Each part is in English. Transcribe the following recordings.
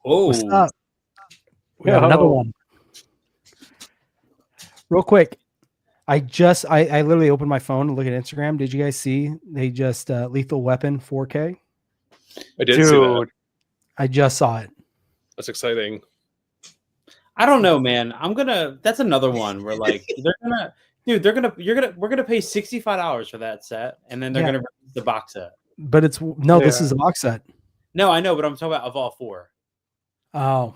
What's Oh, up? We got another one. Real quick. I literally opened my phone and look at Instagram. Did you guys see they just Lethal Weapon 4K? I did see that. I just saw it. That's exciting. I don't know, man. That's another one where like we're gonna pay $65 for that set, and then they're gonna release the box set. But this is a box set. No, I know, but I'm talking about of all four. Oh,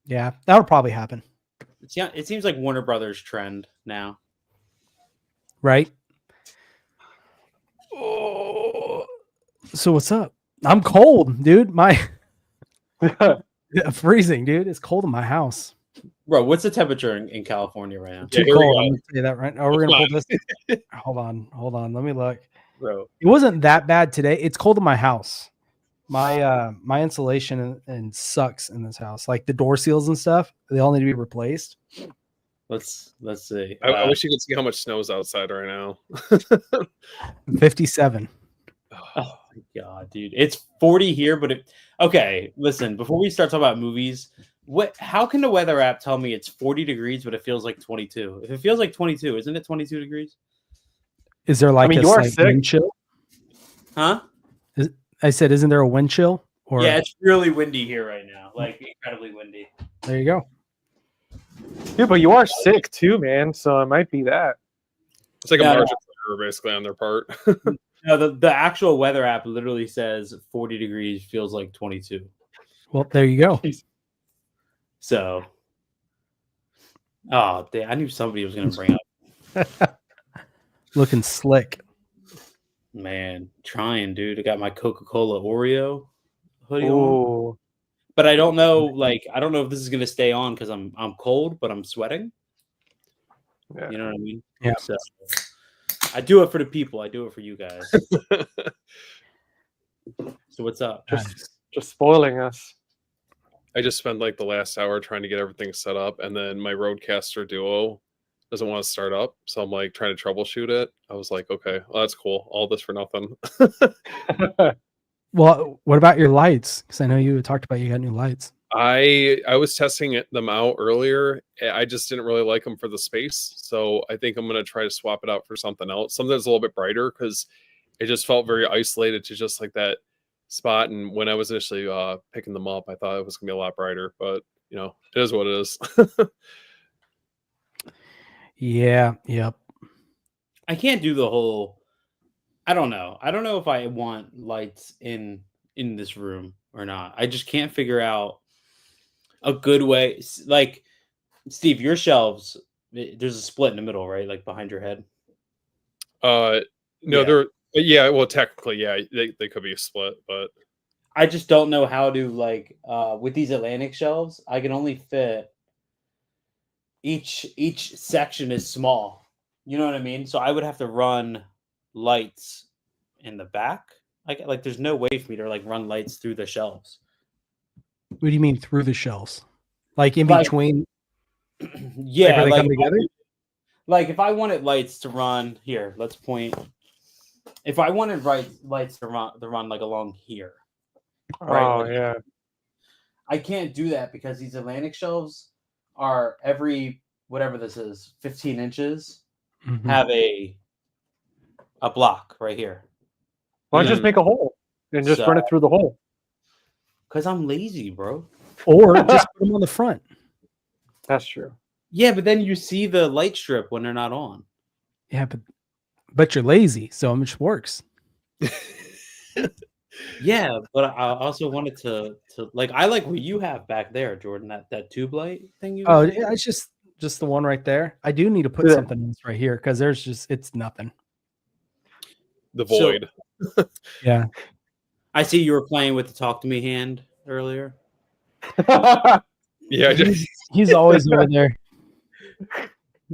yeah, that'll probably happen. It seems like Warner Brothers trend now, right? Oh, so what's up? I'm cold, dude. Freezing, dude. It's cold in my house. Bro, what's the temperature in California right now? Too cold. I'm gonna say that right now. We're gonna pull this. Hold on. Let me look. Bro, it wasn't that bad today. It's cold in my house. My insulation and sucks in this house. Like the door seals and stuff, they all need to be replaced. Let's see. I wish you could see how much snow's outside right now. 57. Oh my god, dude! It's 40 here, but okay. Listen, before we start talking about movies, how can the weather app tell me it's 40 degrees, but it feels like 22? If it feels like 22, isn't it 22 degrees? Is there like a wind chill? Huh? I said, isn't there a wind chill? Or yeah, it's really windy here right now. Like incredibly windy. There you go. Yeah, but you are sick too, man. So it might be that. It's like a margin for error basically on their part. No, the actual weather app literally says 40 degrees feels like 22. Well, there you go. So, oh, damn, I knew somebody was going to bring up. Looking slick. Man, trying, dude. I got my Coca-Cola Oreo hoodie on. But I don't know, I don't know if this is going to stay on because I'm cold, but I'm sweating. Yeah. You know what I mean? Yeah. So, I do it for the people. I do it for you guys. So what's up? Just spoiling us. I just spent like the last hour trying to get everything set up, and then my Rodecaster Duo doesn't want to start up, so I'm like trying to troubleshoot it. I was like, okay, well, that's cool. All this for nothing. Well, what about your lights? Because I know you talked about you got new lights. I was testing them out earlier. I just didn't really like them for the space, so I think I'm going to try to swap it out for something else, something that's a little bit brighter, because it just felt very isolated to just like that spot. And when I was initially picking them up, I thought it was going to be a lot brighter, but you know, it is what it is. Yeah. Yep. I can't do the whole. I don't know. I don't know if I want lights in this room or not. I just can't figure out a good way. Like, Steve, your shelves, there's a split in the middle, right? Like behind your head. No, yeah. Well, technically, yeah, they could be a split, but I just don't know how to with these Atlantic shelves. I can only fit each section is small. You know what I mean? So I would have to run lights in the back. Like there's no way for me to run lights through the shelves. What do you mean through the shelves? Like in between? Yeah, they come together. Like if I wanted lights to run here, let's point. If I wanted lights to run like along here. Right? Yeah. I can't do that because these Atlantic shelves are every whatever this is, 15 inches, have a block right here. Why don't you just make a hole and just run it through the hole? Because I'm lazy, bro. Or just put them on the front. That's true. Yeah, but then you see the light strip when they're not on. Yeah, but you're lazy, so it just works. Yeah, but I also wanted to I like what you have back there, Jordan. That tube light thing you. Oh, yeah, it's just the one right there. I do need to put something else right here because it's nothing. The void. Yeah. I see you were playing with the talk to me hand earlier. Yeah, he's always over there.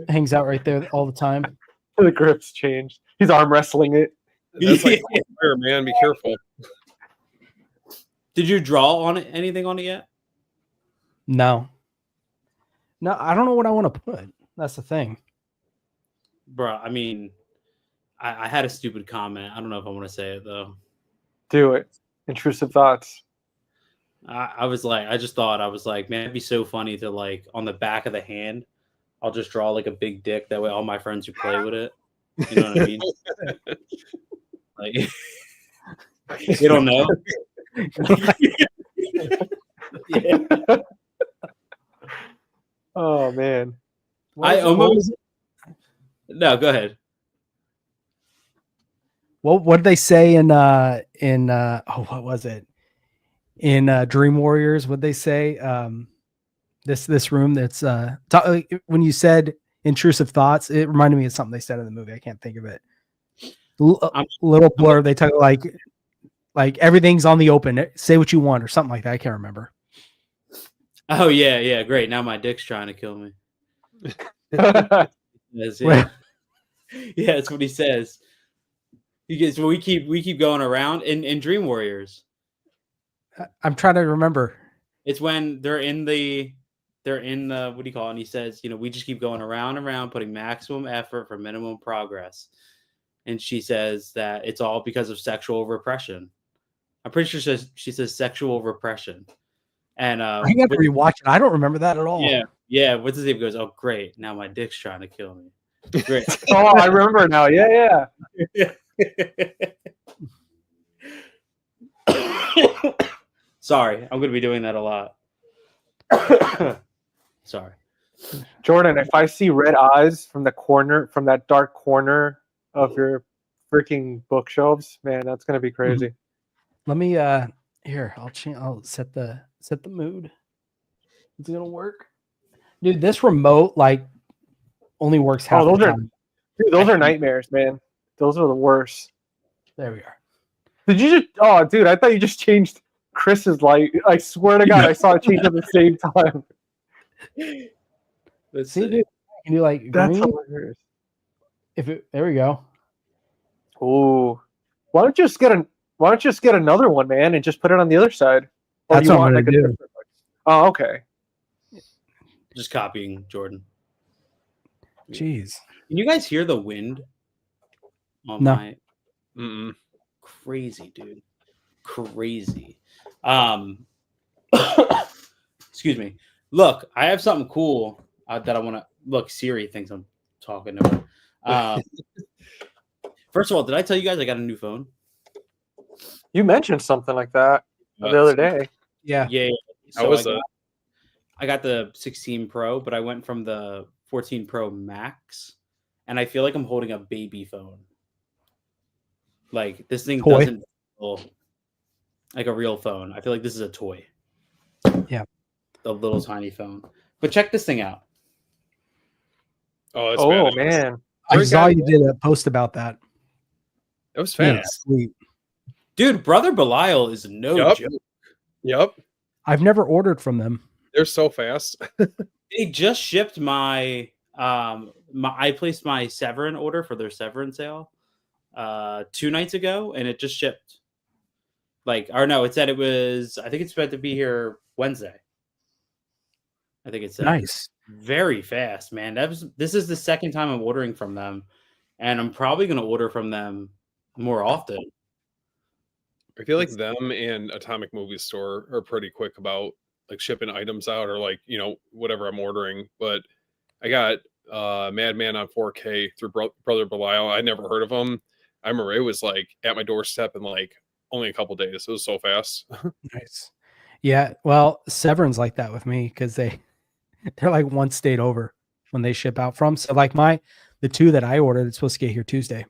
Hangs out right there all the time. The grips changed. He's arm wrestling it. That's like fire, man. Be careful. Did you draw on it? Anything on it yet? No, I don't know what I want to put. That's the thing, bro. I mean, I had a stupid comment. I don't know if I want to say it though. Do it. Intrusive thoughts. I was like, I just thought, I was like, man, it'd be so funny to like on the back of the hand, I'll just draw like a big dick. That way, all my friends who play with it, you know what I mean? Like, you don't know. Yeah. Oh man. I almost. No, go ahead. What did they say in what was it? In Dream Warriors, what they say? This room that's when you said intrusive thoughts, it reminded me of something they said in the movie. I can't think of it. Little blur. They talk like everything's on the open. Say what you want or something like that. I can't remember. Oh yeah, great. Now my dick's trying to kill me. Yes, Wait. yeah, that's what he says. He gets. Well, we keep going around in Dream Warriors. I'm trying to remember. It's when they're in the what do you call it? And he says, we just keep going around and around, putting maximum effort for minimum progress. And she says that it's all because of sexual repression. I'm pretty sure she says sexual repression. And I have to rewatch it. I don't remember that at all. Yeah. What's his name? Goes, oh great, now my dick's trying to kill me. Great. Oh, I remember now. Yeah. Sorry, I'm gonna be doing that a lot. Sorry, Jordan, if I see red eyes from that dark corner of your freaking bookshelves, man, that's gonna be crazy. Let me here. I'll set the mood. It's gonna work, dude. This remote like only works half the time. Those are nightmares, man. Those are the worst. There we are. Did you just? Oh, dude, I thought you just changed Chris's light. I swear to God, I saw it change at the same time. Let's See, dude, can you like That's green? hilarious. There we go. Ooh, why don't you just get another one, man, and just put it on the other side? Or That's you what I'm want, gonna like, a do. different one? Oh, okay. just copying Jordan. Jeez. Can you guys hear the wind? On No. my crazy, dude. Crazy. Excuse me. Look, I have something cool that I want to look. Siri thinks I'm talking to her. First of all, did I tell you guys I got a new phone? You mentioned something like that the other day. Yeah. Yeah. How was that? I got the 16 Pro, but I went from the 14 Pro Max, and I feel like I'm holding a baby phone. Like this thing doesn't feel like a real phone. I feel like this is a toy. Yeah. A little tiny phone. But check this thing out. Oh, that's Oh man, I saw you did a post about that. It was Man, fast. sweet. Dude, Brother Belial is no joke. Yep. I've never ordered from them. They're so fast. They just shipped my I placed my Severin order for their Severin sale 2 nights ago, and it just shipped. It said it was, I think it's meant to be here Wednesday. I think it's Nice. Very fast, man. This is the second time I'm ordering from them, and I'm probably going to order from them more often. I feel like them and Atomic Movie Store are pretty quick about like shipping items out or like, whatever I'm ordering. But I got Madman on 4K through Brother Belial. I never heard of him. I remember it was like at my doorstep in like only a couple days. It was so fast. Nice. Yeah. Well, Severin's like that with me because they're like one state over when they ship out from. So like the 2 that I ordered, it's supposed to get here Tuesday.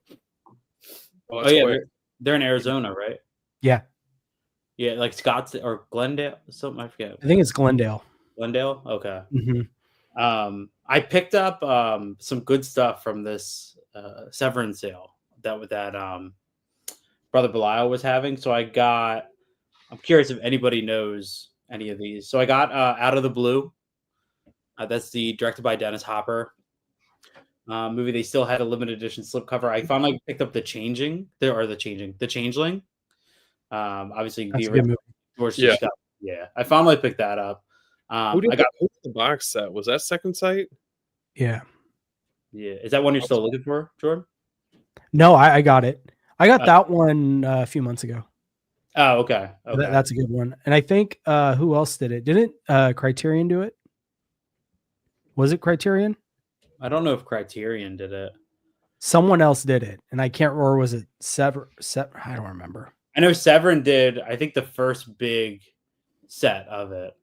Oh yeah, they're in Arizona, right? Yeah. Yeah, like Scottsdale or Glendale, something, I forget. I think it's Glendale. Glendale? Okay. Mm-hmm. I picked up some good stuff from this Severin sale that Brother Belial was having. So I'm curious if anybody knows any of these. So I got Out of the Blue. That's the directed by Dennis Hopper movie. They still had a limited edition slipcover. I finally picked up The Changeling. Obviously, That's the a good original. movie. Yeah. I finally picked that up. who did the box set? Was that Second Sight? Yeah. Yeah. Is that one you're still looking for, Jordan? No, I got it. I got that one a few months ago. Oh, okay. Okay. That's a good one. And I think who else did it? Didn't Criterion do it? Was it Criterion? I don't know if Criterion did it. Someone else did it, and I can't remember. Was it Sever? I don't remember. I know Severin did. I think the first big set of it.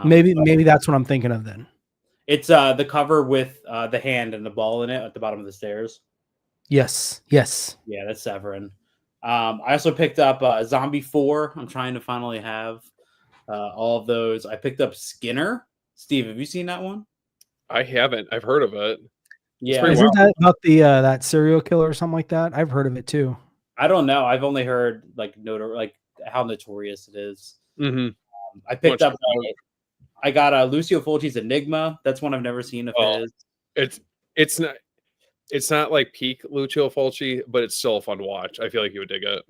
Maybe that's what I'm thinking of then. It's the cover with the hand and the ball in it at the bottom of the stairs. Yes. Yeah, that's Severin. I also picked up Zombie 4. I'm trying to finally have all of those. I picked up Skinner. Steve, have you seen that one? I haven't. I've heard of it. Yeah. Isn't that about the that serial killer or something like that? I've heard of it too. I don't know. I've only heard like how notorious it is. Mm-hmm. I picked up. I got Lucio Fulci's Enigma. That's one I've never seen of his. It's not like peak Lucio Fulci, but it's still a fun watch. I feel like you would dig it.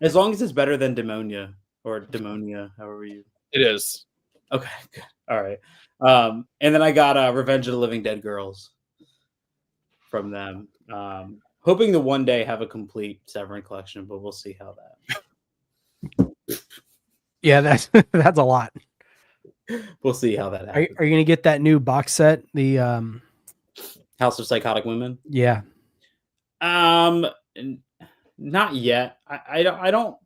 As long as it's better than Demonia or Demonia, however you. It is. Okay, good. All right. And then I got Revenge of the Living Dead Girls from them. Hoping to one day have a complete Severin collection, but we'll see how that. Yeah, that's a lot. We'll see how that happens. Are you gonna get that new box set? The House of Psychotic Women? Yeah. Not yet. I don't.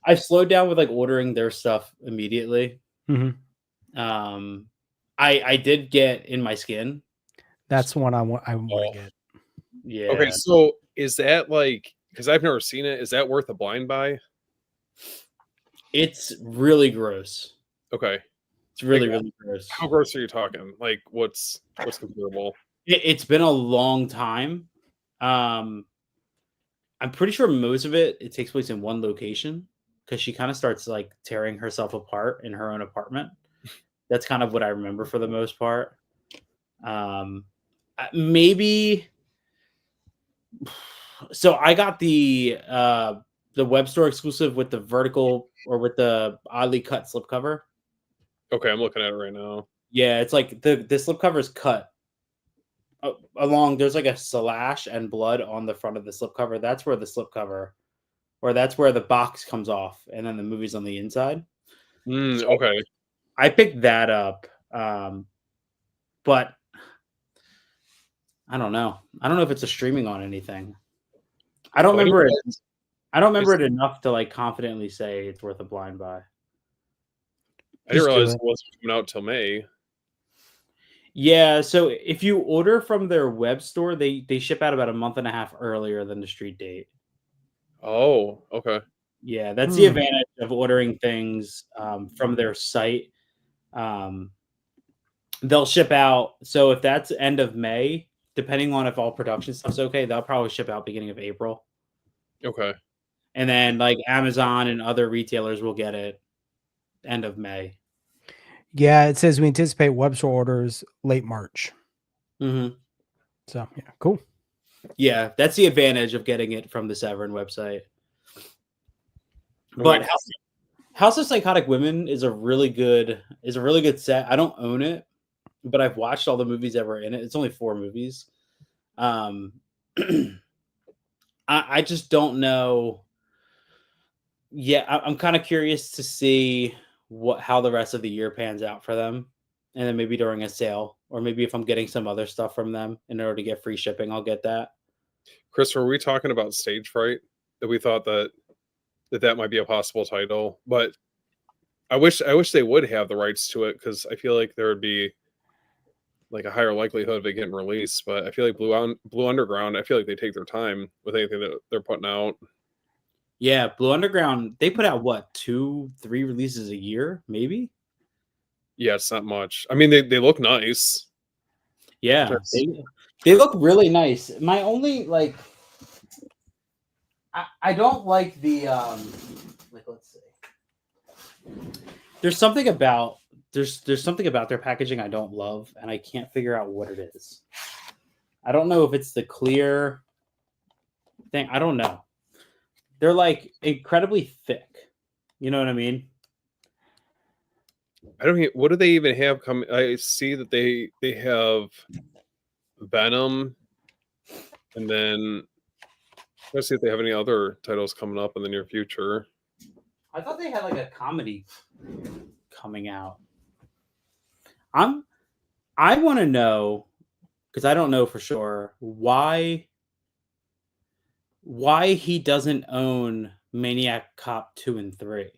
I've slowed down with like ordering their stuff immediately. Mm-hmm. I did get In My Skin. That's one I want to get. Yeah. Okay, so is that like, because I've never seen it, is that worth a blind buy? It's really gross. Okay. It's really gross. How gross are you talking? Like what's comparable? It's been a long time. I'm pretty sure most of it takes place in one location because she kind of starts like tearing herself apart in her own apartment. That's kind of what I remember for the most part. Maybe. So I got the web store exclusive with the vertical or with the oddly cut slipcover. Okay, I'm looking at it right now. Yeah, it's like the slipcover is cut along. There's like a slash and blood on the front of the slipcover. That's where the slipcover, or that's where the box comes off, and then the movie's on the inside. Okay. I picked that up, but I don't know. I don't know if it's a streaming on anything. I don't remember it. I don't remember it enough to like confidently say it's worth a blind buy. I didn't realize it wasn't coming out till May. Yeah, so if you order from their web store, they ship out about a month and a half earlier than the street date. Oh, okay. Yeah, that's the advantage of ordering things from their site. They'll ship out. So if that's end of May, depending on if all production stuff's okay, they'll probably ship out beginning of April. Okay. And then like Amazon and other retailers will get it end of May. Yeah, it says we anticipate web store orders late March. Mm-hmm. So yeah, cool. Yeah, that's the advantage of getting it from the Severin website. But House of Psychotic Women is a really good set. I don't own it, but I've watched all the movies ever in it. It's only 4 movies. I just don't know. Yeah, I'm kind of curious to see how the rest of the year pans out for them, and then maybe during a sale, or maybe if I'm getting some other stuff from them in order to get free shipping, I'll get that. Chris, were we talking about Stage Fright? That we thought that might be a possible title, but I wish they would have the rights to it because I feel like there would be like a higher likelihood of it getting released. But I feel like Blue Underground, I feel like they take their time with anything that they're putting out. Yeah, Blue Underground, they put out what, 2-3 releases a year, maybe? Yeah, it's not much. I mean, they look nice. Yeah, they look really nice. My only like, I don't like the like, let's see. There's something about their packaging I don't love, and I can't figure out what it is. I don't know if it's the clear thing. I don't know. They're like incredibly thick. You know what I mean? What do they even have coming? I see that they have Venom, and then Let's see if they have any other titles coming up in the near future. I thought they had like a comedy coming out. I want to know, because I don't know for sure, why he doesn't own Maniac Cop 2 and 3.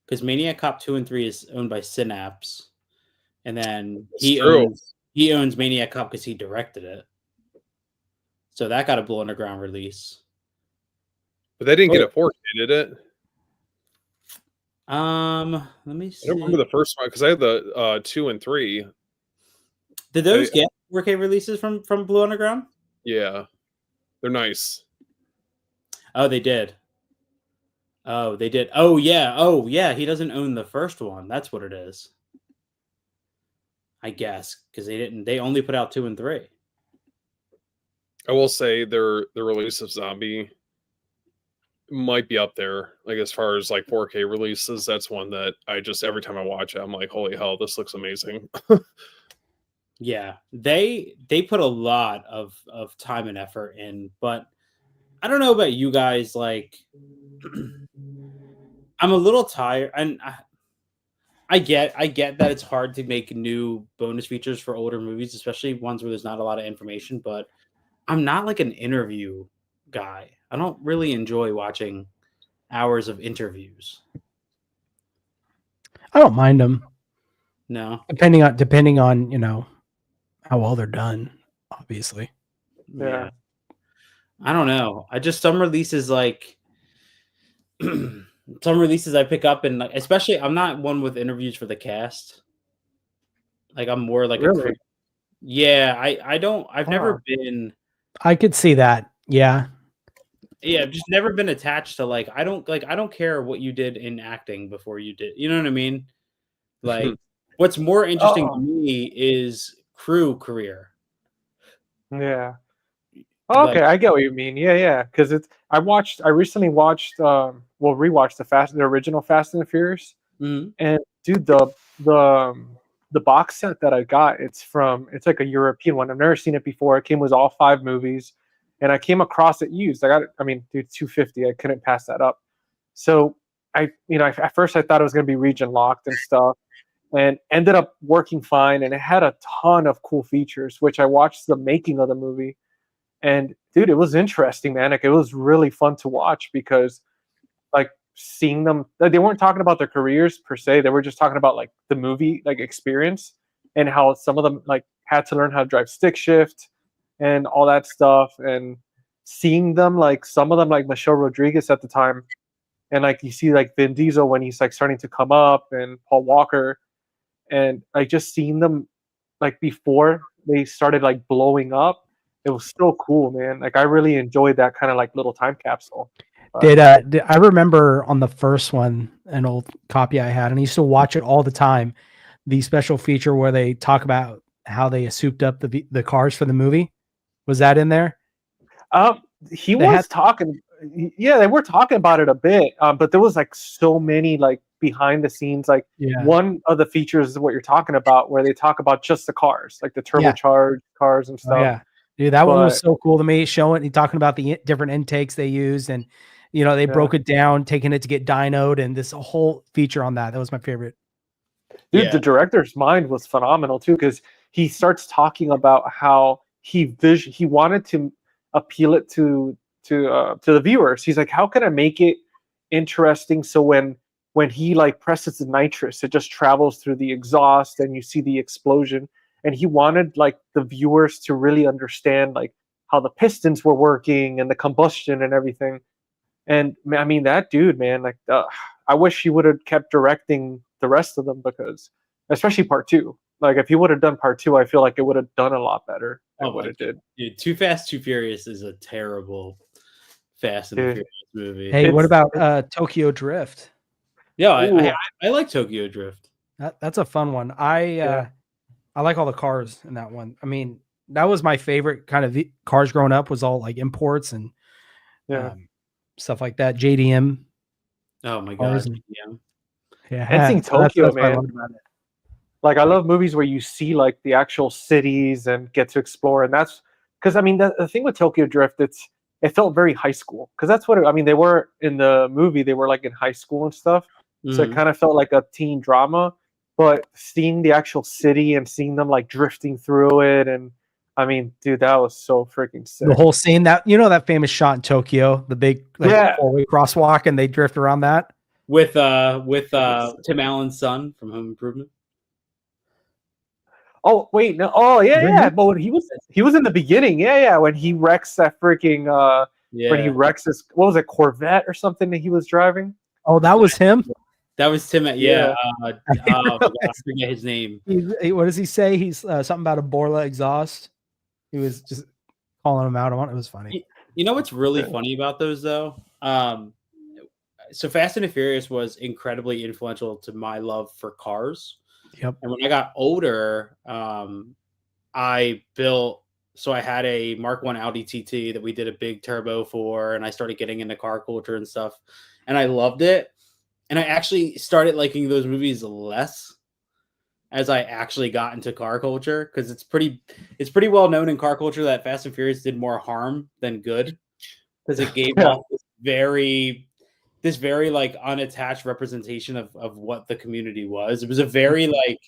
Because Maniac Cop 2 and 3 is owned by Synapse, and then he owns Maniac Cop because he directed it. So that got a blow underground release. But they didn't get a 4K, did it? Let me see. I don't remember the first one because I had the 2 and 3. Did those get 4K releases from Blue Underground? Yeah, they're nice. Oh, they did. Oh, they did. Oh yeah. He doesn't own the first one. That's what it is. I guess because they only put out 2 and 3. I will say their release of Zombie might be up there, like as far as like 4K releases. That's one that I just every time I watch it, I'm like, holy hell, this looks amazing. Yeah, they put a lot of time and effort in, but I don't know about you guys. Like, I'm a little tired, and I get that it's hard to make new bonus features for older movies, especially ones where there's not a lot of information. But I'm not like an interview guy. I don't really enjoy watching hours of interviews. I don't mind them. No, Depending on how well they're done, obviously. yeah. I don't know. I just some releases like some releases I pick up and like, especially I'm not one with interviews for the cast. Like I'm more like Really? I've never been. I could see that. Yeah. Yeah, I've just never been attached to like I don't care what you did in acting before you did. You know what I mean? Like what's more interesting to me is crew career. Yeah. Okay, I get what you mean. Yeah. Because I recently watched rewatched the original Fast and the Furious. Mhm. And dude, the box set that I got, it's like a European one. I've never seen it before. It came with all 5 movies, and I came across it used. I got it. I mean, dude, $250. I couldn't pass that up. So at first I thought it was gonna be region locked and stuff, and ended up working fine. And it had a ton of cool features, which I watched the making of the movie. And dude, it was interesting, man. Like it was really fun to watch because like seeing them, like, they weren't talking about their careers per se. They were just talking about like the movie like experience and how some of them like had to learn how to drive stick shift and all that stuff. And seeing them, like some of them like Michelle Rodriguez at the time, and like you see like Vin Diesel when he's like starting to come up, and Paul Walker, and like just seeing them like before they started like blowing up. It was so cool, man. Like I really enjoyed that kind of like little time capsule. Did I remember on the first one, an old copy I had, and I used to watch it all the time. The special feature where they talk about how they souped up the cars for the movie. Was that in there? He was talking. Yeah, they were talking about it a bit, but there was like so many like behind the scenes. Like one of the features is what you're talking about, where they talk about just the cars, like the turbocharged cars and stuff. Oh, yeah. Dude, that one was so cool to me. Showing, talking about the different intakes they used, and they broke it down, taking it to get dynoed, and this whole feature on that. That was my favorite. Dude, the director's mind was phenomenal too, because he starts talking about how he wanted to appeal it to the viewers. He's like, how can I make it interesting so when he like presses the nitrous, it just travels through the exhaust and you see the explosion. And he wanted like the viewers to really understand like how the pistons were working and the combustion and everything. And I mean, that dude, man, like I wish he would have kept directing the rest of them, because especially part 2. Like if he would have done part 2, I feel like it would have done a lot better than what it did. Dude, Too Fast, Too Furious is a terrible Fast and the Furious movie. Hey, what about Tokyo Drift? Yeah, I like Tokyo Drift. That's a fun one. I like all the cars in that one. I mean, that was my favorite kind of cars growing up, was all like imports and stuff like that. JDM. Oh my god. And seeing Tokyo, man. Like I love movies where you see like the actual cities and get to explore, and that's because I mean the thing with Tokyo Drift, it felt very high school because that's what I mean. They were in the movie, they were like in high school and stuff, so it Mhm. kind of felt like a teen drama. But seeing the actual city and seeing them like drifting through it, and I mean, dude, that was so freaking sick. The whole scene that that famous shot in Tokyo, the big like Yeah. 4-way crosswalk, and they drift around that. With Tim Allen's son from Home Improvement. Oh wait, no. Oh yeah, Really? yeah. But when he was in the beginning, yeah, when he wrecks that freaking when he Yeah, wrecks this, what was it, Corvette or something that he was driving? Oh, that was him. that was Tim. Yeah, Yeah. oh my God, I forget his name. What does he say? He's something about a Borla exhaust. He was just calling him out on it. It was funny. You know what's really funny about those though? So Fast and the Furious was incredibly influential to my love for cars. Yep. And when I got older, I built. So I had a Mark I Audi TT that we did a big turbo for, and I started getting into car culture and stuff, and I loved it. And I actually started liking those movies less as I actually got into car culture because it's pretty well known in car culture that Fast and Furious did more harm than good because it gave off this very like unattached representation of what the community was. It was a very like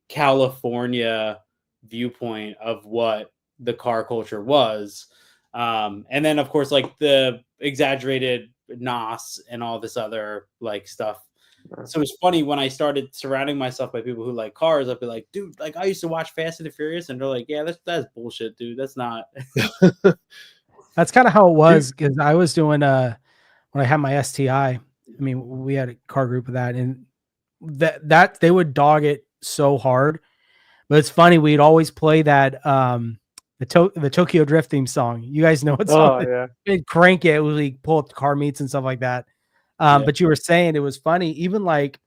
California viewpoint of what the car culture was. And then of course like the exaggerated NOS and all this other like stuff. So it's funny when I started surrounding myself by people who like cars, I'd be like, dude, like I used to watch Fast and the Furious, and they're like, yeah, that's bullshit, dude. That's not. That's kind of how it was because I was doing when I had my STI. I mean, we had a car group of that, and that they would dog it so hard. But it's funny, we'd always play that the Tokyo Drift theme song. You guys know what song? Oh yeah. We'd crank it. We'd pull up the car meets and stuff like that. But you were saying it was funny, even like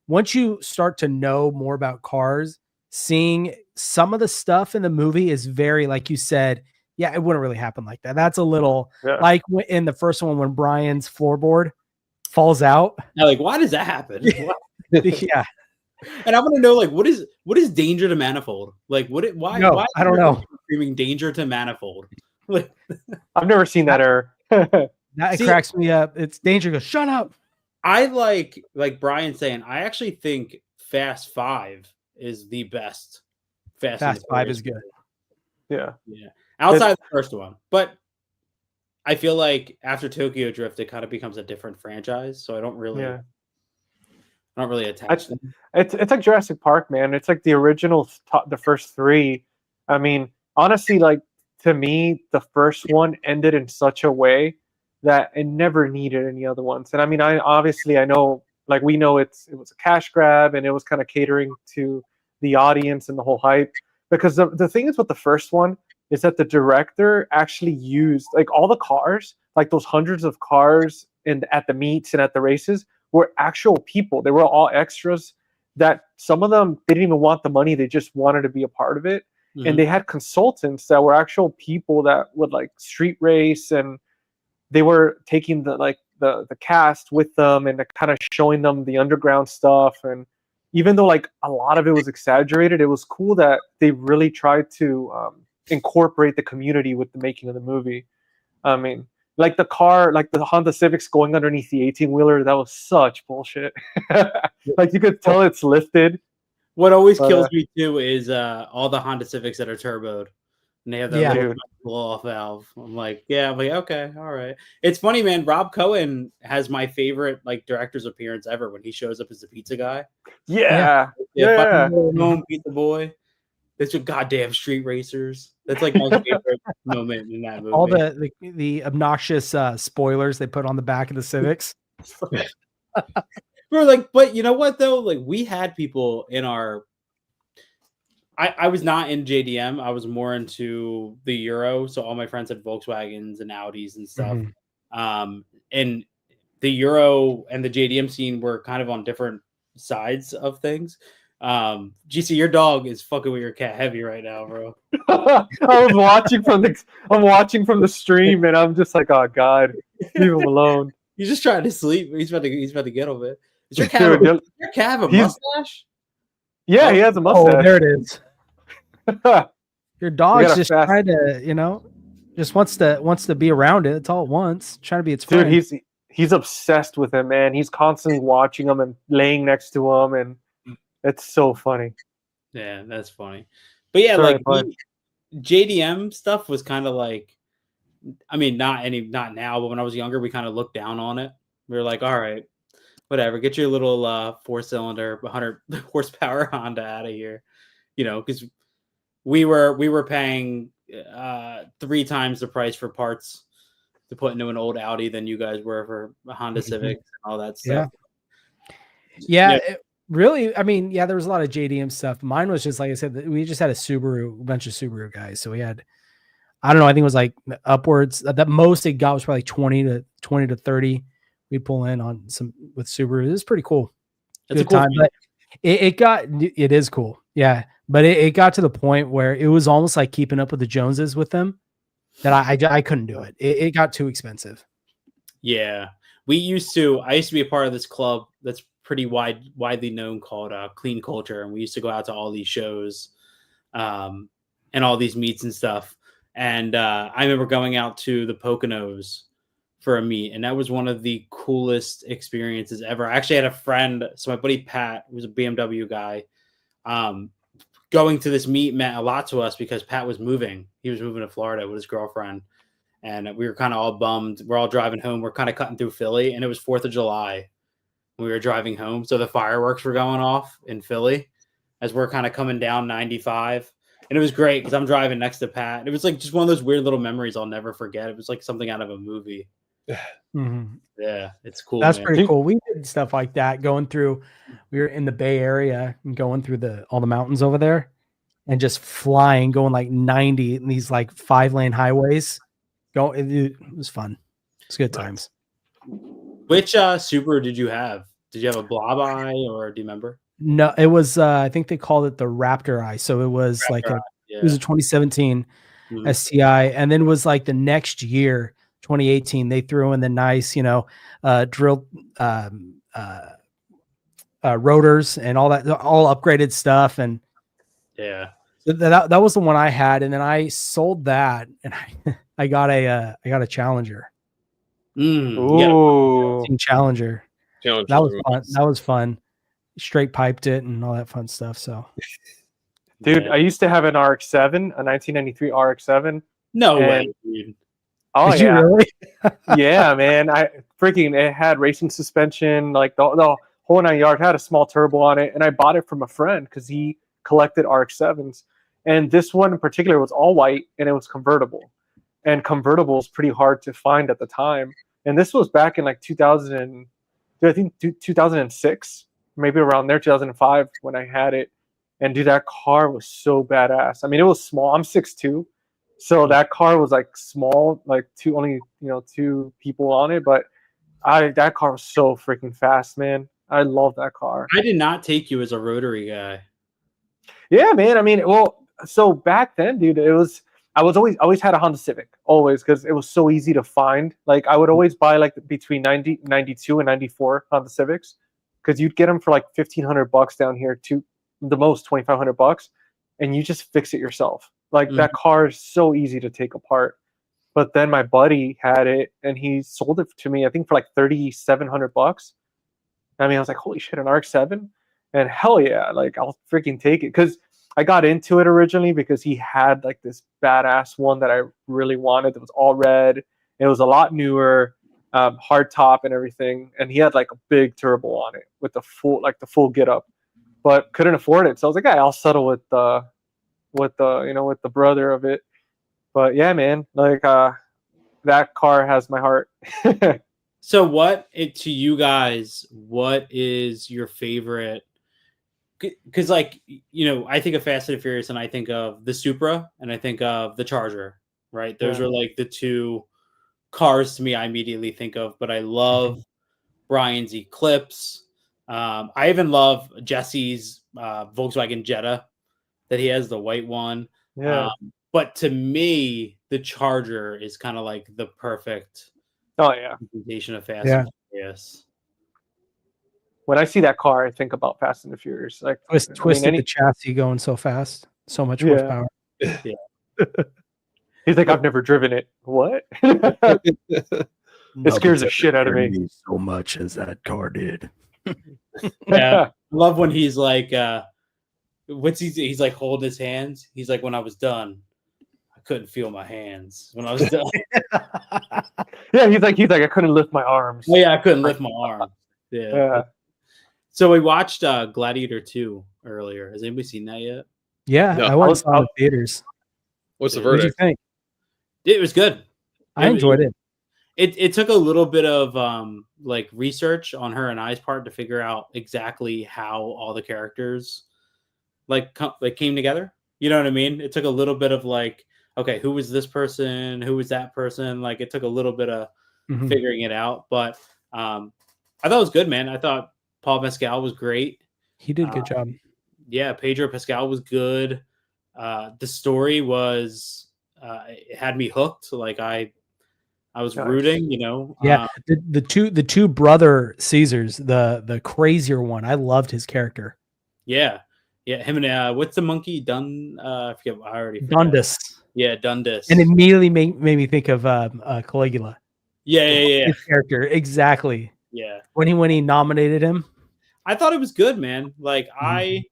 once you start to know more about cars, seeing some of the stuff in the movie is very, like you said, yeah, it wouldn't really happen like that. That's a little like in the first one when Brian's floorboard falls out. Now, like, why does that happen? Yeah. And I want to know, like, what is danger to manifold? Like, why? No, I don't know. Screaming danger to manifold. Like, I've never seen that error. That cracks me up. It's danger. Goes, shut up. I like Brian saying, I actually think Fast 5 is the best. Fast 5 is good. Yeah. Outside the first one, but I feel like after Tokyo Drift, it kind of becomes a different franchise. So I don't really attach them. It's like Jurassic Park, man. It's like the original, the first three. I mean, honestly, like to me, the first one ended in such a way that it never needed any other ones. And I mean, I know, like we know it was a cash grab and it was kind of catering to the audience and the whole hype. Because the thing is with the first one is that the director actually used like all the cars, like those hundreds of cars at the meets and at the races were actual people. They were all extras that some of them didn't even want the money. They just wanted to be a part of it. Mm-hmm. And they had consultants that were actual people that would like street race, and they were taking the cast with them and kind of showing them the underground stuff. And even though like a lot of it was exaggerated, it was cool that they really tried to incorporate the community with the making of the movie. I mean, like the car, like the Honda Civics going underneath the 18-wheeler, that was such bullshit. Like you could tell it's lifted. What always kills me too is all the Honda Civics that are turboed. And they have that blow-off valve. I'm like, okay, all right. It's funny, man. Rob Cohen has my favorite like director's appearance ever when he shows up as the pizza guy. Yeah. Home pizza boy. That's your goddamn street racers. That's like my favorite moment in that movie. All the obnoxious spoilers they put on the back of the Civics. We're like, but you know what though? Like we had people in our. I was not in JDM. I was more into the Euro. So all my friends had Volkswagens and Audis and stuff. Mm-hmm. And the Euro and the JDM scene were kind of on different sides of things. GC, your dog is fucking with your cat heavy right now, bro. I'm watching from the stream, and I'm just like, oh god, leave him alone. He's just trying to sleep. He's about to get over it. Does your cat have a mustache? Yeah, he has a mustache. Oh, there it is. Your dog's gotta just fast- trying to, just wants to be around it. It's all it wants. Trying to be its Dude, friend. he's obsessed with him, man. He's constantly watching him and laying next to him, and it's so funny. Yeah, that's funny. But yeah, Sorry, like bud. JDM stuff was kind of like, I mean, not now, but when I was younger, we kind of looked down on it. We were like, all right, whatever, get your little 4-cylinder 100 horsepower Honda out of here, because we were paying 3 times the price for parts to put into an old Audi than you guys were for a Honda Civic and all that stuff. Yeah. Really, I mean, yeah, there was a lot of JDM stuff. Mine was just, like I said, we just had a bunch of Subaru guys. So we had, I don't know, I think it was like upwards. The most it got was probably 20 to 30. We'd pull in on some with Subaru. It was pretty cool. That's Good time. But it is cool. Yeah. But it got to the point where it was almost like keeping up with the Joneses with them that I couldn't do it. It got too expensive. Yeah. I used to be a part of this club that's pretty widely known called Clean Culture. And we used to go out to all these shows and all these meets and stuff. And I remember going out to the Poconos for a meet, and that was one of the coolest experiences ever. I actually had a friend, so my buddy Pat, who was a BMW guy, going to this meet meant a lot to us because Pat was moving. He was moving to Florida with his girlfriend, and we were kind of all bummed. We're all driving home. We're kind of cutting through Philly, and it was 4th of July. We were driving home, so the fireworks were going off in Philly as we're kind of coming down 95. And it was great because I'm driving next to Pat. It was like just one of those weird little memories I'll never forget. It was like something out of a movie. Mm-hmm. Yeah, it's cool. That's man. pretty cool. We did stuff like that we were in the Bay Area and going through all the mountains over there and just flying, going like 90 in these like 5-lane highways. It was fun. It's good times. Which Subaru did you have? Did you have a Blob Eye or do you remember? No, it was I think they called it the Raptor Eye. So it was it was a 2017 STI, and then was like the next year, 2018, they threw in the nice, drilled rotors and all that, all upgraded stuff. And yeah, that was the one I had. And then I sold that and I got a Challenger. Ooh. Challenger. That was fun. That was fun. Straight piped it and all that fun stuff. So, dude, I used to have an RX-7, a 1993 RX-7. No way, dude. Oh, did you really? Yeah, man. It had racing suspension, like the whole 9 yards. Had a small turbo on it, and I bought it from a friend because he collected RX-7s. And this one in particular was all white, and it was convertible. And convertible is pretty hard to find at the time. And this was back in like 2006, maybe around there, 2005 when I had it. And dude, that car was so badass. I mean, it was small. I'm 6'2", so that car was like small, like two people on it. But that car was so freaking fast, man. I love that car. I did not take you as a rotary guy. Yeah, man. I mean, well, so back then, dude, I always had a Honda Civic, always, because it was so easy to find. Like I would always buy like between 92 and 94 Honda Civics, because you'd get them for like $1,500 down here to the most $2,500, and you just fix it yourself. Like that car is so easy to take apart. But then my buddy had it and he sold it to me, I think for like $3,700. I mean, I was like, holy shit, an RX-7? And hell yeah, like I'll freaking take it. Because I got into it originally because he had like this badass one that I really wanted that was all red. It was a lot newer, hard top and everything. And he had like a big turbo on it with the full get up, but couldn't afford it. So I was like, hey, I'll settle with the brother of it. But yeah, man, like that car has my heart. So to you guys, what is your favorite? Because like, I think of Fast and Furious and I think of the Supra and I think of the Charger, right? Those are like the two cars to me I immediately think of, but I love Brian's Eclipse. I even love Jesse's Volkswagen Jetta that he has, the white one. Yeah. But to me, the Charger is kind of like the perfect representation of Fast and Furious. When I see that car, I think about Fast and the Furious. Like twisted the chassis going so fast, so much horsepower. Yeah. He's like, I've never driven it. What? It scares the shit out of me. So much as that car did. Yeah. I love when he's like, he's like holding his hands. He's like, when I was done, I couldn't feel my hands. When I was done. Yeah, he's like, I couldn't lift my arms. Oh, yeah, I couldn't lift my arm. Yeah. Yeah. So we watched Gladiator 2 earlier. Has anybody seen that yet? Yeah, No. I went and saw it in the theaters. What's the What did you verdict? think? It was good. I enjoyed it. It took a little bit of like research on her and I's part to figure out exactly how all the characters like came together. You know what I mean? It took a little bit of like, okay, who was this person? Who was that person? Like it took a little bit of figuring it out. But I thought it was good, man. I thought Paul Mescal was great. He did a good job. Yeah, Pedro Pascal was good. The story was it had me hooked. Like I was rooting, you know. Yeah, the two brother Caesars, the crazier one. I loved his character. Yeah, him and what's the monkey? I forget. I already forgot. Dundus. Yeah, Dundus. And immediately made me think of Caligula. Yeah. His character exactly. Yeah. When he nominated him, I thought it was good, man. Like I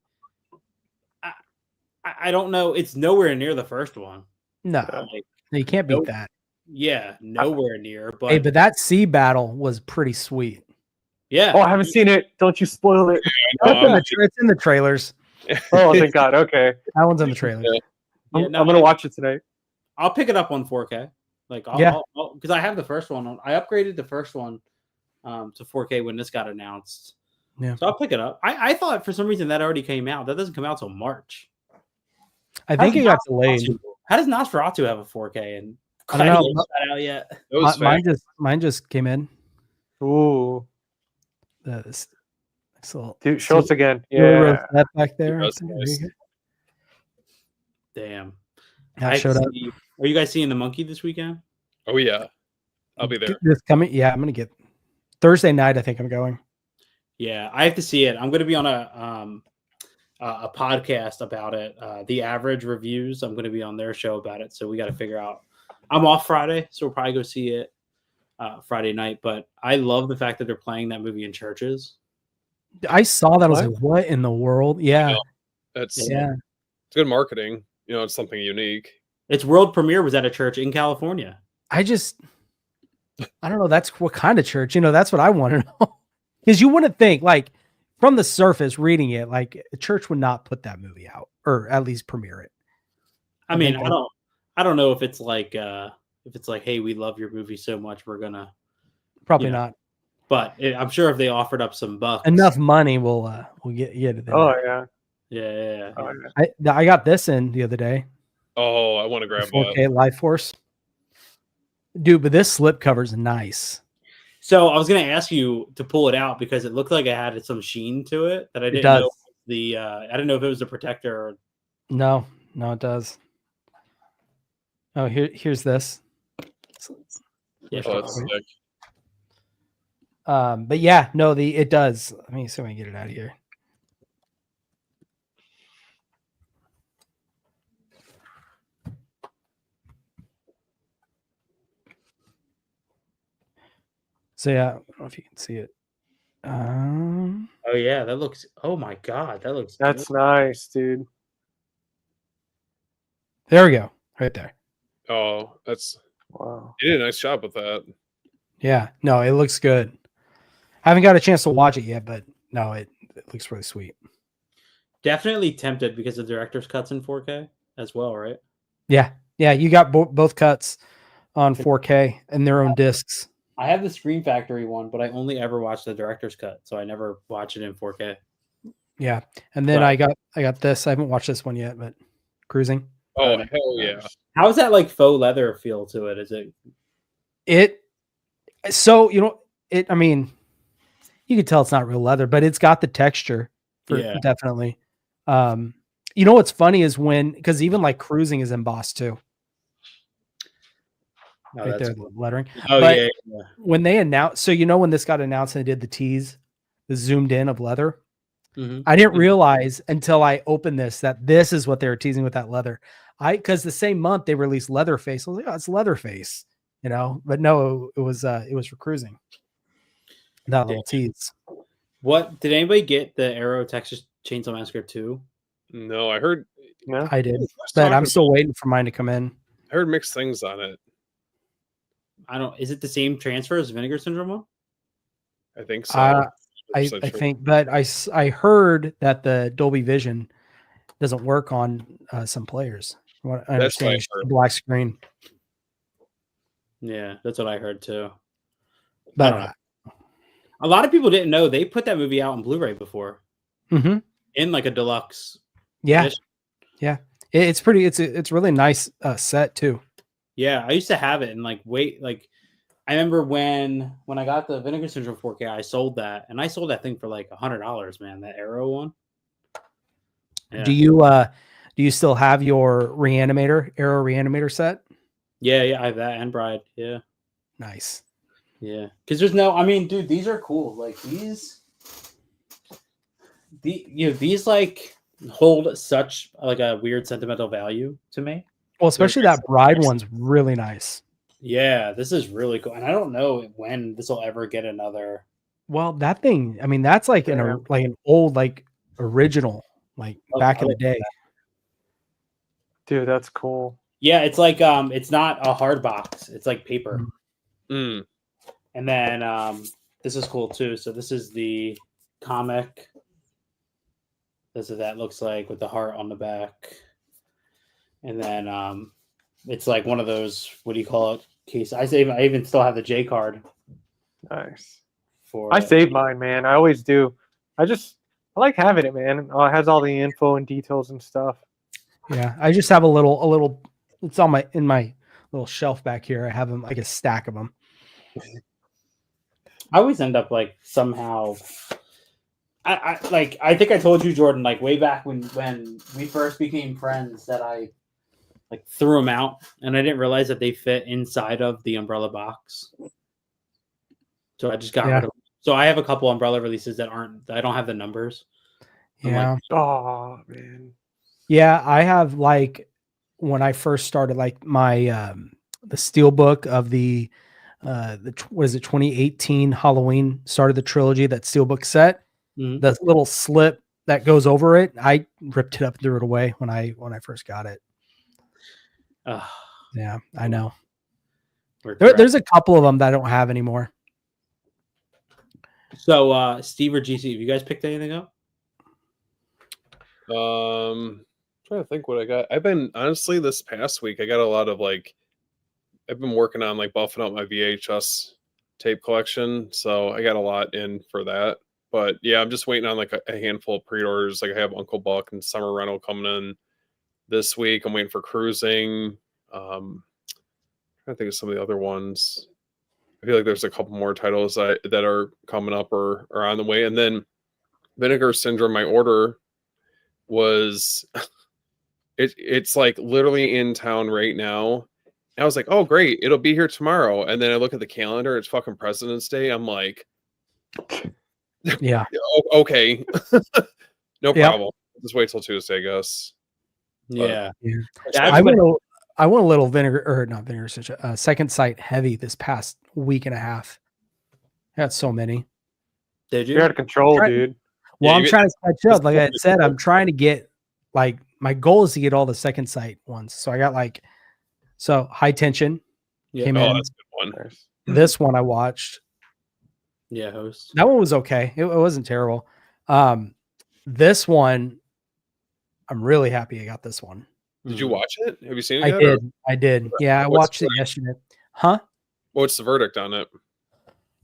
don't know. It's nowhere near the first one. no, Like, you can't beat that. Yeah, nowhere near. But Hey, but that sea battle was pretty sweet. yeah. Oh, I haven't seen it. Don't you spoil it. It's in the trailers. Oh, thank God. Okay. That one's in the trailers. Yeah, I'm going to watch it tonight. I'll pick it up on 4K. Like, because I have the first one. I upgraded the first one to 4K when this got announced. Yeah. So I'll pick it up. I thought for some reason that already came out. That doesn't come out till March. I think it got delayed. How does Nosferatu have a 4K? And I don't know. not out yet. Mine just came in. Ooh. Dude, show us again. Yeah. That back there. That's nice. Damn. That showed up. Are you guys seeing The Monkey this weekend? Oh yeah, I'll be there. This coming. Yeah, I'm gonna get Thursday night. I think I'm going. Yeah, I have to see it. I'm going to be on a podcast about it. The Average Reviews. I'm going to be on their show about it. So we got to figure out. I'm off Friday, so we'll probably go see it Friday night. But I love the fact that they're playing that movie in churches. I saw that. I was like, what in the world? Yeah. It's good marketing. You know, it's something unique. Its world premiere was at a church in California. I don't know. That's what kind of church, that's what I want to know. Because you wouldn't think, like, from the surface reading it, like a church would not put that movie out or at least premiere it. I don't know if it's like, hey, we love your movie so much. We're going to probably not. But I'm sure if they offered up some bucks, enough money, we'll get it. Oh yeah. Yeah. Oh, yeah. I got this in the other day. Oh, I want to grab 4K Life Force. Dude, but this slip cover is nice. So I was going to ask you to pull it out because it looked like it had some sheen to it that I didn't know. I didn't know if it was a protector. Or... No, it does. Oh, here's this. Yeah, that's sick. But yeah, no, it does. Let me see if I can get it out of here. So yeah, I don't know if you can see it. Oh yeah, that looks. Oh my God, that looks. That's good. nice, dude. There we go, right there. Oh, that's wow. You did a nice job with that. Yeah, no, it looks good. I haven't got a chance to watch it yet, but no, it looks really sweet. Definitely tempted because the director's cuts in 4K as well, right? Yeah, you got both cuts on 4K and their own discs. I have the Screen Factory one, but I only ever watched the director's cut, so I never watch it in 4K. Yeah, and then I got this. I haven't watched this one yet, but Cruising. Oh hell yeah! How's that like faux leather feel to it? Is it? So I mean, you can tell it's not real leather, but it's got the texture. Definitely. What's funny is because even like Cruising is embossed too. Oh, right there, the lettering. Oh, but yeah. When they announced, when this got announced and they did the tease, the zoomed in of leather, I didn't realize until I opened this that this is what they were teasing with that leather. because the same month they released Leatherface. I was like, oh, it's Leatherface, but no, it was for Cruising. That little tease. What did anybody get the Arrow Texas Chainsaw Massacre 2? No, I heard. No, I did, but I'm still waiting for mine to come in. I heard mixed things on it. Is it the same transfer as Vinegar Syndrome one? I think so. I think, but I heard that the Dolby Vision doesn't work on some players. From what I understand, it's a black screen. Yeah, that's what I heard too. But a lot of people didn't know they put that movie out on Blu-ray before, in like a deluxe. Yeah, edition. yeah, it's pretty. It's really nice set too. Yeah, I used to have it and I remember when I got the Vinegar Syndrome 4K, I sold that, and I sold that thing for like $100, man. That Arrow one. Yeah. Do you still have your Arrow Reanimator set? Yeah, I have that and Bride. Yeah, nice. Yeah, because there's no. I mean, dude, these are cool. Like these like hold such like a weird sentimental value to me. Well, especially that Bride one's really nice. Yeah, this is really cool, and I don't know when this will ever get another. Well, that thing, I mean, that's like an old original, back in the day. dude, that's cool. Yeah, it's like it's not a hard box; it's like paper. Mm. And then this is cool too. So this is the comic. This is what that looks like with the heart on the back, and then it's like one of those, what do you call it? Case. I even still have the J card. Nice. I save mine, man. I always do. I like having it, man. It has all the info and details and stuff. Yeah, I just have a little. It's on in my little shelf back here. I have them like a stack of them. I always end up like somehow. I think I told you, Jordan, like way back when we first became friends, that I like threw them out, and I didn't realize that they fit inside of the Umbrella box. So I just got rid of them. So I have a couple Umbrella releases that I don't have the numbers. Yeah. Oh man. Yeah, I have when I first started my the steelbook of the what is it, 2018 Halloween started the trilogy, that steelbook set. Mm-hmm. The little slip that goes over it, I ripped it up and threw it away when I first got it. Yeah, I know. There's a couple of them that I don't have anymore. So, Steve or GC, have you guys picked anything up? Trying to think what I got. I've been honestly this past week. I got a lot of I've been working on buffing out my VHS tape collection, so I got a lot in for that. But yeah, I'm just waiting on a handful of pre-orders. I have Uncle Buck and Summer Rental coming in this week. I'm waiting for Cruising. I'm trying to think of some of the other ones. I feel like there's a couple more titles that are coming up or are on the way. And then Vinegar Syndrome, my order was it's literally in town right now. And I was like, oh great, it'll be here tomorrow. And then I look at the calendar, it's fucking President's Day. I'm like, yeah, okay. No problem. Just wait till Tuesday, I guess. Yeah. I went a little Second Sight heavy this past week and a half. I got so many. Did you? You're out of control, dude. Well, I'm trying to catch up. Like I said, I'm trying to get my goal is to get all the Second Sight ones. So I got High Tension came in. That's a good one. This one I watched. Yeah, Host. That one was okay. It wasn't terrible. This one, I'm really happy I got this one. Did you watch it? Have you seen it yet? I did. Yeah, I watched it yesterday. Huh? What's the verdict on it?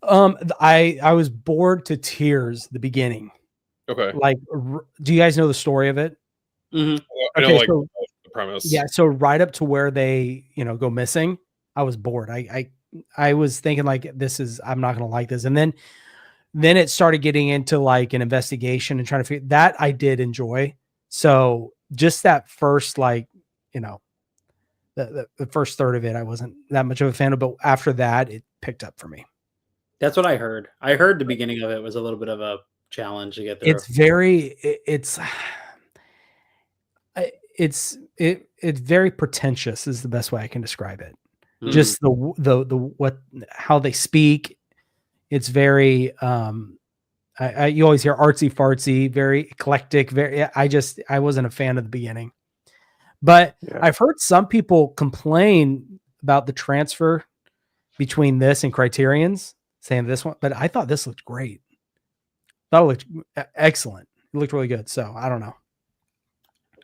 I was bored to tears the beginning. Okay. Do you guys know the story of it? Mm-hmm. I know the premise. Yeah, so right up to where they, go missing, I was bored. I was thinking I'm not gonna like this. And then it started getting into an investigation and trying to figure that I did enjoy. So just that first the first third of it, I wasn't that much of a fan of, but after that it picked up for me. That's what I heard. I heard the beginning of it was a little bit of a challenge to get there. it's very pretentious is the best way I can describe it. Mm. Just the what how they speak. It's very you always hear artsy fartsy, very eclectic. I wasn't a fan of the beginning, but Yeah. I've heard some people complain about the transfer between this and Criterion's, saying this one, but I thought this looked great. Thought it looked excellent. It looked really good. So I don't know.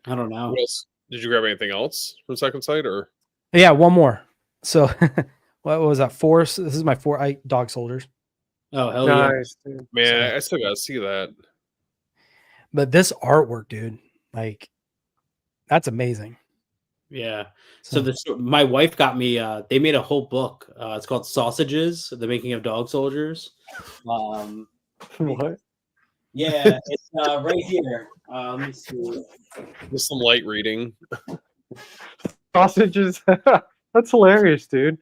I don't know. What else? Did you grab anything else from Second Sight, or? Yeah, one more. So what was that? This is my Dog Soldiers. Oh hell yeah! Nice, dude. Man, I still gotta see that. But this artwork, dude, like that's amazing. Yeah. So my wife got me. They made a whole book. It's called Sausages: The Making of Dog Soldiers. What? Yeah, it's right here. Let me see. Just some light reading. Sausages. That's hilarious, dude.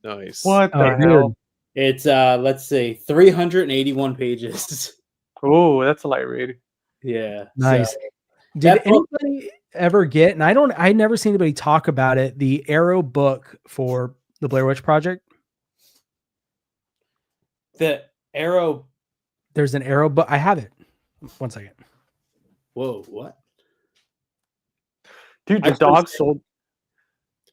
Nice. What the Oh, hell? It's let's see, 381 pages. Oh, that's a light read. Yeah. Nice. So, Did that book- anybody ever get, and I never seen anybody talk about it, the Arrow book for the Blair Witch Project? the Arrow. There's an Arrow book. I have it. One second. Whoa, what? Dude, I the dog first- sold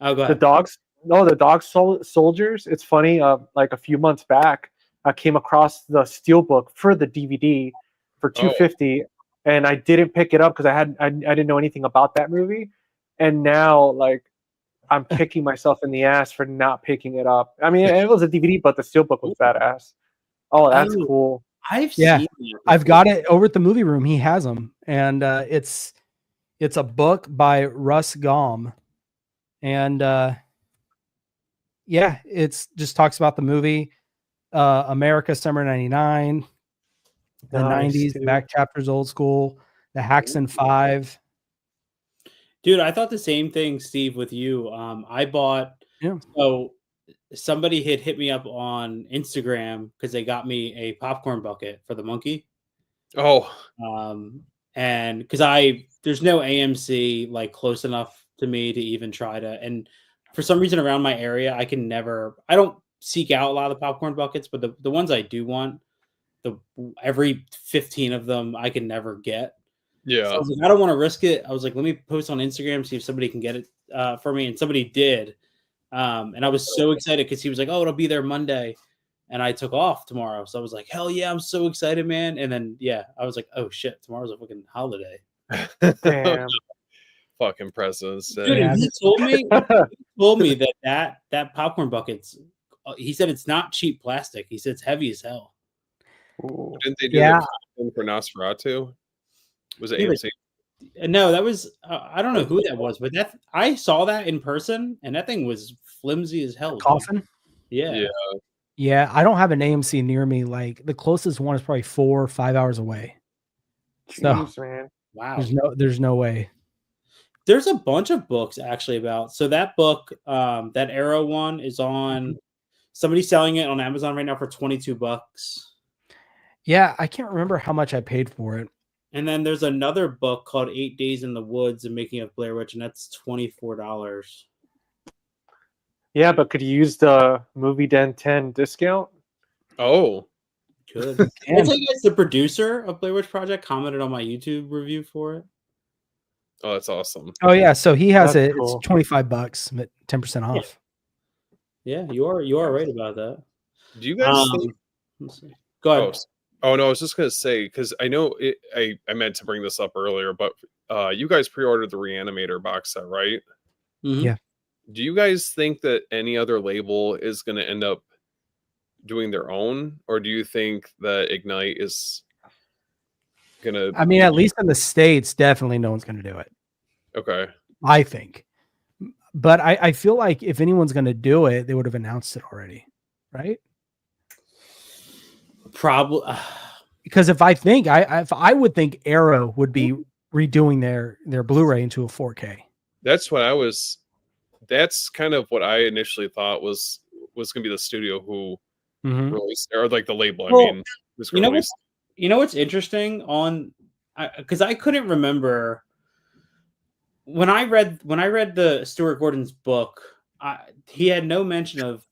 Oh, go the ahead. dogs. No, the dog soldiers. It's funny. Like a few months back, I came across the steelbook for the DVD for $250, and I didn't pick it up because I didn't know anything about that movie, and now like I'm kicking myself in the ass for not picking it up. I mean, it was a DVD, but the steelbook was badass. Oh, that's Oh. cool. I've Yeah, seen that I've before. got it over at the movie room. He has them, and it's a book by Russ Gaum, and yeah, it's just talks about the movie America Summer '99, the Nice, '90s, dude. back chapters, old school, the Haxon 5. Dude, I thought the same thing, Steve, with you. I bought. Yeah. So somebody had hit me up on Instagram because they got me a popcorn bucket for the monkey. Oh, And because there's no AMC like close enough to me to even try to, and for some reason around my area, I don't seek out a lot of the popcorn buckets, but the ones I do want, every 15 of them I can never get. yeah. So I was like, I don't want to risk it. I was like, let me post on Instagram, see if somebody can get it for me. And somebody did. And I was so excited because he was like, oh, it'll be there Monday. And I took off tomorrow. So I was like, hell yeah, I'm so excited, man. And then, yeah, I was like, oh shit, tomorrow's a fucking holiday. Damn. Fucking presidents. Dude, Yeah. and he told me that popcorn bucket's, he said it's not cheap plastic. He said it's heavy as hell. Ooh. Didn't they do Yeah. the thing for Nosferatu? Was it Yeah, but- AMC? No, that was, I don't know who that was, but I saw that in person and that thing was flimsy as hell. dude. Coffin. Yeah. Yeah. Yeah, I don't have an AMC near me. Like the closest one is probably 4 or 5 hours away. So Jeez, man. Wow. there's no way. There's a bunch of books actually about. So that book, that Arrow one is on. Somebody's selling it on Amazon right now for $22. Yeah, I can't remember how much I paid for it. And then there's another book called 8 Days in the Woods and Making of Blair Witch, and that's $24. Yeah, but could you use the Movie Den 10 discount? Oh, Good. Damn. I'll tell you guys, the producer of Blair Witch Project commented on my YouTube review for it. oh, that's awesome. Oh yeah, so he has That's it. cool. It's $25, but 10% off. Yeah, you are right about that. Do you guys think? Let's see. Go ahead. Oh no, I was just gonna say because I know I meant to bring this up earlier, but you guys pre-ordered the Reanimator box set, right? Mhm. Yeah. Do you guys think that any other label is going to end up doing their own, or do you think that Ignite is going to? I mean, at least in the States, definitely no one's going to do it. Okay. I think. But I feel like if anyone's going to do it, they would have announced it already. Right? Probably. Because if I would think Arrow would be redoing their Blu-ray into a 4K. That's what I was. That's kind of what I initially thought was going to be the studio who Mhm. released, or like the label. Well, I mean, was you know released. You know what's interesting on because I couldn't remember when I read the Stuart Gordon's book. He had no mention of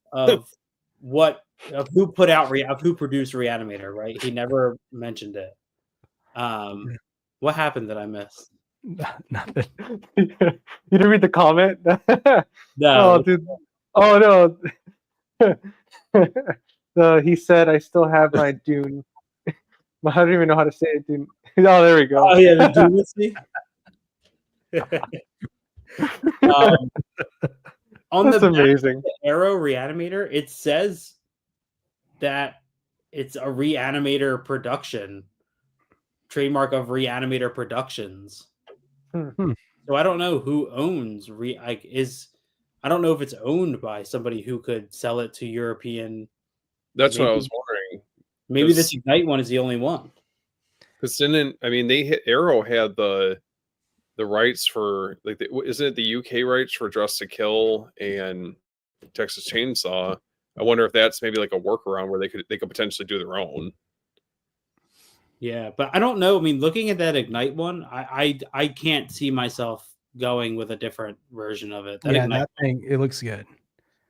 who put out of who produced Reanimator, right? He never mentioned it. What happened that I missed? Nothing. You didn't read the comment? No. Oh, dude. Oh no. He said, "I still have my Dune." I don't even know how to say it, Dune. Oh, there we go. Oh yeah, the Dune. On That's the amazing. Arrow Reanimator, it says that it's a Reanimator production, trademark of Reanimator Productions. So I don't know who owns I don't know if it's owned by somebody who could sell it to European. That's what I was wondering. Maybe this Ignite one is the only one. Because Arrow had the rights for isn't it the UK rights for Dress to Kill and Texas Chainsaw? I wonder if that's maybe like a workaround where they could potentially do their own. Yeah, but I don't know. I mean, looking at that Ignite one, I can't see myself going with a different version of it. That thing, it looks good.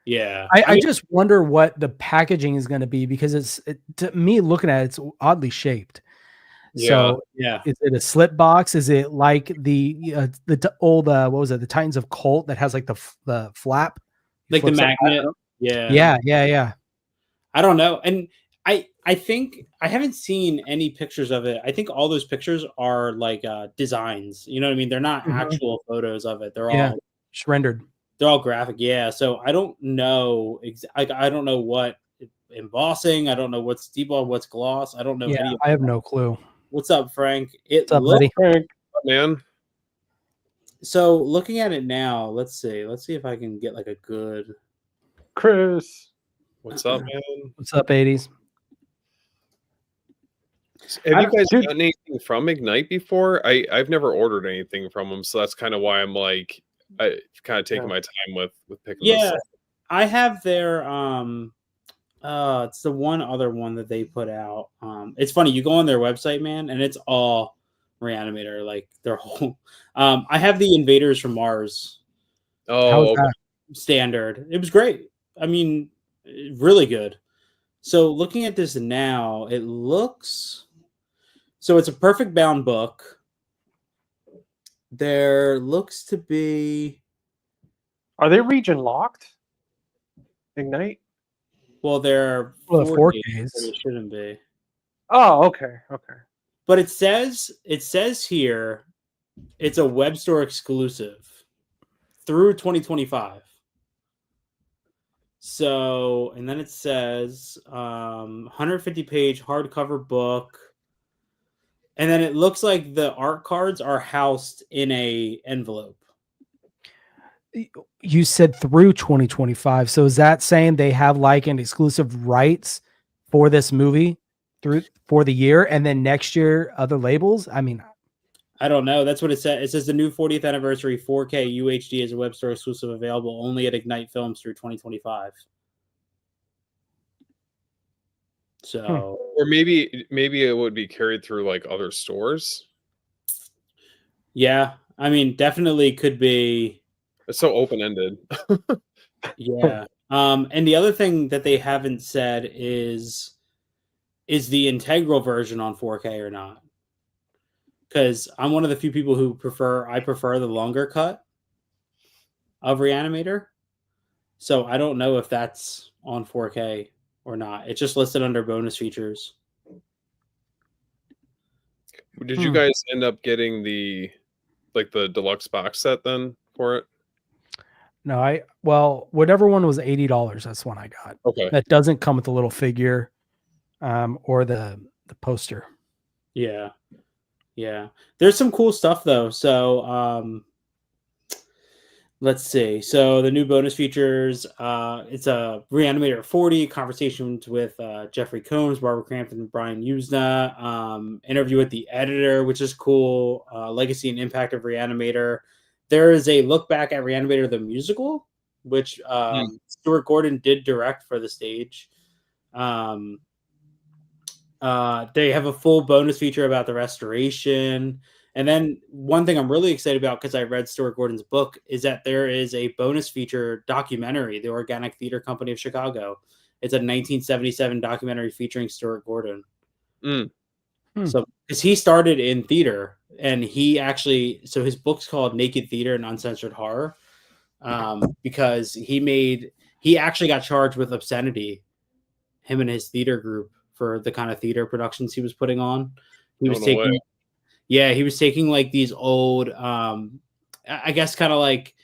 Yeah, I just wonder what the packaging is going to be, because to me, looking at it, it's oddly shaped. Yeah, so yeah, is it a slip box? Is it like the old what was it, the Titans of Colt, that has like the flap, like the magnet? Yeah. I don't know, and I think I haven't seen any pictures of it. I think all those pictures are like designs. You know what I mean? They're not actual photos of it. They're all just rendered. They're all graphic. Yeah. So I don't know. I don't know what embossing. I don't know what's debug, what's gloss. I don't know. Yeah, I have no clue. What's up, Frank? What's up, buddy? Frank, man. So looking at it now, let's see if I can get like a good. Chris, what's up, man? What's up, 80s? Have you guys gotten anything from Ignite before? I've never ordered anything from them, so that's kind of why I'm like, I kind of taking my time with picking this up. I have their it's the one other one that they put out. It's funny, you go on their website, man, and it's all Reanimator, like their whole I have the Invaders from Mars. Oh, okay. Standard. It was great. I mean, really good. So looking at this now, it looks so it's a perfect bound book. There looks to be. Are they region locked? Ignite? Well, they're 4Ks. It shouldn't be. Oh, okay. But it says here it's a web store exclusive through 2025. So, and then it says 150-page hardcover book. And then it looks like the art cards are housed in a envelope. You said through 2025. So is that saying they have like an exclusive rights for this movie for the year, and then next year other labels? I mean, I don't know. That's what it says. It says the new 40th anniversary 4K UHD is a web store exclusive, available only at Ignite Films through 2025. So, or maybe it would be carried through like other stores. Yeah, I mean, definitely could be. It's so open-ended. Yeah. And the other thing that they haven't said is the integral version on 4K or not? Because I'm one of the few people who prefer the longer cut of Reanimator. So I don't know if that's on 4K or not. It's just listed under bonus features. Did you guys end up getting the deluxe box set then for it? No, whatever one was $80, that's one I got. Okay. That doesn't come with the little figure or the poster. Yeah. Yeah. There's some cool stuff though. So let's see. So the new bonus features, it's a Reanimator 40, conversations with Jeffrey Combs, Barbara Crampton, and Brian Usna, interview with the editor, which is cool, legacy and impact of Reanimator. There is a look back at Reanimator the musical, which Stuart Gordon did direct for the stage. They have a full bonus feature about the restoration. And then one thing I'm really excited about, because I read Stuart Gordon's book, is that there is a bonus feature documentary, The Organic Theater Company of Chicago. It's a 1977 documentary featuring Stuart Gordon. Mm. So, because he started in theater, and he actually, so his book's called Naked Theater and Uncensored Horror, because he actually got charged with obscenity, him and his theater group, for the kind of theater productions he was putting on. He was taking, way. yeah, he was taking like these old, I guess kind of like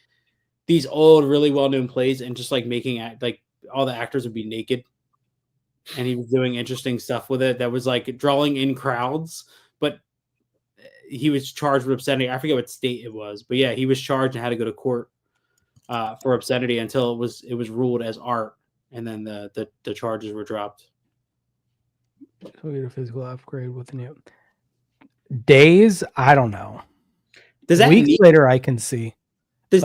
these old, really well-known plays, and just like making like all the actors would be naked. And he was doing interesting stuff with it that was like drawing in crowds, but he was charged with obscenity. I forget what state it was, but yeah, he was charged and had to go to court for obscenity until it was ruled as art, and then the charges were dropped. So we get a physical upgrade with the new Days. I don't know. Does that Weeks later I can see. This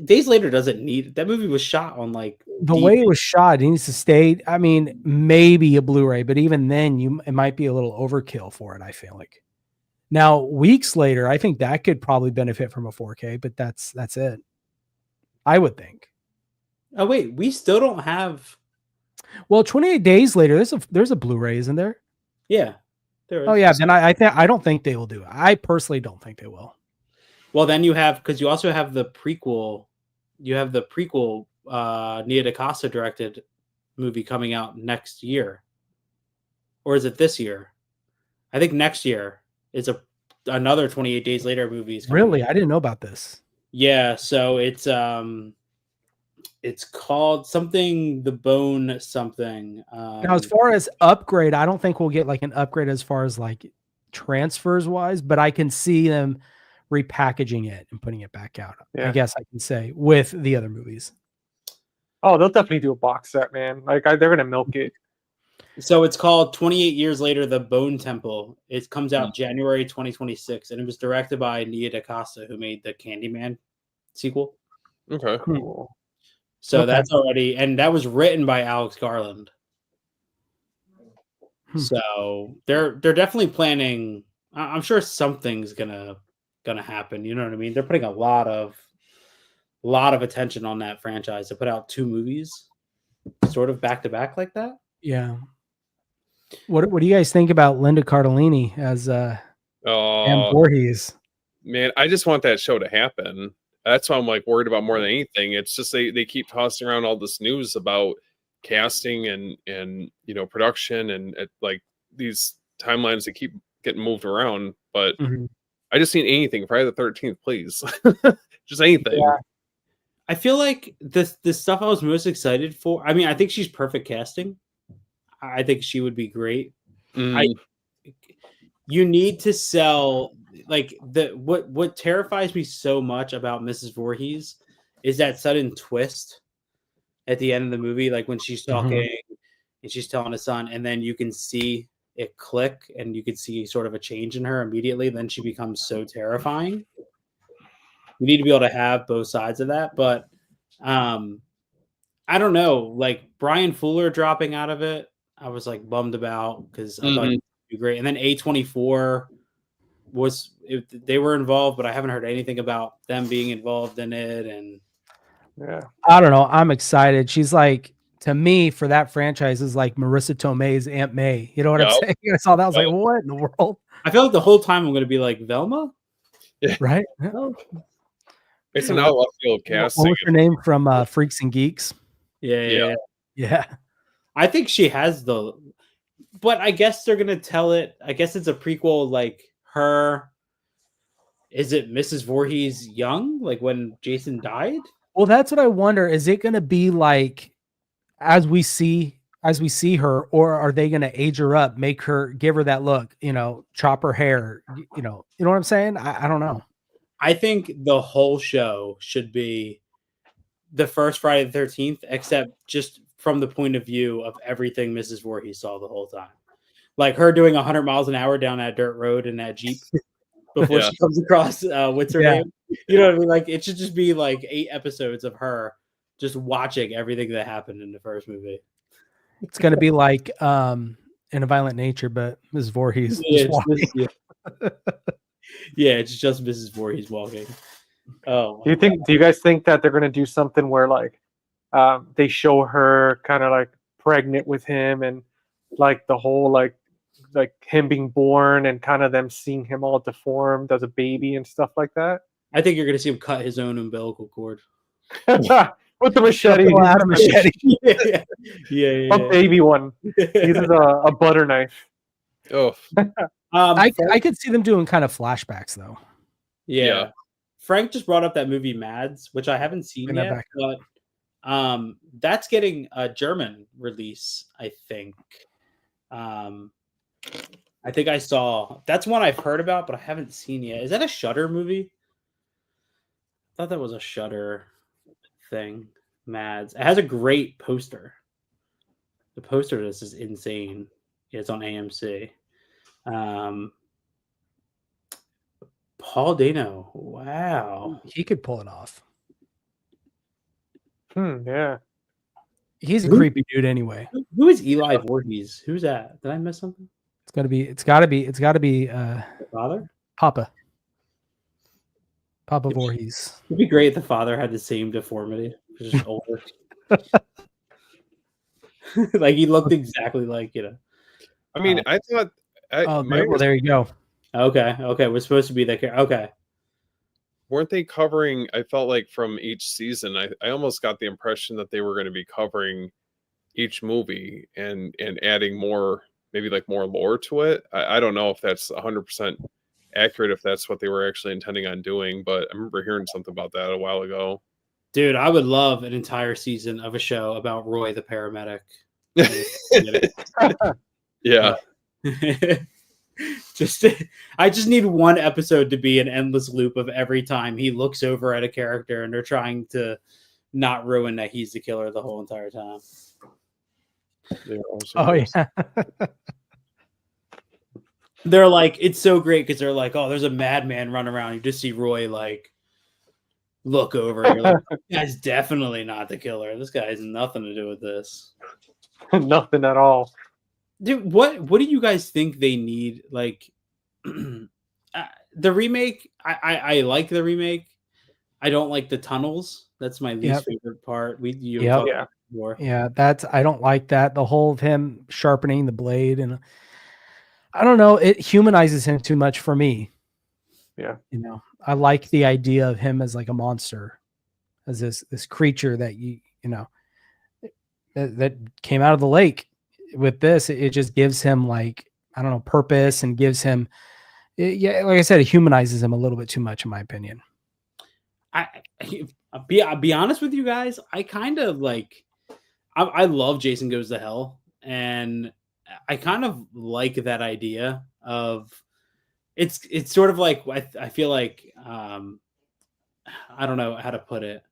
days later doesn't need that movie was shot on like the way it was shot. It needs to stay. I mean, maybe a Blu-ray, but even then, it might be a little overkill for it. I feel like. Now, Weeks later, I think that could probably benefit from a 4K, but that's it. I would think. Oh wait, we still don't have. Well, 28 Days Later, there's a Blu-ray, isn't there? Yeah, there is. Oh yeah, then I don't think they will do it. I personally don't think they will. Well, then you have, because you also have the prequel. You have the prequel Nia DaCosta directed movie coming out next year, or is it this year? I think next year is another 28 Days Later movie. Really, I didn't know about this. Yeah, so it's called something, The Bone something. Now, as far as upgrade, I don't think we'll get like an upgrade as far as like transfers wise, but I can see them repackaging it and putting it back out. Yeah. I guess I can say with the other movies. Oh, they'll definitely do a box set, man. Like they're gonna milk it. So it's called 28 Years Later, The Bone Temple. It comes out January 2026, and it was directed by Nia DaCosta, who made the Candyman sequel. Okay. Cool. So that's already, and that was written by Alex Garland. So they're definitely planning. I'm sure something's gonna happen. You know what I mean? They're putting a lot of attention on that franchise to put out 2 movies, sort of back to back like that. Yeah. What do you guys think about Linda Cardellini as Anne Voorhees? Man, I just want that show to happen. That's what I'm like worried about more than anything. It's just they keep tossing around all this news about casting and production and like these timelines that keep getting moved around. But I just need anything. Friday the 13th, please. Just anything. Yeah. I feel like the stuff I was most excited for. I mean, I think she's perfect casting. I think she would be great. You need to sell like what terrifies me so much about Mrs. Voorhees is that sudden twist at the end of the movie, like when she's talking and she's telling his son, and then you can see it click and you can see sort of a change in her immediately. Then she becomes so terrifying. You need to be able to have both sides of that, but I don't know. Like Brian Fuller dropping out of it, I was like bummed about because I thought he'd be great. And then A24 they were involved, but I haven't heard anything about them being involved in it. And yeah, I don't know. I'm excited. She's like, to me, for that franchise, is like Marissa Tomei's Aunt May. You know what I'm saying? I saw that. I was like, what in the world? I feel like the whole time I'm going to be like Velma, right? It's an outlaw field casting. What was her name from Freaks and Geeks? Yeah. I think she has but I guess they're gonna tell it. I guess it's a prequel, like her. Is it Mrs. Voorhees young, like when Jason died? Well, that's what I wonder. Is it gonna be like as we see her, or are they gonna age her up, give her that look, chop her hair, you know what I'm saying? I don't know. I think the whole show should be the first Friday the 13th, except just from the point of view of everything Mrs. Voorhees saw the whole time. Like her doing 100 miles an hour down that dirt road in that Jeep before she comes across what's her name? You know what I mean? Like it should just be like 8 episodes of her just watching everything that happened in the first movie. It's going to be like in a violent nature, but Mrs. Voorhees Yeah, just walking. yeah, it's just Mrs. Voorhees walking. Oh, Do you guys think that they're gonna do something where like they show her kind of like pregnant with him and like the whole like him being born and kind of them seeing him all deformed as a baby and stuff like that? I think you're gonna see him cut his own umbilical cord. With the machete. Pull out a machete. yeah. A baby one. He uses a butter knife. Oh, I could see them doing kind of flashbacks though. Yeah. Frank just brought up that movie Mads, which I haven't seen Bring that yet, back. but that's getting a German release, I think. I think I saw that's one I've heard about, but I haven't seen yet. Is that a Shudder movie? I thought that was a Shudder thing. Mads. It has a great poster. The poster of this is insane. Yeah, it's on AMC. Paul Dano. Wow. He could pull it off. Yeah. He's a creepy dude anyway. Who is Eli Voorhees? Who's that? Did I miss something? It's gotta be The father? Papa Voorhees. It'd be great if the father had the same deformity, just older. Like he looked exactly like, I mean, I thought. There you go. Okay. We're supposed to be that. Okay. Weren't they covering? I felt like from each season, I almost got the impression that they were going to be covering each movie and adding more, maybe like more lore to it. I don't know if that's 100% accurate, if that's what they were actually intending on doing, but I remember hearing something about that a while ago. Dude, I would love an entire season of a show about Roy the paramedic. Yeah. I just need one episode to be an endless loop of every time he looks over at a character and they're trying to not ruin that he's the killer the whole entire time. Oh yeah. They're like, it's so great because they're like, oh, there's a madman running around. You just see Roy like look over and you're like, this guy's definitely not the killer. This guy has nothing to do with this. Nothing at all. Dude, what do you guys think they need? Like the remake, I like the remake. I don't like the tunnels. That's my least favorite part. That's I don't like that. The whole of him sharpening the blade, and I don't know, it humanizes him too much for me. Yeah. I like the idea of him as like a monster, as this creature that that came out of the lake. With this, it just gives him like, I don't know, purpose, and gives him, like I said, it humanizes him a little bit too much, in my opinion. I'll be honest with you guys. I kind of like, I love Jason Goes to Hell, and I kind of like that idea of it's sort of like I feel like I don't know how to put it.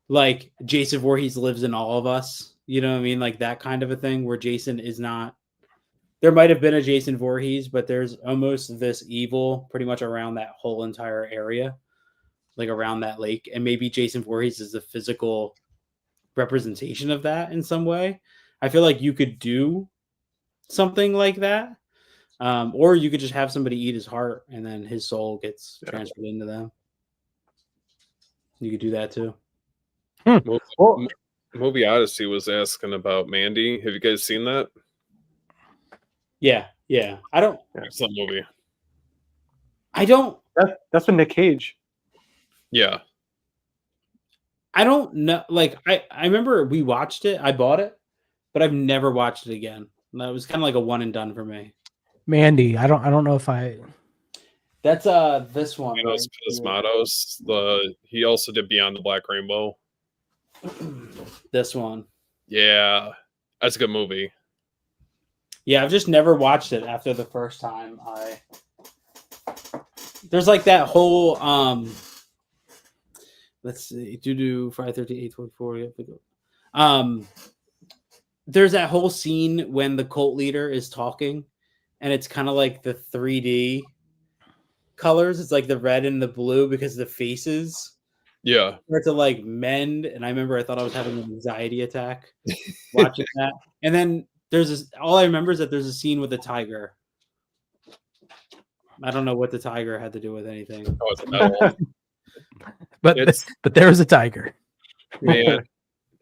Like Jason Voorhees lives in all of us. You know what I mean? Like that kind of a thing where Jason is not. There might have been a Jason Voorhees, but there's almost this evil pretty much around that whole entire area, like around that lake. And maybe Jason Voorhees is the physical representation of that in some way. I feel like you could do something like that. Or you could just have somebody eat his heart and then his soul gets transferred into them. You could do that too. Movie Odyssey was asking about Mandy. Have you guys seen that? Yeah. I don't. Excellent movie. I don't. That's with Nick Cage. Yeah. I don't know. Like I remember we watched it. I bought it, but I've never watched it again. That was kind of like a one and done for me. Mandy, I don't know if I. That's this one. Cosmatos. He also did Beyond the Black Rainbow. This one. Yeah, that's a good movie. Yeah, I've just never watched it after the first time. There's like that whole let's see, do 5:38, 24. There's that whole scene when the cult leader is talking, and it's kind of like the 3D colors. It's like the red and the blue because the faces. Yeah. Start to like mend, and I remember I thought I was having an anxiety attack watching that. And then all I remember is that there's a scene with a tiger. I don't know what the tiger had to do with anything. Oh, it's a metal. But there was a tiger. Man,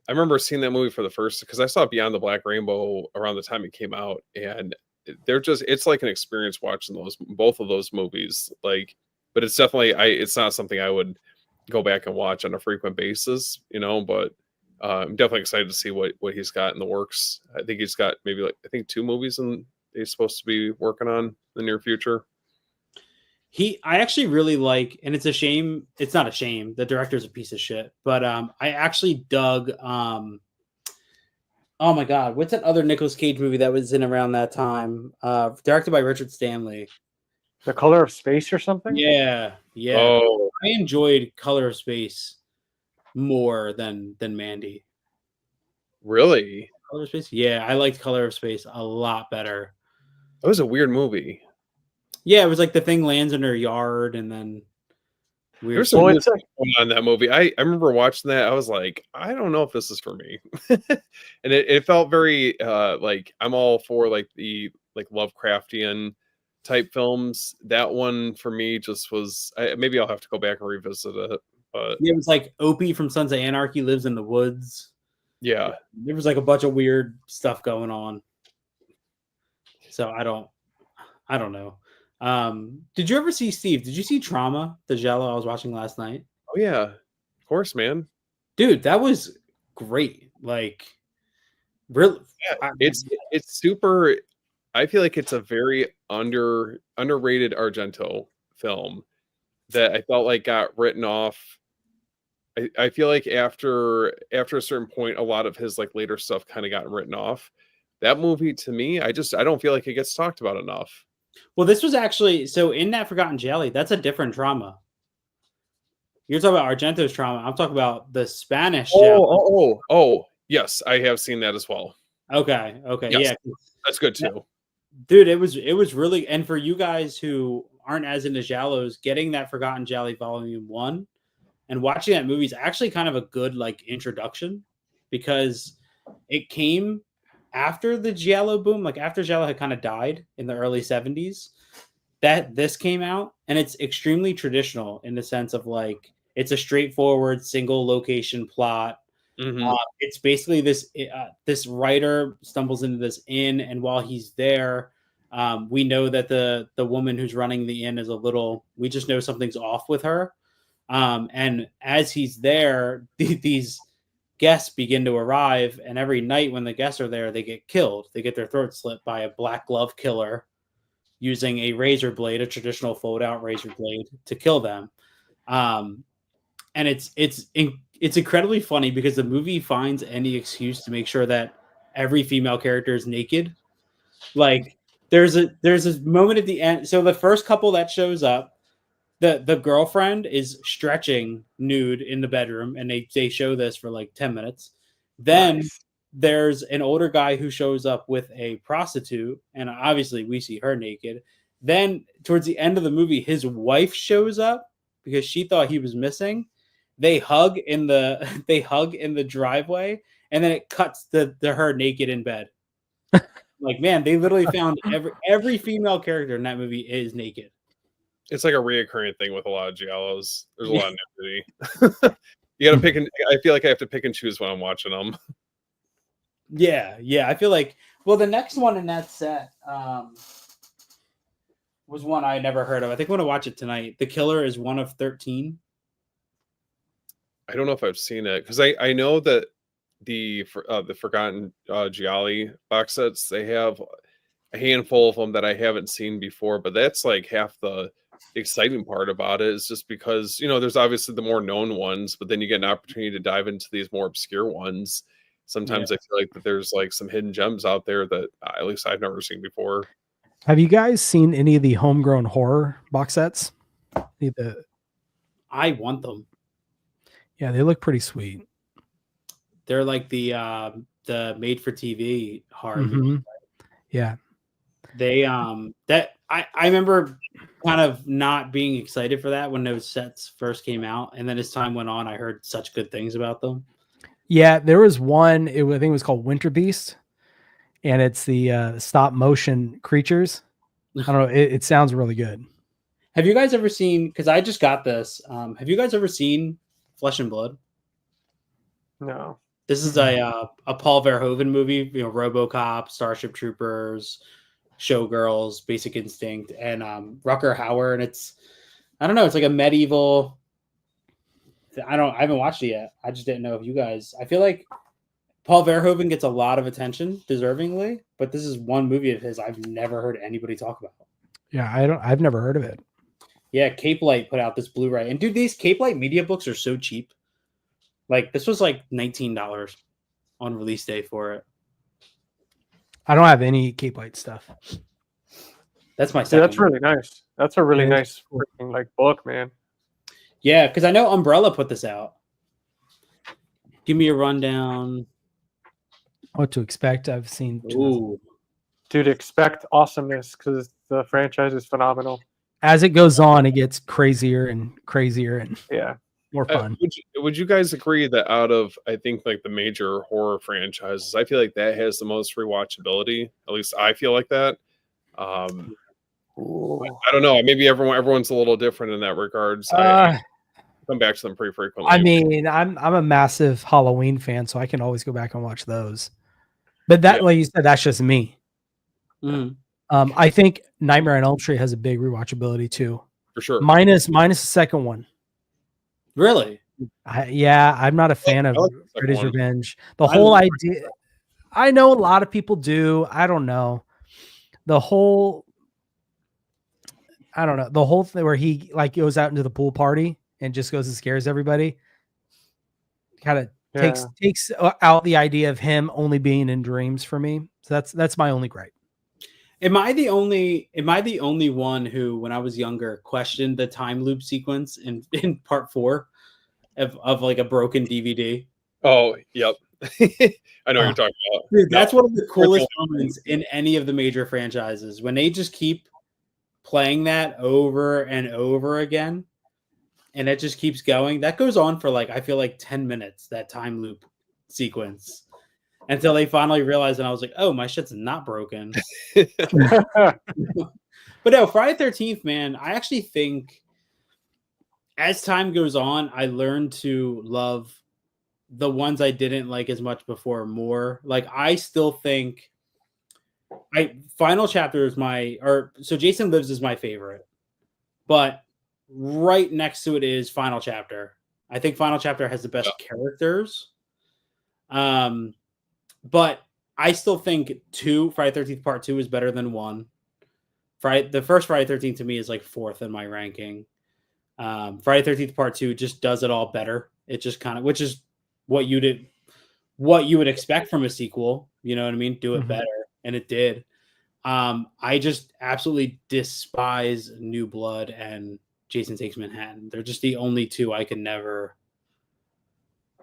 I remember seeing that movie for the first because I saw Beyond the Black Rainbow around the time it came out, and it's like an experience watching both of those movies. Like, but it's definitely it's not something I would go back and watch on a frequent basis, but I'm definitely excited to see what he's got in the works. I think he's got maybe like 2 movies and he's supposed to be working on in the near future. I actually really like, and it's a shame. It's not a shame. The director's a piece of shit, but I actually dug. Oh my God, what's that other Nicolas Cage movie that was in around that time? Directed by Richard Stanley. The Color of Space or something? Yeah. Oh, I enjoyed Color of Space more than Mandy. really? Color of Space? Yeah, I liked Color of Space a lot better. That was a weird movie. Yeah, it was like the thing lands in her yard and then weird. There's some Well, weird it's stuff going on in that movie. I remember watching that. I was like, I don't know if this is for me. And it felt very like I'm all for like the Lovecraftian type films. That one for me just was maybe I'll have to go back and revisit it. But Yeah, it was like Opie from Sons of Anarchy lives in the woods. yeah. There was like a bunch of weird stuff going on. So I don't know. Did you ever see Steve? Did you see Trauma, the Jello I was watching last night? Oh yeah. Of course, man. Dude, that was great. Like really Yeah, it's super. I feel like it's a very underrated Argento film that I felt like got written off. I feel like after a certain point, a lot of his like later stuff kind of got written off. That movie to me, I don't feel like it gets talked about enough. well, this was actually so in that Forgotten Jelly, that's a different trauma. You're talking about Argento's trauma. I'm talking about the Spanish Jello. Oh, yes, I have seen that as well. Okay, Yes, yeah. that's good too. Dude, it was really, and for you guys who aren't as into Giallos, getting that Forgotten Jelly Volume 1 and watching that movie is actually kind of a good like introduction because it came after the Giallo boom, like after Giallo had kind of died in the early 70s. That this came out, and it's extremely traditional in the sense of like it's a straightforward single location plot. Mhm. It's basically this writer stumbles into this inn, and while he's there, we know that the woman who's running the inn is a little. We just know something's off with her, and as he's there, these guests begin to arrive, and every night when the guests are there, they get killed. They get their throats slit by a black glove killer using a razor blade, a traditional fold-out razor blade, to kill them. And it's incredibly funny because the movie finds any excuse to make sure that every female character is naked. Like there's a moment at the end. So the first couple that shows up, the girlfriend is stretching nude in the bedroom, and they show this for like 10 minutes. Then Nice. there's an older guy who shows up with a prostitute, and obviously we see her naked. Then towards the end of the movie, his wife shows up because she thought he was missing. They hug in the driveway, and then it cuts to her naked in bed. Like, man, they literally found every female character in that movie is naked. It's like a reoccurring thing with a lot of giallos. There's a lot of nudity. You got to pick and I feel like I have to pick and choose when I'm watching them. Yeah. I feel like the next one in that set was one I never heard of. I think I'm gonna watch it tonight. The Killer is one of 13. I don't know if I've seen it because I know that the Forgotten Gialli box sets, they have a handful of them that I haven't seen before, but that's like half the exciting part about it is just because there's obviously the more known ones, but then you get an opportunity to dive into these more obscure ones. Sometimes I feel like that there's like some hidden gems out there that at least I've never seen before. Have you guys seen any of the homegrown horror box sets? I want them. Yeah, they look pretty sweet. They're like the made for TV horror. Mm-hmm. Yeah. They that I remember kind of not being excited for that when those sets first came out, and then as time went on, I heard such good things about them. Yeah, there was one. I think it was called Winter Beast, and it's the stop motion creatures. I don't know. It sounds really good. Have you guys ever seen? Because I just got this. Have you guys ever seen Flesh and Blood? No. This is a Paul Verhoeven movie. You know, RoboCop, Starship Troopers, Showgirls, Basic Instinct, and Rucker Hauer. And I don't know. It's like a medieval. I haven't watched it yet. I just didn't know if you guys. I feel like Paul Verhoeven gets a lot of attention, deservingly, but this is one movie of his I've never heard anybody talk about. Yeah, I've never heard of it. Yeah, Cape Light put out this Blu-ray, and dude, these Cape Light media books are so cheap. Like this was like $19 on release day for it. I don't have any Cape Light stuff. That's my Yeah, second. that's really nice. That's a really Yeah. nice freaking like book, man. Yeah, because I know Umbrella put this out. Give me a rundown. What to expect? I've seen. Ooh, Dude, expect awesomeness because the franchise is phenomenal. As it goes on, it gets crazier and crazier and Yeah. more fun. Would you guys agree that out of I think like the major horror franchises, I feel like that has the most rewatchability? At least I feel like that. Ooh. I don't know. Maybe everyone's a little different in that regards. I come back to them pretty frequently. I mean, I'm a massive Halloween fan, so I can always go back and watch those. But that, Yeah. like you said, that's just me. Mhm. I think Nightmare on Elm Street has a big rewatchability too. for sure. Minus the second one. really? I'm not a fan of I like the second Freddy's one. Revenge. The I whole love idea, I know a lot of people do. I don't know. The whole thing where he like goes out into the pool party and just goes and scares everybody. Kind of takes out the idea of him only being in dreams for me. So that's my only gripe. Am I the only one who, when I was younger, questioned the time loop sequence in part 4 of like a broken DVD? Oh, yep. I know what you're talking about. Dude, that's Yep. one of the coolest moments in any of the major franchises when they just keep playing that over and over again, and it just keeps going. That goes on for like I feel like 10 minutes. That time loop sequence. Until they finally realized, and I was like, "Oh, my shit's not broken." But no, Friday 13th, man. I actually think as time goes on, I learned to love the ones I didn't like as much before more. Like I still think Final Chapter is so Jason Lives is my favorite, but right next to it is Final Chapter. I think Final Chapter has the best characters. But I still think Friday 13th Part 2 is better than 1. The first Friday 13th to me is like 4th in my ranking. Friday 13th Part 2 just does it all better. It just kind of, which is what you would expect from a sequel. You know what I mean? Do it better, and it did. I just absolutely despise New Blood and Jason Takes Manhattan. They're just the only two I could never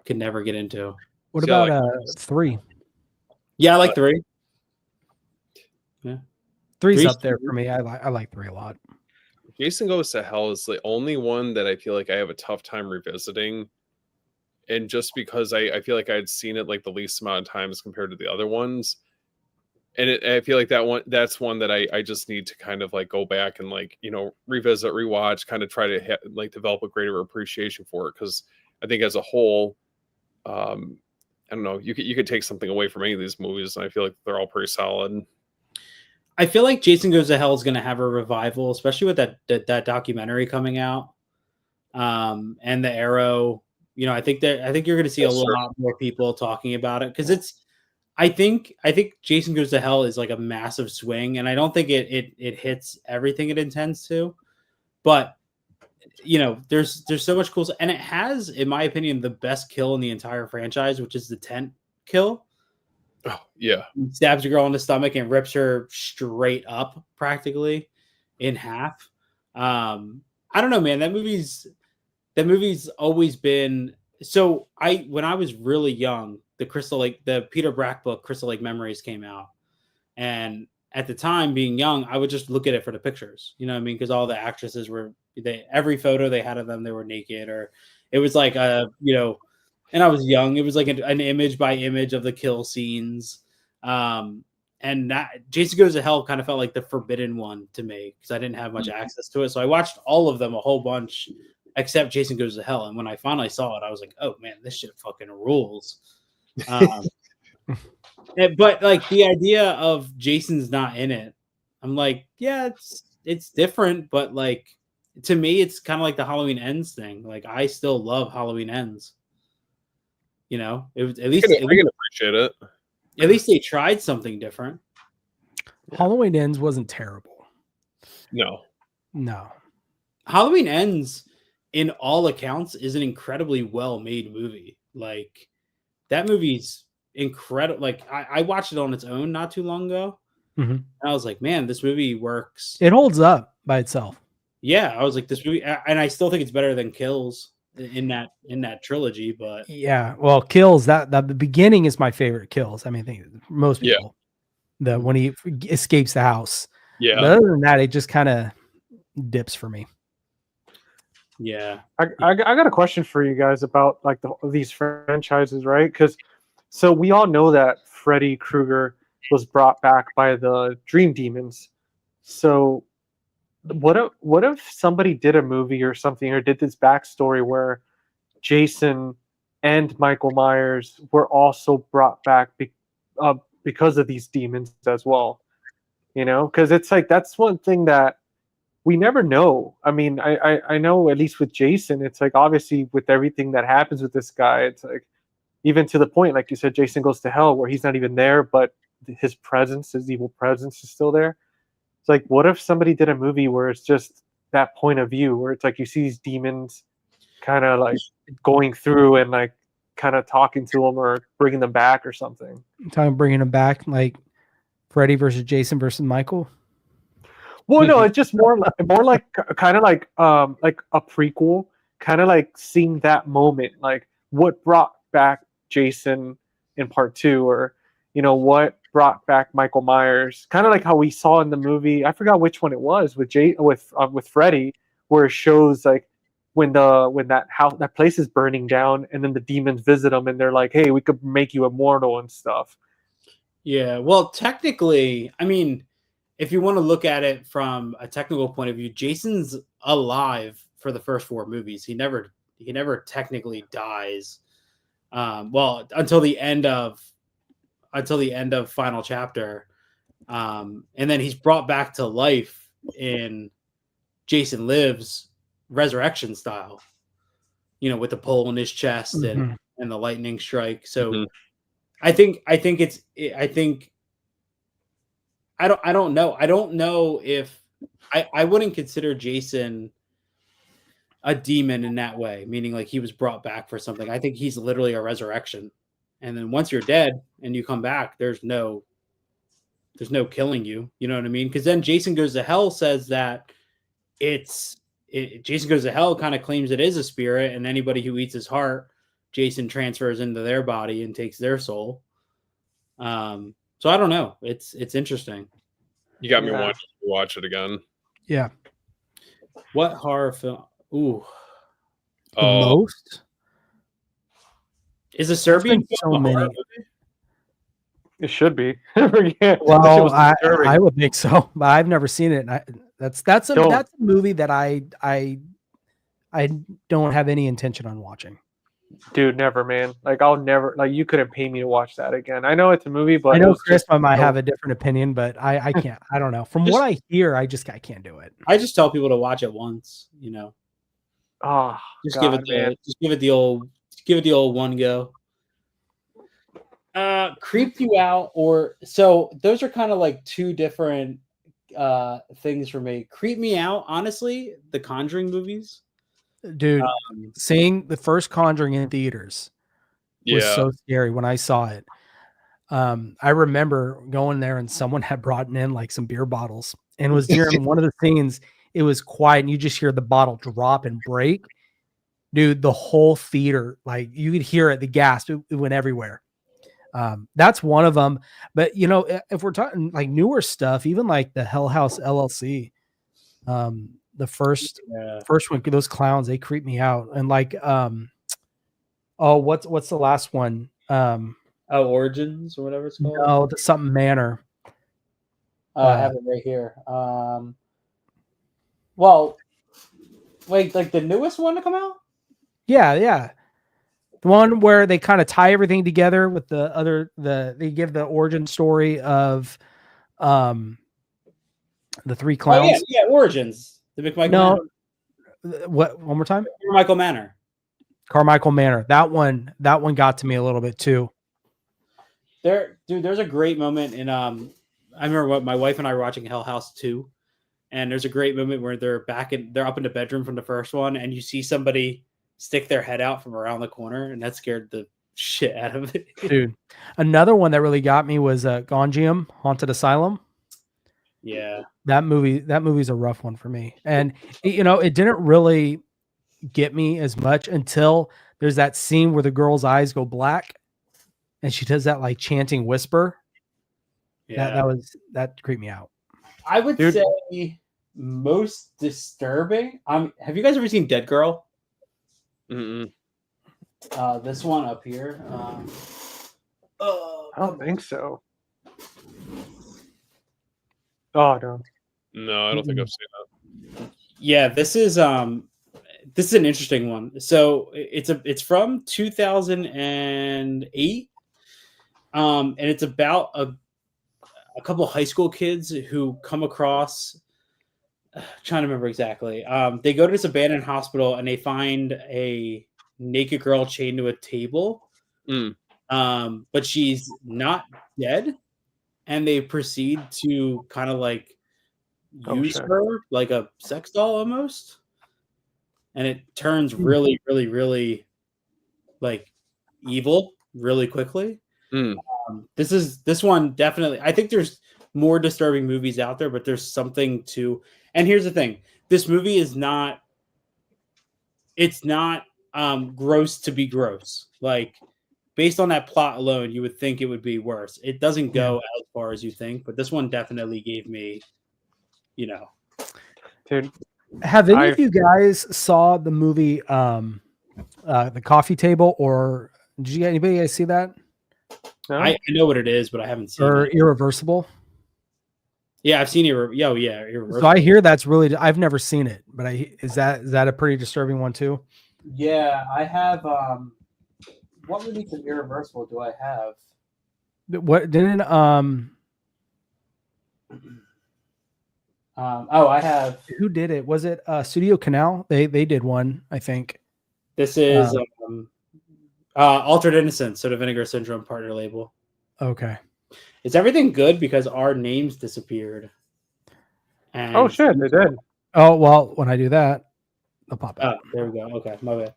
get into. What See, I about like 3? Yeah, I like 3. Yeah, 3's Three's up there for me. I like 3 a lot. Jason Goes to Hell is the only one that I feel like I have a tough time revisiting. And just because I feel like I had seen it like the least amount of times compared to the other ones. And I feel like that's one that I just need to kind of like go back and like, revisit, rewatch, kind of try to like develop a greater appreciation for it. Because I think as a whole, I don't know, you could take something away from any of these movies, and I feel like they're all pretty solid. I feel like Jason Goes to Hell is going to have a revival, especially with that documentary coming out, and the Arrow. I think you're going to see a lot more people talking about it because I think Jason Goes to Hell is like a massive swing, and I don't think it hits everything it intends to, but there's so much cool stuff, and it has, in my opinion, the best kill in the entire franchise, which is the tent kill. Oh yeah, He stabs a girl in the stomach and rips her straight up, practically in half. I don't know, man. That movie's always been so. When I was really young, the Peter Brack book, Crystal Lake Memories, came out, and at the time, being young, I would just look at it for the pictures. You know what I mean? Because all the actresses every photo they had of them, they were naked, or it was like and I was young. It was like an image by image of the kill scenes. And and that Jason Goes to Hell kind of felt like the forbidden one to me because I didn't have much access to it. So I watched all of them, a whole bunch, except Jason Goes to Hell. And when I finally saw it, I was like, oh man, this shit fucking rules. But like the idea of Jason's not in it, I'm like, yeah, it's different, but like to me, it's kind of like the Halloween Ends thing. Like I still love Halloween Ends. You know, it was at least I can appreciate it. At least they tried something different. Halloween Ends wasn't terrible. No. Halloween Ends, in all accounts, is an incredibly well-made movie. Like that movie's incredible. Like I watched it on its own not too long ago. And I was like, man, this movie works. It holds up by itself. Yeah, I was like, this movie, and I still think it's better than Kills in that trilogy. But yeah, well, Kills, that the beginning is my favorite Kills. I mean, I think most people, when he escapes the house. Yeah. But other than that, it just kind of dips for me. Yeah, I got a question for you guys about like these franchises, right? Because so we all know that Freddy Krueger was brought back by the Dream Demons. So what if somebody did a movie or something, or did this backstory where Jason and Michael Myers were also brought back because of these demons as well? You know, because it's like that's one thing that we never know. I mean, I know at least with Jason, it's like obviously with everything that happens with this guy, it's like even to the point, like you said, Jason Goes to Hell, where he's not even there, but his presence, his evil presence, is still there. It's like, what if somebody did a movie where it's just that point of view, where it's like you see these demons kind of like going through and like kind of talking to them or bringing them back or something? Talking bringing them back, like Freddy versus Jason versus Michael. Well, no, it's just more like kind of like a prequel, kind of like seeing that moment, like what brought back Jason in part 2, or you know what brought back Michael Myers, kind of like how we saw in the movie. I forgot which one it was with Freddy, where it shows like when that house, that place is burning down, and then the demons visit them, and they're like, "Hey, we could make you immortal and stuff." Yeah, well, technically, I mean, if you want to look at it from a technical point of view, Jason's alive for the first 4 movies. He never technically dies. Well, until the end of final chapter. And then he's brought back to life in Jason Lives resurrection style, you know, with the pole in his chest and the lightning strike. So I don't know. I don't know if I wouldn't consider Jason a demon in that way, meaning like he was brought back for something. I think he's literally a resurrection. And then once you're dead and you come back, there's no killing you. You know what I mean? Because then Jason Goes to Hell says that Jason Goes to Hell kind of claims it is a spirit, and anybody who eats his heart, Jason transfers into their body and takes their soul. So I don't know. It's interesting. You got me wanting to watch it again. Yeah. What horror film? Ooh. The most? Is a Serbian so many. It should be. Well, I would think so, but I've never seen it. That's a movie that I don't have any intention on watching. Dude, never, man. Like I'll never, like you couldn't pay me to watch that again. I know it's a movie, but I know Chris might have a different opinion, but I can't. I don't know. From what I hear, I can't do it. I just tell people to watch it once, you know. Oh, just give it the old one go. Creep you out, or so those are kind of like 2 different things for me. Creep me out, honestly, the Conjuring movies. Dude, seeing the first Conjuring in theaters was so scary when I saw it. I remember going there and someone had brought in like some beer bottles, and was during one of the scenes. It was quiet, and you just hear the bottle drop and break. Dude, the whole theater, like you could hear it, the gasp, it went everywhere. That's one of them. But you know, if we're talking like newer stuff, even like the Hell House LLC, the first one, those clowns, they creep me out. And like, what's the last one? Origins or whatever it's called. No, the something Manor. I have it right here. Well, wait, like the newest one to come out? Yeah. The one where they kind of tie everything together with they give the origin story of the three Oh yeah, clowns. yeah, Origins. The McMichael No, Manor. what? One more time. Michael Manor. Carmichael Manor. That one got to me a little bit too. There's a great moment in I remember what my wife and I were watching Hell House 2, and there's a great moment where they're up in the bedroom from the first one, and you see somebody stick their head out from around the corner, and that scared the shit out of it. Dude. Another one that really got me was Gonjiam, Haunted Asylum. Yeah. That movie's a rough one for me. And it didn't really get me as much until there's that scene where the girl's eyes go black and she does that like chanting whisper. Yeah. That creeped me out. I would say most disturbing. Have you guys ever seen Dead Girl? Mm-mm. This one up here. I don't think so. Oh no. No, I don't think I've seen that. Yeah, this is an interesting one. So it's from 2008, and it's about a couple high school kids who come across. Trying to remember exactly. They go to this abandoned hospital and they find a naked girl chained to a table. But she's not dead, and they proceed to kind of like use her like a sex doll almost, and it turns really, really, really like evil really quickly. This one definitely. I think there's more disturbing movies out there, but there's something to. And here's the thing: this movie is not. It's not gross to be gross. Like based on that plot alone, you would think it would be worse. It doesn't go as far as you think, but this one definitely gave me, Dude, have any of you guys saw the movie The Coffee Table, or did anybody guys see that? No? I know what it is, but I haven't seen Or it. Irreversible? Yeah, I've seen Irreversible. So I hear that's really. I've never seen it, but is that a pretty disturbing one too? Yeah, I have. What movies of Irreversible do I have? What didn't I have. Who did it? Was it Studio Canal? They did one, I think. This is Altered Innocence, sort of Vinegar Syndrome partner label. Okay. Is everything good because our names disappeared? And oh shit, they did. Oh well, when I do that, they'll pop up. Oh, there we go. Okay, my bad.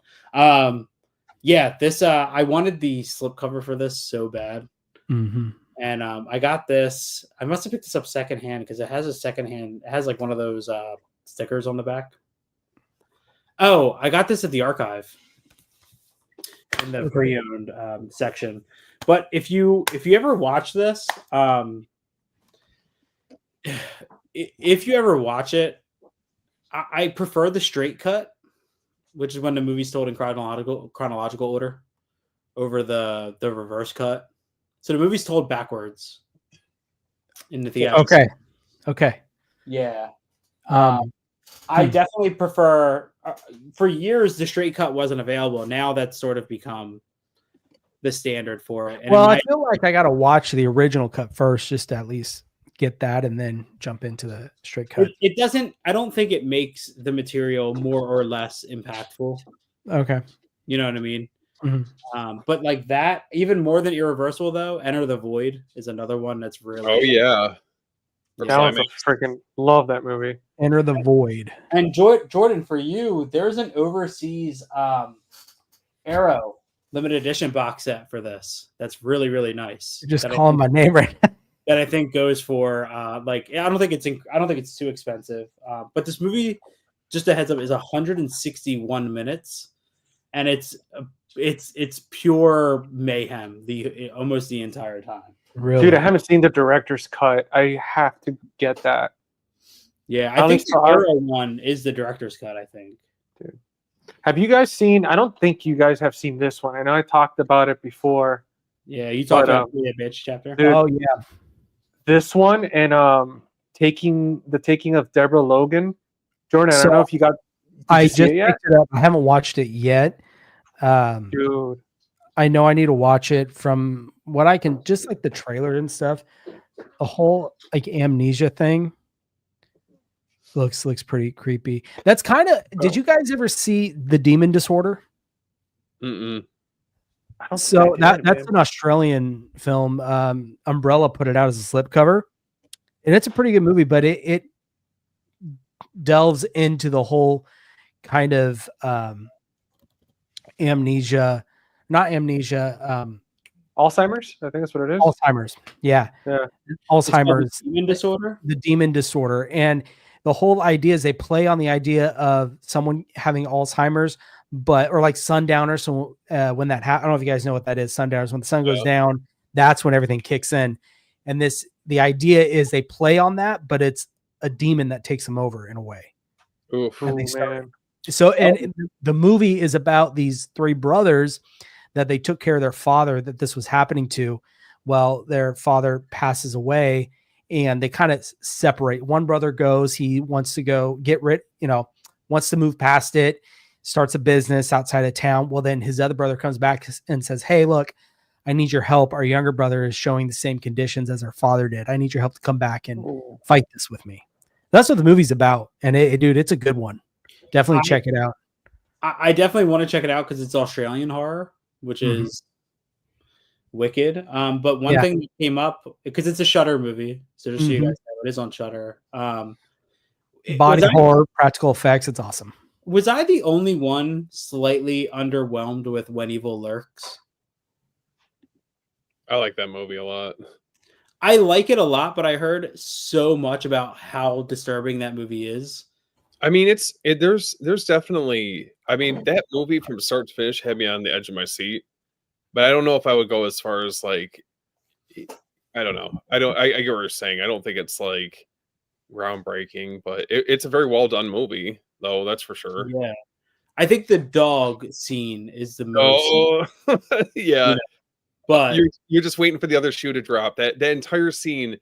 Yeah, this I wanted the slipcover for this so bad. Mm-hmm. And I got this. I must have picked this up secondhand because it has it has like one of those stickers on the back. Oh, I got this at the archive in the pre-owned section. But if you ever watch this, if you ever watch it, I prefer the straight cut, which is when the movie's told in chronological order, over the reverse cut. So the movie's told backwards in the theater. Okay. Yeah. I definitely prefer. For years, the straight cut wasn't available. Now that's sort of become the standard for it. And I feel like I got to watch the original cut first, just to at least get that, and then jump into the straight cut. It doesn't. I don't think it makes the material more or less impactful. Okay. You know what I mean? Mm-hmm. But like that, even more than Irreversible, though, Enter the Void is another one that's really. Oh yeah. That was freaking love that movie. Enter the Void. And Jordan, for you, there's an overseas Arrow limited edition box set for this. That's really, really nice. You're just calling my name right now. That I think goes for I don't think it's too expensive. But this movie, just a heads up, is 161 minutes, and it's pure mayhem almost the entire time. Really? Dude, I haven't seen the director's cut. I have to get that. Yeah, I think the Arrow one is the director's cut, I think. Dude. Have you guys seen, I don't think you guys have seen this one. I know I talked about it before. Yeah, you talked about the bitch chapter. Dude, oh yeah. This one and the taking of Deborah Logan. Jordan, I So don't know if you got. Did I you just see it yet, picked it up. I haven't watched it yet. dude? I know I need to watch it. From what I can, just like the trailer and stuff, the whole like amnesia thing looks pretty creepy. That's kind of. Did you guys ever see The Demon Disorder? Mm-mm. I don't think So I did, that's man. an Australian film. Umbrella put it out as a slipcover, and it's a pretty good movie, but it delves into the whole kind of amnesia, not amnesia, Alzheimer's. I think that's what it is. Alzheimer's. Yeah, Yeah. It's called the Alzheimer's, demon disorder. the demon disorder, and the whole idea is they play on the idea of someone having Alzheimer's, but or like sundowners. So when that I don't know if you guys know what that is. Sundowners, when the sun goes down, that's when everything kicks in, and the idea is they play on that, but it's a demon that takes them over in a way. Oof. And they Oh, start man. So, and the movie is about these three brothers that they took care of their father that this was happening to. Well, their father passes away and they kind of separate. One brother goes, he wants to go get rid, wants to move past it, starts a business outside of town. Well, then his other brother comes back and says, "Hey, look, I need your help. Our younger brother is showing the same conditions as our father did. I need your help to come back and Oh. fight this with me." That's what the movie's about. And dude, it's a good one. Definitely check it out. I definitely want to check it out because it's Australian horror, which Mhm. is wicked. But one thing that came up because it's a Shudder movie, so just so you guys know, it is on Shudder. Body horror, practical effects. It's awesome. Was I the only one slightly underwhelmed with When Evil Lurks? I like that movie a lot. I like it a lot, but I heard so much about how disturbing that movie is. I mean, there's definitely. I mean, that movie from start to finish had me on the edge of my seat. But I don't know if I would go as far as like. I don't know. I get what you're saying. I don't think it's like groundbreaking, but it's a very well done movie, though. That's for sure. Yeah, I think the dog scene is the most. Oh, yeah. But you're just waiting for the other shoe to drop. That entire scene,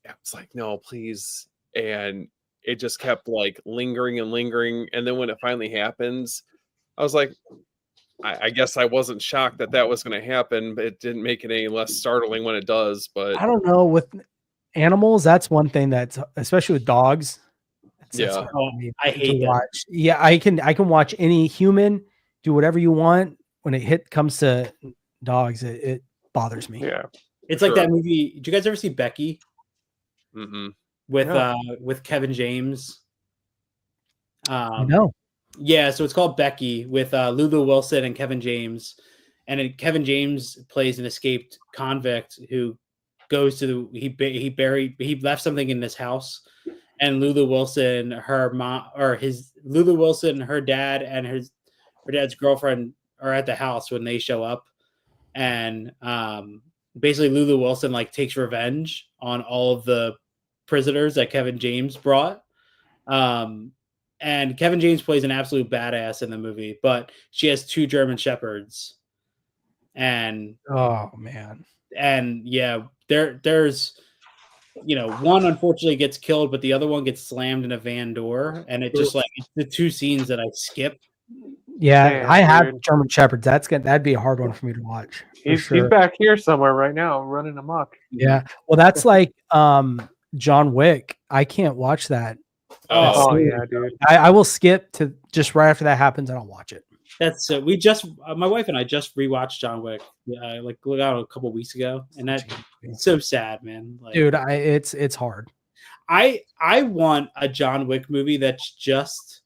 it's like, no, please, and it just kept like lingering and lingering. And then when it finally happens, I was like, I guess I wasn't shocked that was going to happen, but it didn't make it any less startling when it does. But I don't know, with animals, that's one thing that's especially with dogs. It's hard for me I hate to watch. Yeah, I can watch any human do whatever you want. When it comes to dogs, it bothers me. Yeah. It's like that movie. Did you guys ever see Becky? With Kevin James? No. Yeah, so it's called Becky with Lulu Wilson and Kevin James, and Kevin James plays an escaped convict who goes to he left something in this house, and Lulu Wilson, her dad and her dad's girlfriend are at the house when they show up, and basically Lulu Wilson like takes revenge on all of the prisoners that Kevin James brought. And Kevin James plays an absolute badass in the movie, but she has two German shepherds. And oh man. And yeah, there's one unfortunately gets killed, but the other one gets slammed in a van door, and it just like the two scenes that I skip. Yeah, Damn, I have dude. German Shepherds. That'd be a hard one for me to watch. He's back here somewhere right now, running amok. Yeah. Well, that's like John Wick. I can't watch that. Oh yeah, dude. I will skip to just right after that happens, and I'll watch it. That's my wife and I just rewatched John Wick, like out a couple weeks ago, and that's so sad, man. Like, dude, it's hard. I want a John Wick movie that's just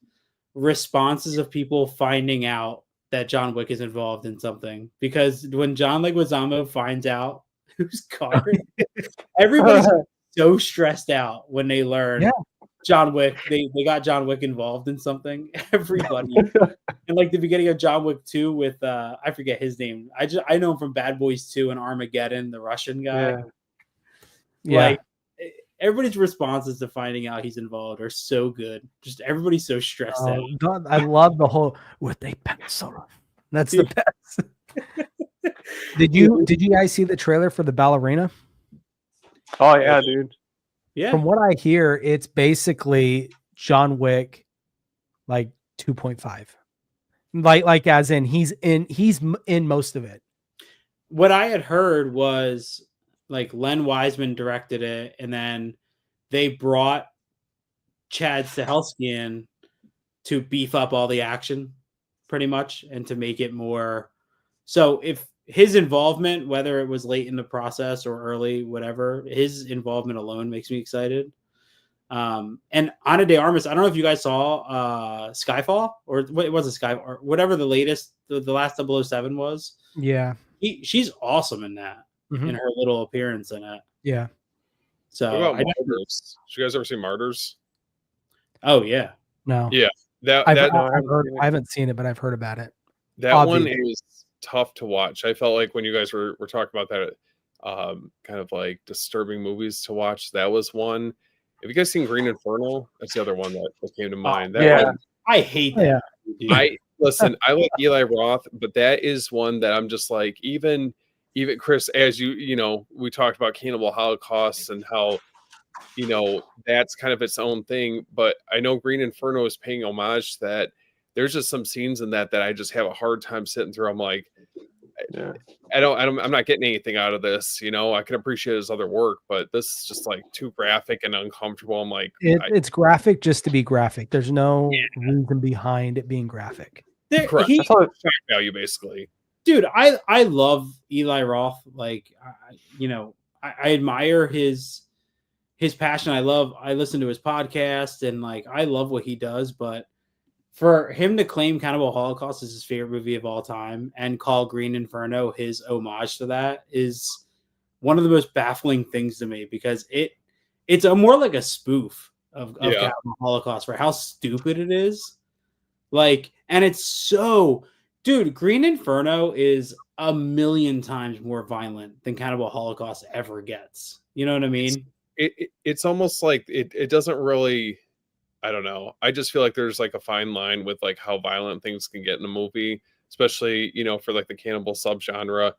responses of people finding out that John Wick is involved in something, because when John Leguizamo finds out who's caught, everybody's so stressed out when they learn. Yeah. John Wick, they got John Wick involved in something. Everybody, and like the beginning of John Wick 2 with I forget his name. I know him from Bad Boys 2 and Armageddon, the Russian guy. Yeah. Like everybody's responses to finding out he's involved are so good. Just everybody's so stressed out. God, I love the whole with a pencil. That's the best. Did you guys see the trailer for the ballerina? Oh yeah, dude. Yeah. From what I hear, it's basically John Wick, like 2.5. Like as in he's in most of it. What I had heard was like Len Wiseman directed it, and then they brought Chad Stahelski in to beef up all the action, pretty much, and to make it more. So if his involvement, whether it was late in the process or early, whatever, his involvement alone makes me excited. And Ana de Armas, I don't know if you guys saw Skyfall or what it was a Sky or whatever the latest, the last 007 was. Yeah. She's awesome in that, in her little appearance in it. Yeah. So What about Martyrs? Did you guys ever see Martyrs? Oh yeah. No. Yeah. I haven't seen it, but I've heard about it. That Obviously. one is tough to watch. I felt like when you guys were talking about that, kind of like disturbing movies to watch, that was one. Have you guys seen Green Inferno? That's the other one that came to mind. I hate that. I listen. I like Eli Roth, but that is one that I'm just like, even Chris, as you know, we talked about Cannibal Holocaust and how, you know, that's kind of its own thing. But I know Green Inferno is paying homage to that. There's just some scenes in that I just have a hard time sitting through. I'm like, I'm not getting anything out of this. You know, I can appreciate his other work, but this is just like too graphic and uncomfortable. I'm like, it's graphic just to be graphic. There's no reason behind it being graphic. That's all it's shock value, basically. Dude, I love Eli Roth. Like, I admire his passion. I listen to his podcast, and like I love what he does. But for him to claim Cannibal Holocaust is his favorite movie of all time and call Green Inferno his homage to that is one of the most baffling things to me, because it's more like a spoof of Cannibal Holocaust for how stupid it is. Like, and it's so, dude, Green Inferno is a million times more violent than Cannibal Holocaust ever gets. You know what I mean? It's almost like it doesn't really, I don't know. I just feel like there's like a fine line with like how violent things can get in a movie, especially, you know, for like the cannibal subgenre.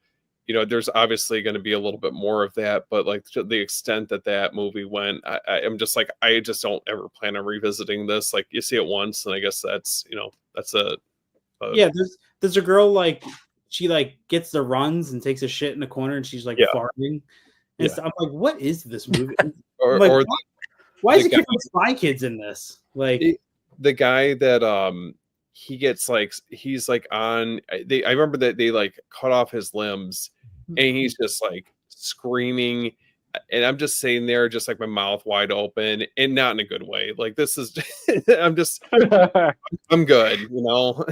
You know, there's obviously going to be a little bit more of that, but like to the extent that movie went, I'm just like, I just don't ever plan on revisiting this. Like, you see it once, and I guess that's, you know, that's yeah. There's a girl, like, she like gets the runs and takes a shit in the corner, and she's like farting. And I'm like, what is this movie? Why is it keeping Spy Kids in this? Like, the guy that he gets, like, he's like on. I remember that they like cut off his limbs, and he's just like screaming, and I'm just sitting there, just like my mouth wide open, and not in a good way. Like, this is, I'm good, you know.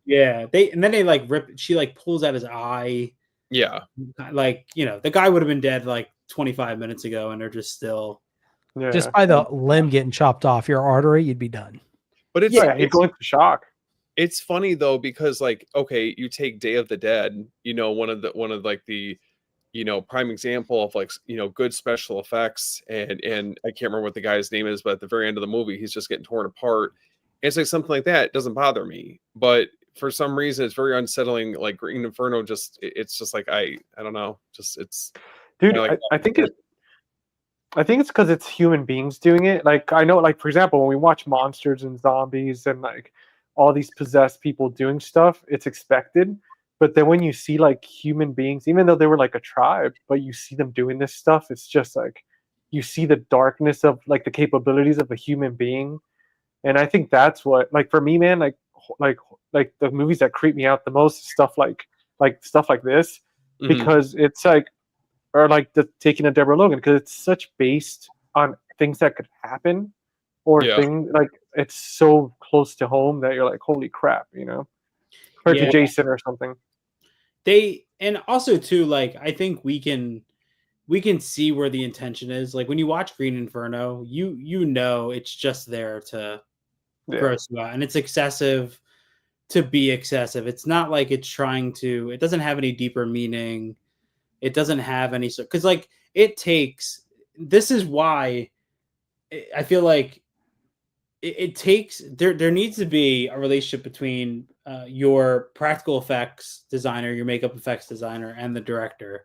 Yeah, they like rip. She like pulls out his eye. Yeah, like, you know, the guy would have been dead like 25 minutes ago, and they're just still. Yeah. Just by the limb getting chopped off your artery, you'd be done. But it's you go into shock. It's funny though, because like, okay, you take Day of the Dead, you know, one of like the, you know, prime example of like, you know, good special effects, and I can't remember what the guy's name is, but at the very end of the movie, he's just getting torn apart. It's like something like that. It doesn't bother me, but for some reason, it's very unsettling. Like Green Inferno, it's just like I don't know, just it's. Dude, you know, like, I think it's because it's human beings doing it. Like, I know, like, for example, when we watch monsters and zombies and like all these possessed people doing stuff, it's expected. But then when you see like human beings, even though they were like a tribe, but you see them doing this stuff, it's just like you see the darkness of like the capabilities of a human being. And I think that's what, like, for me, man, like the movies that creep me out the most is stuff like stuff like this, because it's like, or like the Taking of Deborah Logan, because it's such based on things that could happen, or things like it's so close to home that you're like, holy crap, you know, compared to Jason or something. And also too, like, I think we can see where the intention is. Like, when you watch Green Inferno, you know it's just there to gross you out, and it's excessive to be excessive. It's not like it's trying to. It doesn't have any deeper meaning. It doesn't have any, because like it takes. This is why I feel like it takes. There needs to be a relationship between your practical effects designer, your makeup effects designer, and the director,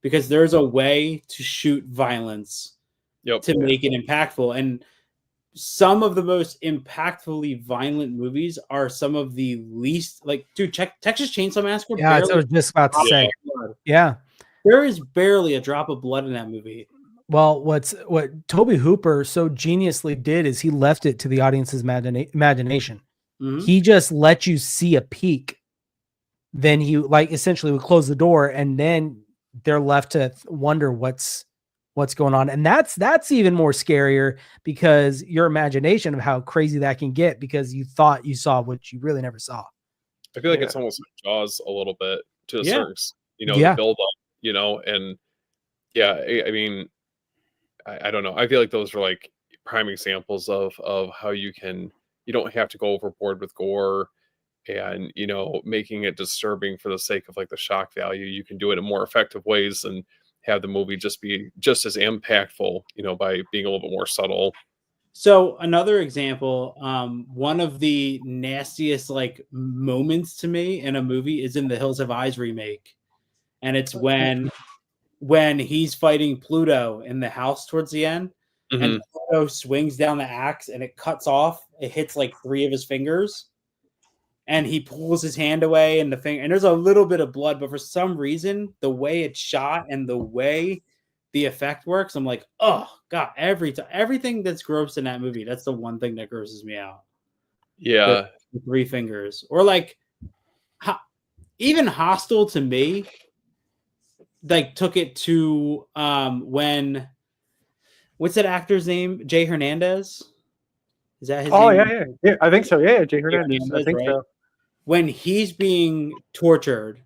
because there's a way to shoot violence to make it impactful. And some of the most impactfully violent movies are some of the least, like, dude, check Texas Chainsaw Massacre. Yeah, that's what I was just about to say. Yeah. There is barely a drop of blood in that movie. Well, what Toby Hooper so geniusly did is he left it to the audience's imagination. Mhm. He just let you see a peek. Then he like essentially would close the door, and then they're left to wonder what's going on. And that's even more scarier because your imagination of how crazy that can get because you thought you saw what you really never saw. I feel like it's almost like Jaws a little bit to a certain, the build up, and I mean, I don't know. I feel like those are like prime examples of how you don't have to go overboard with gore and, making it disturbing for the sake of like the shock value. You can do it in more effective ways and have the movie just be just as impactful, by being a little bit more subtle. So another example, one of the nastiest like moments to me in a movie is in the Hills Have Eyes remake. And it's when he's fighting Pluto in the house towards the end, and Pluto swings down the axe and it cuts off. It hits like 3 of his fingers, and he pulls his hand away, and there's a little bit of blood, but for some reason, the way it's shot and the way the effect works, I'm like, oh god, everything that's gross in that movie, that's the one thing that grosses me out. Yeah, the 3 fingers, or like even Hostile to me. Like took it to when what's that actor's name? Jay Hernandez? Is that his name? Oh yeah. I think so. Yeah, Jay Hernandez. I think so. When he's being tortured,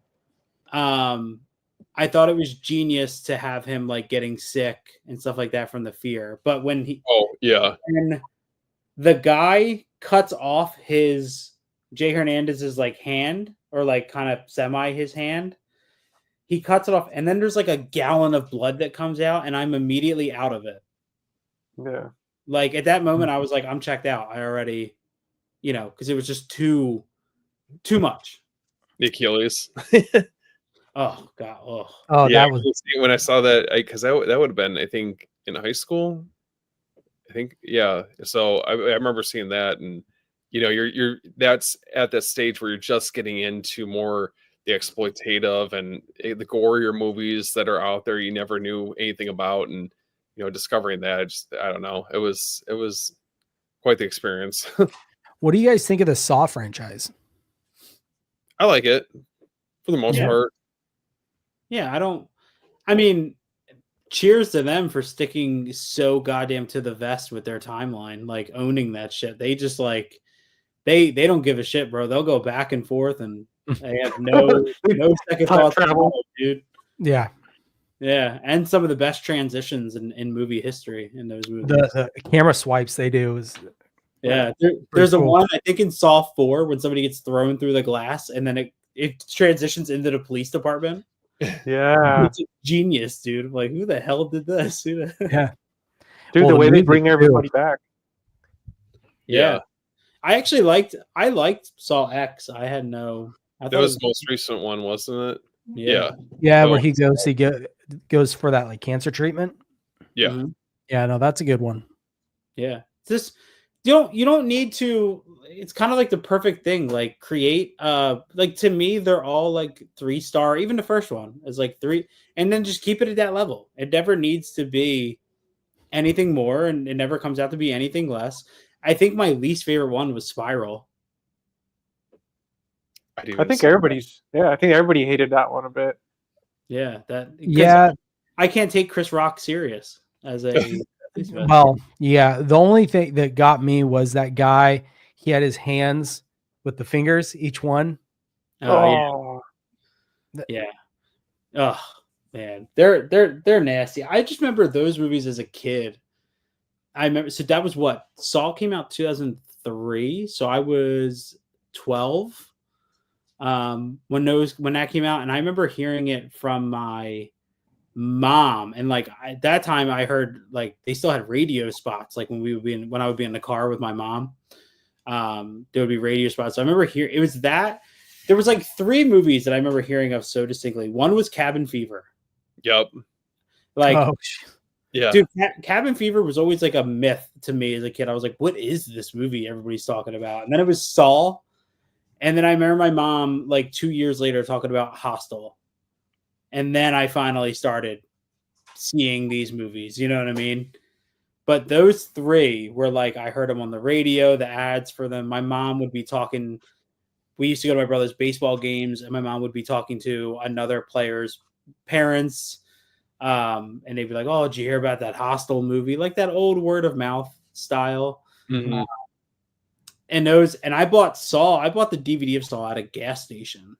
I thought it was genius to have him like getting sick and stuff like that from the fear. But when when the guy cuts off Jay Hernandez's like hand, or like kind of semi his hand, he cuts it off, and then there's like a gallon of blood that comes out, and I'm immediately out of it. Yeah. Like at that moment, I was like, I'm checked out. I already, because it was just too much. The Achilles. Oh god. Oh, yeah, that was when I saw that, because that would have been, I think, in high school. I think, yeah. So I remember seeing that, and you're that's at that stage where you're just getting into more the exploitative and the gorier movies that are out there you never knew anything about, and discovering that, I don't know, it was quite the experience. What do you guys think of the Saw franchise? I like it for the most part. Yeah, I mean, cheers to them for sticking so goddamn to the vest with their timeline, like owning that shit. They just like they don't give a shit, bro. They'll go back and forth, and they have no second thoughts, dude. Yeah. Yeah, and some of the best transitions in movie history in those movies. The camera swipes they do is there's cool. One I think in Saw 4 when somebody gets thrown through the glass and then it transitions into the police department. Yeah, it's genius, dude. Like, who the hell did this? Yeah, dude, the way they bring everybody back. Yeah. I actually liked Saw X. I thought that was the most recent one, wasn't it? Yeah, where he goes for that like cancer treatment. Yeah. Mm-hmm. Yeah, no, that's a good one. Yeah. This you don't need to, it's kind of like the perfect thing, like create like, to me they're all like 3-star, even the first one is like 3, and then just keep it at that level. It never needs to be anything more, and it never comes out to be anything less. I think my least favorite one was Spiral. I think everybody hated that one a bit. Yeah, I can't take Chris Rock serious as a well, yeah. The only thing that got me was that guy. He had his hands with the fingers, each one. Oh yeah. Oh man, they're nasty. I just remember those movies as a kid. I remember, so that was what Saw came out 2003, so I was 12 when that came out, and I remember hearing it from my mom, and like at that time I heard like they still had radio spots, like when I would be in the car with my mom, there would be radio spots. So I remember there was like 3 movies that I remember hearing of so distinctly. One was Cabin Fever. Yep. Like, Oh, Yeah. dude, Cabin Fever was always like a myth to me as a kid. I was like, what is this movie everybody's talking about? And then it was Saw. And then I remember my mom, like 2 years later, talking about Hostel. And then I finally started seeing these movies. You know what I mean? But those three were like, I heard them on the radio, the ads for them. My mom would be talking. We used to go to my brother's baseball games, and my mom would be talking to another player's parents. And they'd be like, "Oh, did you hear about that Hostel movie?" Like that old word of mouth style. Mhm. And those, and I bought Saw. I bought the DVD of Saw at a gas station.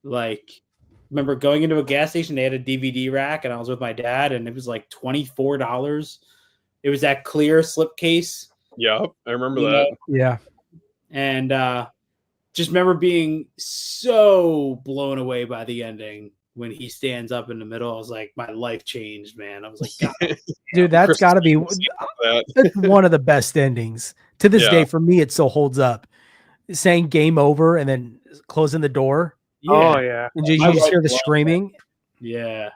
Like, remember going into a gas station? They had a DVD rack, and I was with my dad, and it was like $24. It was that clear slipcase, Yep. I remember you that. know, yeah. and just remember being so blown away by the ending when he stands up in the middle. I was like, my life changed, man. I was like, God, Dude, that's Chris got to be that. that's one of the best endings. To this Yeah. day, for me, it still holds up. Saying game over and then closing the door. Oh yeah, yeah. And you My just hear wife the loved screaming. yeah.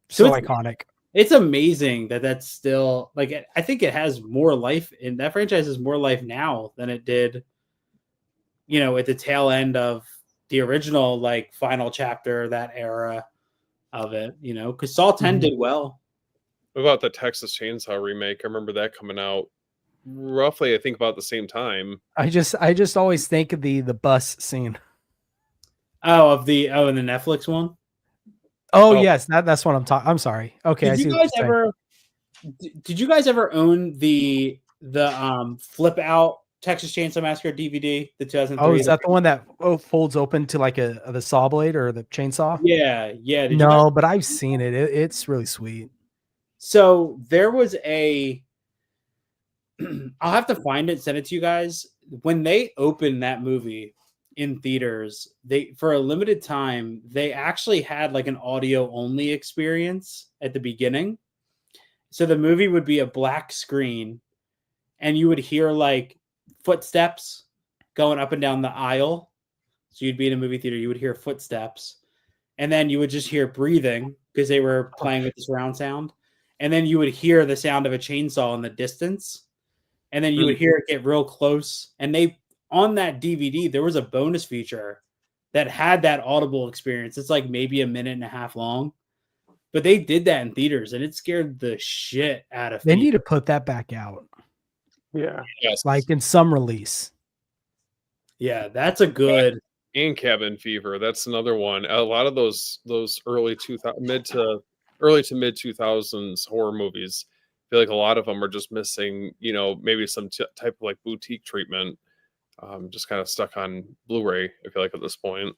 So it's- iconic. It's amazing that that's still like. I think it has more life in that franchise. Has more life now than it did, at the tail end of the original, like final chapter, that era of it. Because Saw 10 Mhm. did well. What about the Texas Chainsaw remake? I remember that coming out roughly, I think, about the same time. I just always think of the bus scene. Oh, in the Netflix one. Oh, Oh. yes, that's what I'm talking. I'm sorry. Okay, I Did see you what guys you're saying. ever? Did you guys ever own the flip out Texas Chainsaw Massacre DVD, the 2003? Oh, is that the one that folds open to like the saw blade or the chainsaw? Yeah. Did you guys? No, but I've seen it. It's really sweet. So there was a. I'll have to find it, send it to you guys. When they opened that movie in theaters, they for a limited time they actually had like an audio only experience at the beginning. So the movie would be a black screen, and you would hear like footsteps going up and down the aisle. So you'd be in a movie theater, you would hear footsteps, and then you would just hear breathing because they were playing with the surround sound. And then you would hear the sound of a chainsaw in the distance. And then you would hear it get real close. And on that DVD, there was a bonus feature that had that audible experience. It's like maybe a minute and a half long. But they did that in theaters, and it scared the shit out of They people. need to put that back out, Yeah. Yes. like in some release. Yeah, that's a good. And Cabin Fever. That's another one. A lot of those early 2000 early to mid 2000s horror movies, I feel like a lot of them are just missing, maybe some type of like boutique treatment. Just kind of stuck on Blu-ray, I feel like, at this point.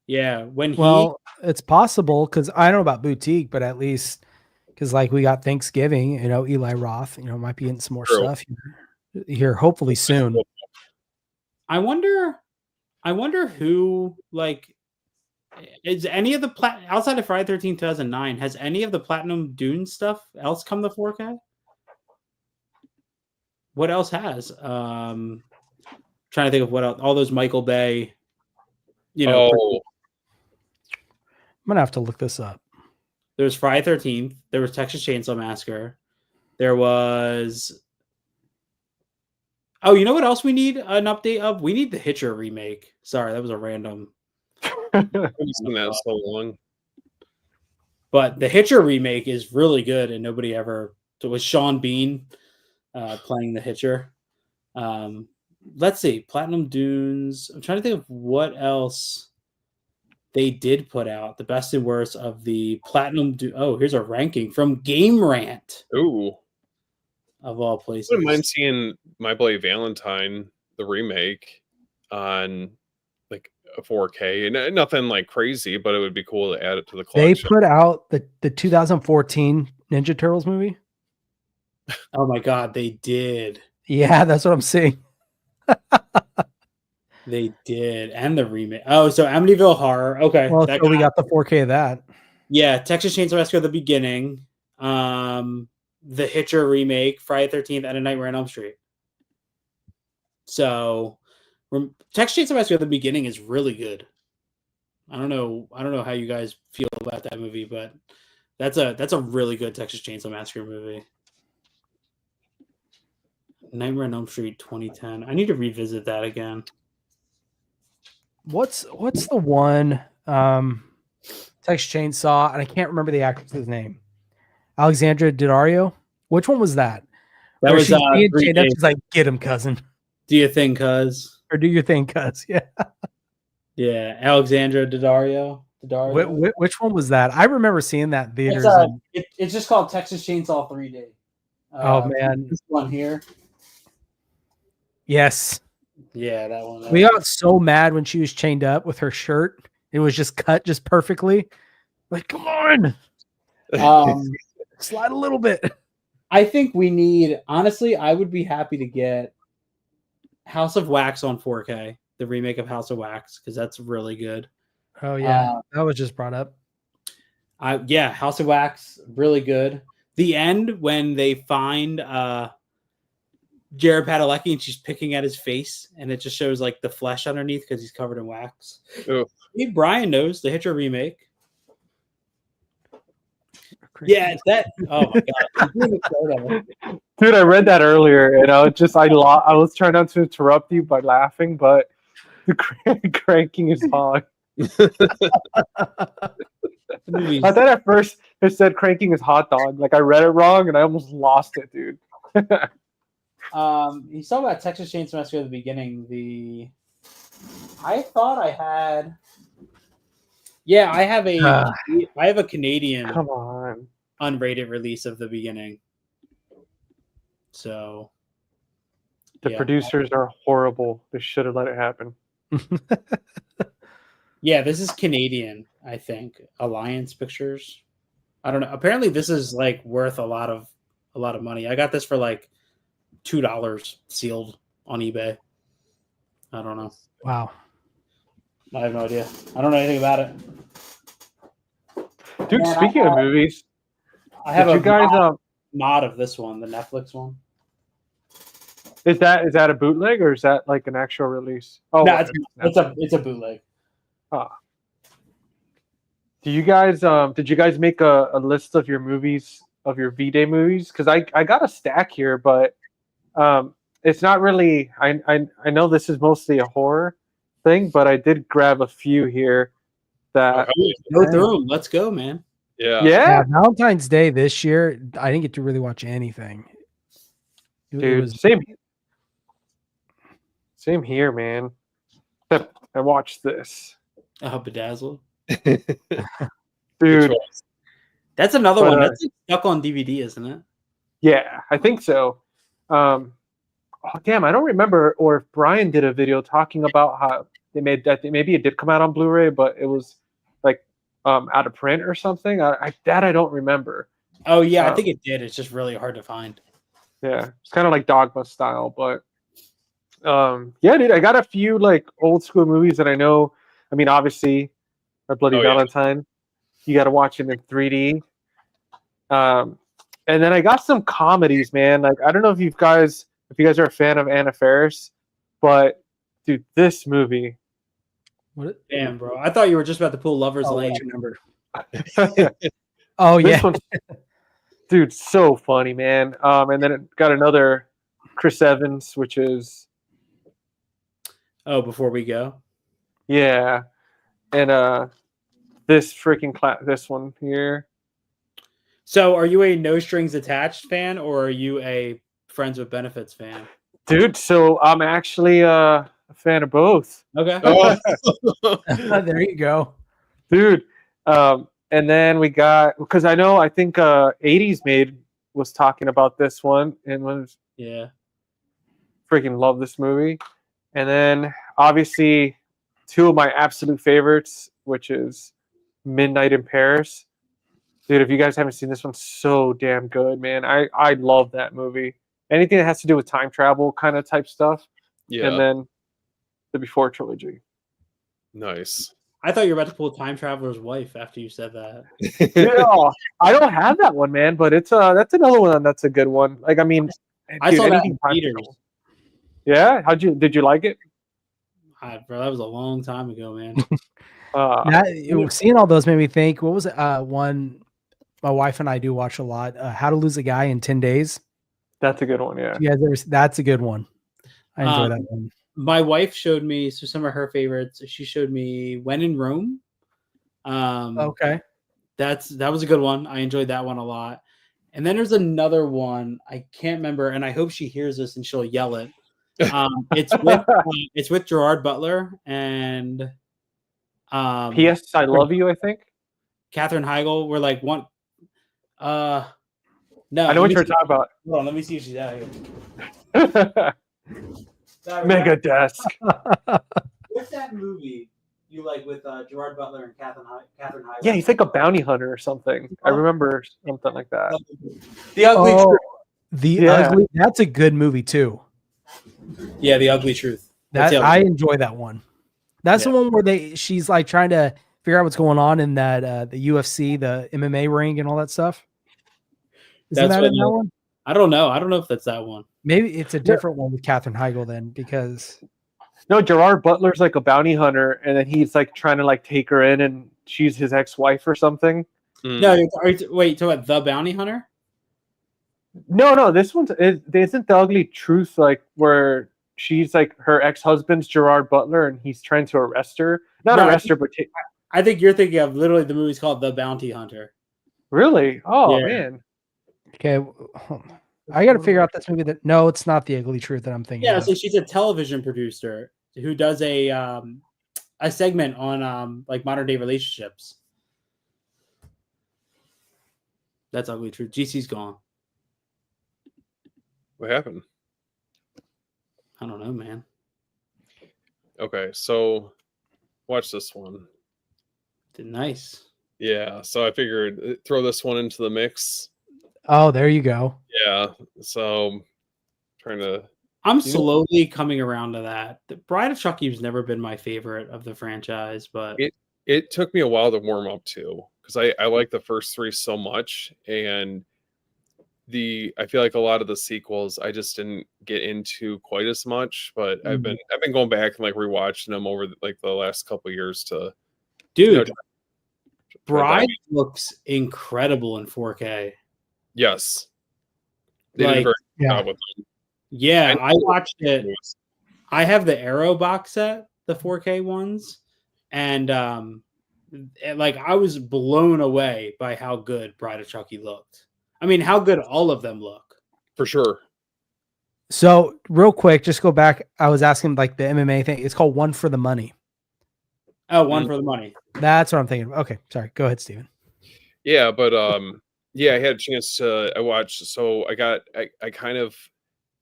Yeah, Well, it's possible because I don't know about boutique, but at least because like we got Thanksgiving, Eli Roth, might be getting some more True. stuff here hopefully soon. I wonder who like is any of the outside of Friday 13 2009, has any of the Platinum Dune stuff else come to 4K? What else has? Trying to think of what else. All those Michael Bay, Oh, I'm gonna have to look this up. there was Friday 13th, there was Texas Chainsaw Massacre, there was. Oh, you know what else we need an update of? We need the Hitcher remake. Sorry, that was a random. I haven't seen that in so long. But the Hitcher remake is really good, and nobody ever. So it was Sean Bean playing the Hitcher. Let's see, Platinum Dunes. I'm trying to think of what else they did put out. The best and worst of the Platinum. Oh, here's a ranking from Game Rant Ooh. of all I places. wouldn't mind seeing My Bloody Valentine, the remake, on like a 4K, and nothing like crazy, but it would be cool to add it to the They collection. put out the 2014 Ninja Turtles movie. Oh my God, they did. Yeah, that's what I'm seeing. They did, and the remake. Oh, so Amityville Horror. Okay, Well, so we got the 4K of that. Yeah, Texas Chainsaw Massacre: The Beginning, the Hitcher remake, Friday 13th, and A Nightmare on Elm Street. So, Texas Chainsaw Massacre: The Beginning is really good. I don't know how you guys feel about that movie, but that's a really good Texas Chainsaw Massacre movie. Nightmare on Elm Street 2010. I need to revisit that again. What's the one Texas Chainsaw, and I can't remember the actress's name. Alexandra Daddario. Which one was that? That Where was she's being 3 chained up, Days. she's like, "Get him, cousin," Do you think, cuz? or "Do your thing, cuz." Yeah. Yeah, Alexandra Daddario. Which one was that? I remember seeing that in theaters. It's just called Texas Chainsaw 3D. Oh man, This one here. yes. Yeah, that one. We got so mad when she was chained up with her shirt. It was just cut just perfectly. Like, come on, slide a little bit. I think we need. Honestly, I would be happy to get House of Wax on 4K, the remake of House of Wax, because that's really good. Oh yeah, that was just brought up. Yeah, House of Wax, really good. The end when they find Jared Padalecki and she's picking at his face, and it just shows like the flesh underneath because he's covered in wax. Oof. Hey, Brian knows the Hitcher remake. Yeah, it's that. Oh my god, Dude, I read that earlier, and I was trying not to interrupt you by laughing, but the cranking is hard. I thought at first it said cranking is hot dog. Like I read it wrong and I almost lost it, dude. You saw about Texas Chainsaw Massacre at the beginning. I thought I had. Yeah, I have a Canadian Come on. unrated release of the beginning. So The producers are horrible. They should have let it happen. Yeah, this is Canadian, I think. Alliance Pictures. I don't know. Apparently this is like worth a lot of money. I got this for like $2 sealed on eBay. I don't know. Wow. I have no idea. I don't know anything about it. Dude, Man, speaking of movies, I have did you guys mod of this one, the Netflix one. is that a bootleg or is that like an actual release? Oh, No, it's a bootleg. Do you guys did you guys make a list of your movies, of your V-Day movies? Because I got a stack here, but it's not really. I know this is mostly a horror thing, but I did grab a few here that Go through them. Let's go, man. yeah. Valentine's Day this year, I didn't get to really watch anything. Dude, same here, man. Except I watched this. Oh, Bedazzled. Dude, that's another one that's stuck on DVD, isn't it? Yeah, I think so. Oh damn, I don't remember, or if Brian did a video talking about how they made that. Maybe it did come out on Blu-ray, but it was like out of print or something. I don't remember. Oh yeah, I think it did. It's just really hard to find. Yeah, it's kind of like Dogma style, but yeah, dude, I got a few like old school movies that I know. I mean, obviously, A Bloody Valentine. You got to watch it in 3D. And then I got some comedies, man. Like I don't know if you guys are a fan of Anna Faris, but dude, this movie. What? Damn, bro! I thought you were just about to pull Lover's Lane. Number. Oh yeah, dude, so funny, man. And then it got another Chris Evans, which is Before We Go. Yeah, and this freaking this one here. So, are you a No Strings Attached fan, or are you a Friends with Benefits fan? Dude, so I'm actually a fan of both. Okay. There you go, dude. And then we got, because I think 80s Made was talking about this one and was freaking love this movie. And then obviously two of my absolute favorites, which is Midnight in Paris. Dude, if you guys haven't seen this one, so damn good, man. I love that movie. Anything that has to do with time travel kind of type stuff. Yeah. And then the Before trilogy. Nice. I thought you were about to pull Time Traveler's Wife after you said that. Yeah, I don't have that one, man, but it's that's another one that's a good one. Like, I mean, I saw that in theaters. Yeah, did you like it? Bro, that was a long time ago, man. Seeing all those made me think. What was one my wife and I do watch a lot? How to Lose a Guy in 10 Days. That's a good one. Yeah. You guys ever? That's a good one. I enjoy that Um, one. My wife showed me some of her favorites. She showed me When in Rome. Okay. That was a good one. I enjoyed that one a lot. And then there's another one I can't remember, and I hope she hears this and she'll yell it. It's with Gerard Butler and P.S. I Love You, I think. Katherine Heigl. We're like one. No, I know what you're talking about. Hold on, let me see if she's out here. Mega Desk. What's that movie you like with Gerard Butler and Katherine Heigl? Yeah, he's like a bounty hunter or something. I remember something like that. The Ugly Truth. Ugly. That's a good movie too. Yeah, The Ugly Truth. I enjoy that one. That's the one where she's like trying to figure out what's going on in that the UFC, the MMA ring, and all that stuff. Isn't that in that one? I don't know. I don't know if that's that one. Maybe it's a different one with Katherine Heigl then, because no, Gerard Butler's like a bounty hunter, and then he's like trying to like take her in, and she's his ex-wife or something. No, wait, talking about The Bounty Hunter? No, this one's isn't The Ugly Truth like where she's like her ex-husband's Gerard Butler, and he's trying to arrest her. Arrest her, but I think you're thinking of literally the movie's called The Bounty Hunter. Really? Oh man. Okay, I got to figure out this movie. No, it's not The Ugly Truth that I'm thinking. Yeah, so she's a television producer who does a segment on like modern day relationships. That's Ugly Truth. GC's gone. What happened? I don't know, man. Okay, so watch this one. Nice. Yeah, so I figured throw this one into the mix. Oh, there you go. Yeah, so trying to. I'm slowly coming around to that. The Bride of Chucky has never been my favorite of the franchise, but it took me a while to warm up to because I like the first three so much, and I feel like a lot of the sequels I just didn't get into quite as much. But I've been going back and like rewatching them over like the last couple of years to. Dude, Bride looks incredible in 4K. Yes. They did a very good job with them. Yeah, I watched it. I have the Arrow box set, the 4K ones, and like I was blown away by how good Bride of Chucky looked. I mean, how good all of them look. For sure. So, real quick, just go back. I was asking like the MMA thing. It's called One for the Money. Oh, One for the Money. That's what I'm thinking. Okay, sorry. Go ahead, Steven. Yeah, but yeah, I had a chance to I watched. So I kind of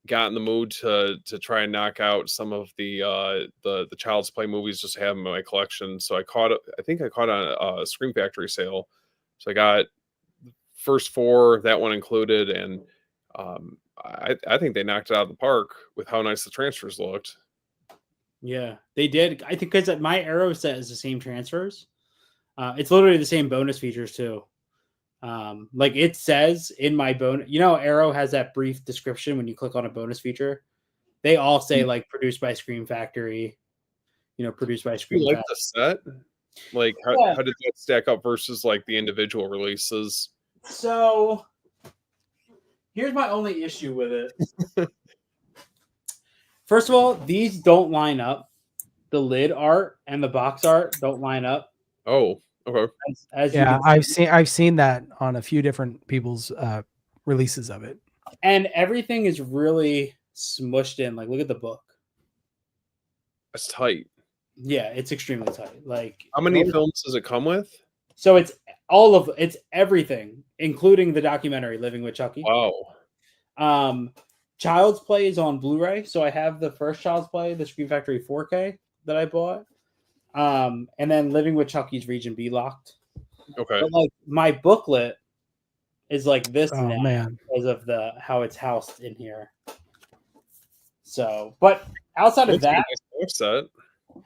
got in the mood to try and knock out some of the Child's Play movies, just to have them in my collection. So I think I caught on a Scream Factory sale. So I got the first four, that one included, and I think they knocked it out of the park with how nice the transfers looked. Yeah, they did. I think because my Arrow set is the same transfers. It's literally the same bonus features too. Like it says in my bonus, Arrow has that brief description when you click on a bonus feature. They all say like produced by Scream Factory, produced by Scream You like Factory. the set? Like how did that stack up versus like the individual releases? So here's my only issue with it. First of all, these don't line up. The lid art and the box art don't line up. Oh, okay. I've seen that on a few different people's releases of it. And everything is really smushed in. Like, look at the book. That's tight. Yeah, it's extremely tight. Like, how many films does it come with? So it's everything, including the documentary Living with Chucky. Wow. Child's Play is on Blu-ray, so I have the first Child's Play, the Scream Factory 4K that I bought. And then Living with Chucky's Region B locked. Okay. But like my booklet is like this now man. because of how it's housed in here. So, but outside of that,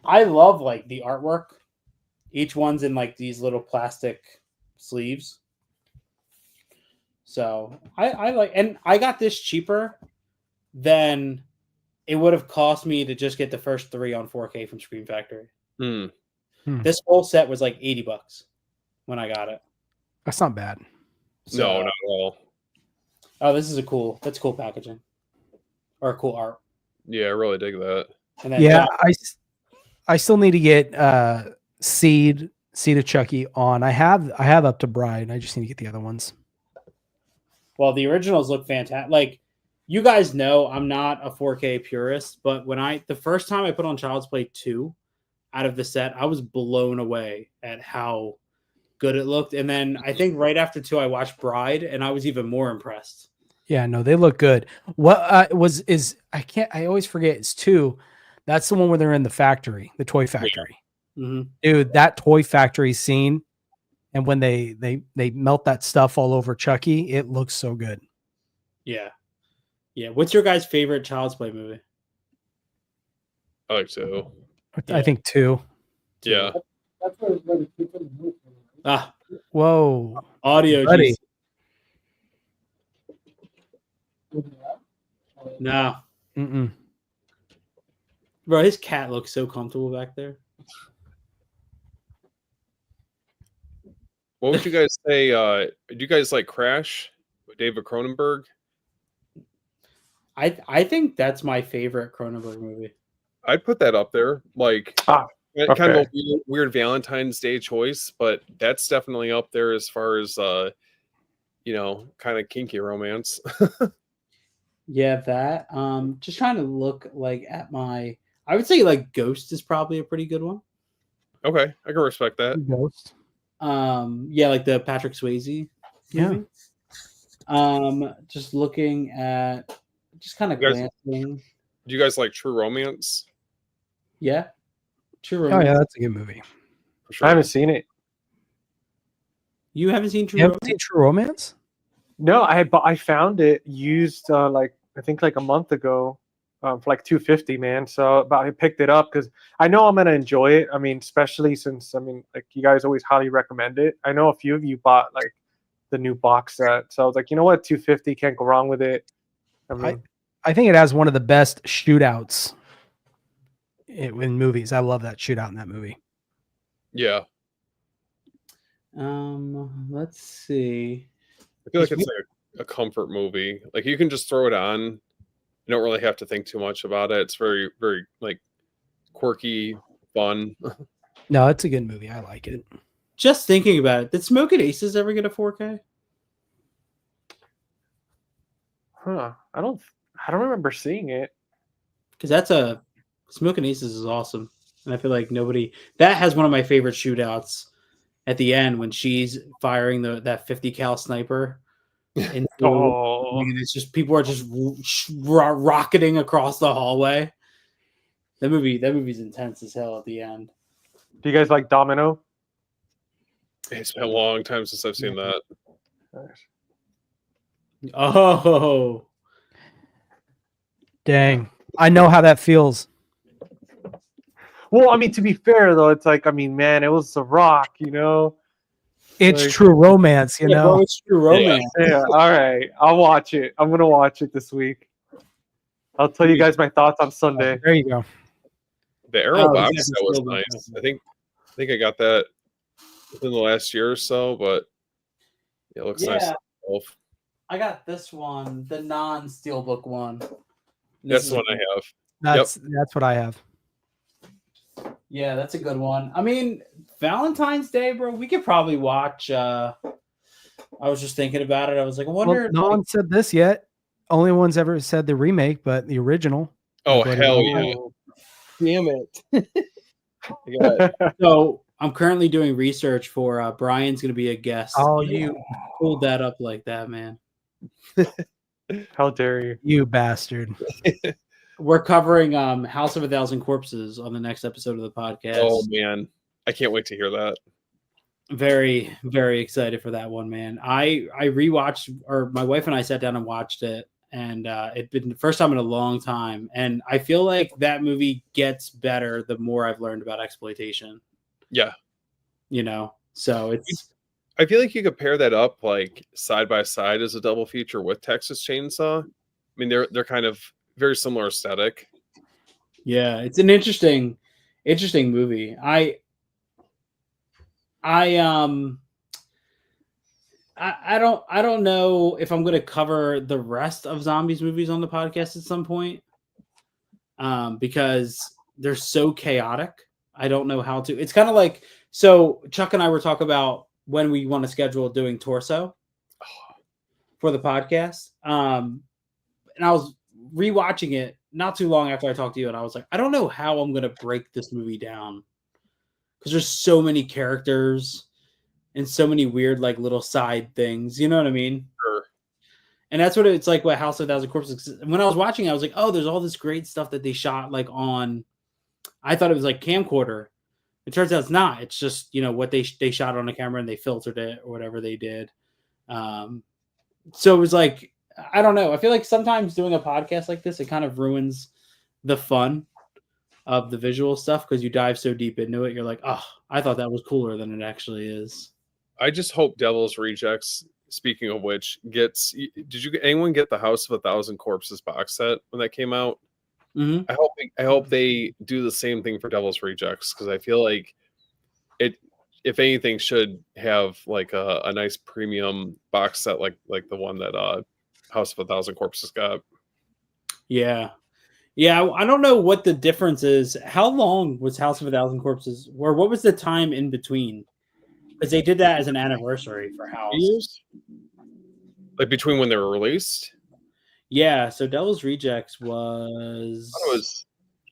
I love like the artwork. Each one's in like these little plastic sleeves. So I like, and I got this cheaper than it would have cost me to just get the first three on 4K from Scream Factory. This whole set was like $80 when I got it. That's not bad. So, No, not at all. Oh, that's cool packaging. Or cool art. Yeah, I really dig that. And then Yeah, I still need to get Seed of Chucky on. I have Up to Bride. I just need to get the other ones. Well, the originals look fantastic. Like, you guys know I'm not a 4K purist, but the first time I put on Child's Play 2 out of the set, I was blown away at how good it looked. And then I think right after 2, I watched Bride, and I was even more impressed. Yeah, no, they look good. What I always forget, it's 2. That's the one where they're in the factory, the toy factory. Yeah. Mm-hmm. Dude, that toy factory scene, and when they melt that stuff all over Chucky, it looks so good. Yeah. Yeah. What's your guys' favorite Child's Play movie? I like to. I think 2. Yeah. Ah, Whoa. audio. Buddy. No. Mm-mm. Bro, his cat looks so comfortable back there. What would you guys say? Do you guys like Crash with David Cronenberg? I think that's my favorite Cronenberg movie. I'd put that up there. Like, okay. kind of a weird Valentine's Day choice, but that's definitely up there as far as kind of kinky romance. Yeah, that. Just trying to look like at I would say like Ghost is probably a pretty good one. Okay, I can respect that. Ghost. Yeah, like the Patrick Swayze movie. Just looking at, just kind of glancing. Do you guys like True Romance? Yeah, True Oh Romance. yeah, that's a good movie. For sure. I haven't seen it. You haven't seen True You haven't Romance? seen True Romance? No, I found it used like I think like a month ago for like $250, man. So but I picked it up because I know I'm gonna enjoy it. I mean, especially since like you guys always highly recommend it. I know a few of you bought like the new box set, so I was like, you know what, $250, can't go wrong with it. I mean, I think it has one of the best shootouts in movies. I love that shootout in that movie. Yeah, Let's see. I feel like it's like a comfort movie. Like you can just throw it on. You don't really have to think too much about it. It's very, very like quirky, fun. No, it's a good movie. I like it. Just thinking about it, did Smoking Aces ever get a 4K? I don't remember seeing it. Because Smoking Aces is awesome, and I feel like that has one of my favorite shootouts at the end when she's firing that 50 cal sniper. And it's just people are just rocketing across the hallway. That movie's intense as hell at the end. Do you guys like Domino? It's been a long time since I've seen that. Oh, Dang. I know how that feels. Well, I mean, to be fair though, it's like, I mean, man, it was The Rock, you know. It's Like- True Romance, you yeah, know. bro, it's True Romance. Yeah, all right, I'll watch it. I'm gonna watch it this week. I'll tell you guys my thoughts on Sunday. There you go. The Arrow Oh, box yeah, set was still nice. impressive. I think I got that within the last year or so, but it looks nice. Yeah. Itself. I got this one, the non-steelbook one. That's the one I have. That's what I have. Yeah, that's a good one. I mean, Valentine's Day, bro, we could probably watch. I was just thinking about it. I was like, I wonder. Well, no one said this yet. Only one's ever said the remake, but the original. Oh Like, what hell about- yeah! Damn it. I got So I'm currently doing research for Brian's going to be a guest. Oh, you pulled that up like that, man. How dare you? You bastard. We're covering House of a Thousand Corpses on the next episode of the podcast. Oh man, I can't wait to hear that. Very, very excited for that one, man. I rewatched, or my wife and I sat down and watched it, and it'd been the first time in a long time. And I feel like that movie gets better the more I've learned about exploitation. Yeah, You know, so it's I feel like you could pair that up like side by side as a double feature with Texas Chainsaw. I mean, they're kind of very similar aesthetic. yeah, it's an interesting movie. I don't know if I'm going to cover the rest of zombies movies on the podcast at some point, because they're so chaotic. I don't know how to. It's kind of like, so Chuck and I were talking about when we want to schedule doing torso for the podcast. And I was rewatching it not too long after I talked to you, and I was like, I don't know how I'm going to break this movie down because there's so many characters and so many weird like little side things. You know what I mean? Sure. And that's what it's like with House of a Thousand Corpses. When I was watching, I was like, oh, there's all this great stuff that they shot like on. I thought it was like camcorder. It turns out it's not. It's just, you know, what they shot on a camera and they filtered it or whatever they did. So it was like, I don't know. I feel like sometimes doing a podcast like this, it kind of ruins the fun of the visual stuff because you dive so deep into it. You're like, oh, I thought that was cooler than it actually is. I just hope Devil's Rejects, speaking of which, gets. Did anyone get the House of a Thousand Corpses box set when that came out? Mm-hmm. I hope they do the same thing for Devil's Rejects, because I feel like it, if anything, should have like a nice premium box set like the one that House of a Thousand Corpses got. Yeah. I don't know what the difference is. How long was House of a Thousand Corpses, or what was the time in between? Because they did that as an anniversary for House. Years? Like between when they were released? Yeah, so Devil's Rejects was... I thought it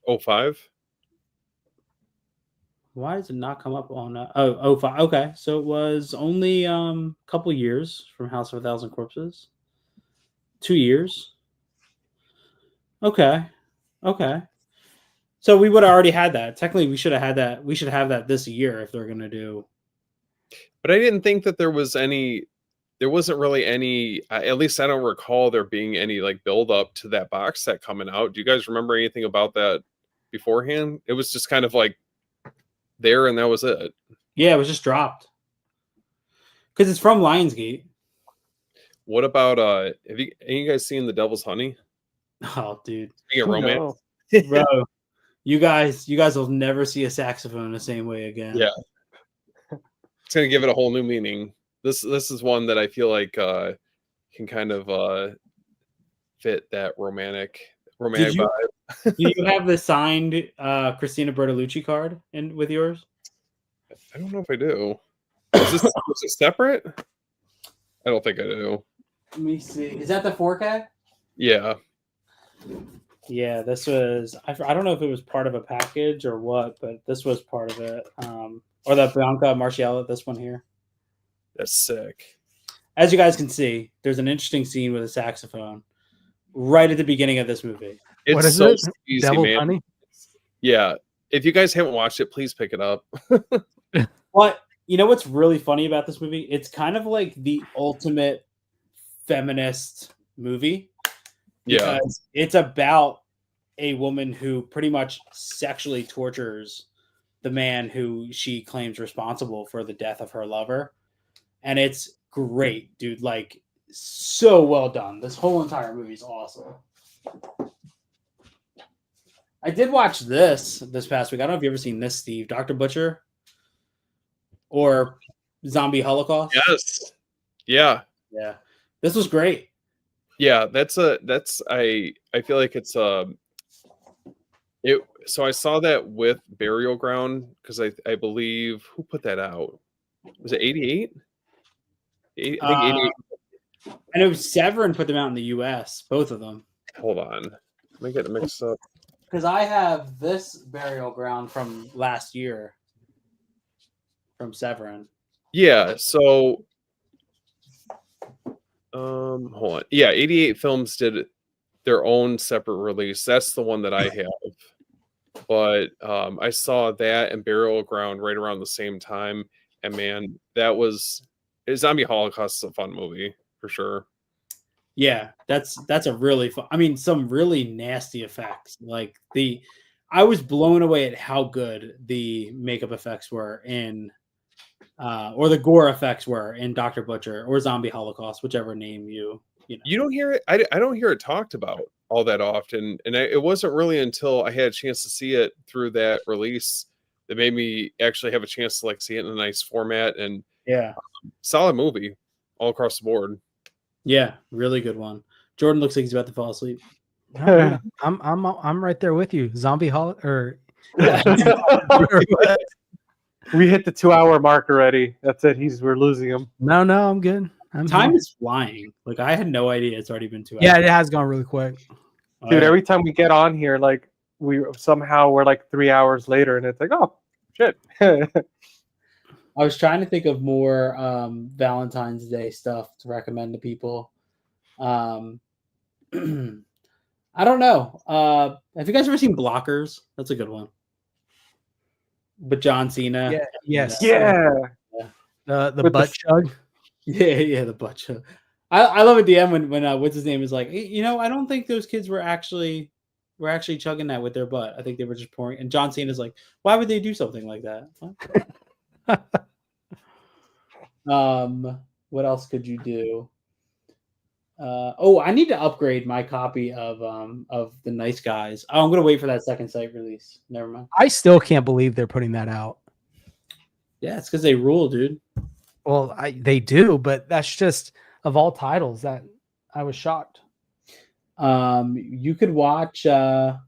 was 05. Why does it not come up on... 05. Okay, so it was only a couple years from House of a Thousand Corpses. 2 years. Okay. So we would have already had that. Technically, we should have had that. We should have that this year if they're going to do... But I didn't think that there wasn't really any, at least I don't recall there being any like build up to that box set coming out. Do you guys remember anything about that beforehand? It was just kind of like there and that was it. Yeah, it was just dropped. Because it's from Lionsgate. What about, have you guys seen The Devil's Honey? Oh, dude. Being a romance? Bro, you guys will never see a saxophone the same way again. Yeah. It's going to give it a whole new meaning. This is one that I feel like can kind of fit that romantic vibe. Do you have the signed Christina Bertolucci card with yours? I don't know if I do. Was it separate? I don't think I do. Let me see. Is that the 4K? Yeah. Yeah, this was... I don't know if it was part of a package or what, but this was part of it. Or the Bianca Marciella, this one here. That's sick. As you guys can see, there's an interesting scene with a saxophone right at the beginning of this movie. It's what is so it? easy, Devil man. Honey? Yeah. If you guys haven't watched it, please pick it up. But you know what's really funny about this movie? It's kind of like the ultimate feminist movie. Yeah. Because it's about a woman who pretty much sexually tortures the man who she claims responsible for the death of her lover. And it's great, dude. Like, so well done. This whole entire movie is awesome. I did watch this past week. I don't know if you've ever seen this, Steve. Dr. Butcher or Zombie Holocaust. Yes. Yeah. Yeah. This was great. Yeah, I feel like it's so I saw that with Burial Ground because I believe, who put that out? Was it 88? I think 88. And it was Severin put them out in the US, both of them. Hold on. Let me get it mixed up. Because I have this Burial Ground from last year from Severin. Yeah, so hold on. Yeah, 88 Films did their own separate release. That's the one that I have. But I saw that and Burial Ground right around the same time. And man, Zombie Holocaust is a fun movie for sure. Yeah, that's a really fun. I mean, some really nasty effects. Like I was blown away at how good the makeup effects were in, or the gore effects were in Dr. Butcher or Zombie Holocaust, whichever name you know. You don't hear it. I don't hear it talked about all that often, and it wasn't really until I had a chance to see it through that release that made me actually have a chance to like see it in a nice format, and Yeah. solid movie all across the board. Yeah. Really good one. Jordan looks like he's about to fall asleep. No, I'm right there with you. Zombie hol or We hit the 2-hour mark already. That's it. We're losing him. no, I'm good. Time here. is flying. Like I had no idea it's already been 2 hours. Yeah, it has gone really quick. Oh, Dude, yeah. every time we get on here, like we're like 3 hours later, and it's like, oh shit. I was trying to think of more Valentine's Day stuff to recommend to people. I don't know. Have you guys ever seen Blockers? That's a good one. But John Cena. Yeah, yes. Yeah. The With butt chug. Yeah, the butt chug. I love at the end when what's his name is like, hey, you know, I don't think those kids were actually chugging that with their butt. I think they were just pouring. And John Cena's like, why would they do something like that? What else could you do? I need to upgrade my copy of The Nice Guys. Oh, I'm gonna wait for that second site release. Never mind. I still can't believe they're putting that out. Yeah, it's because they rule, dude. Well, they do, but that's just of all titles that I was shocked. You could watch. Let's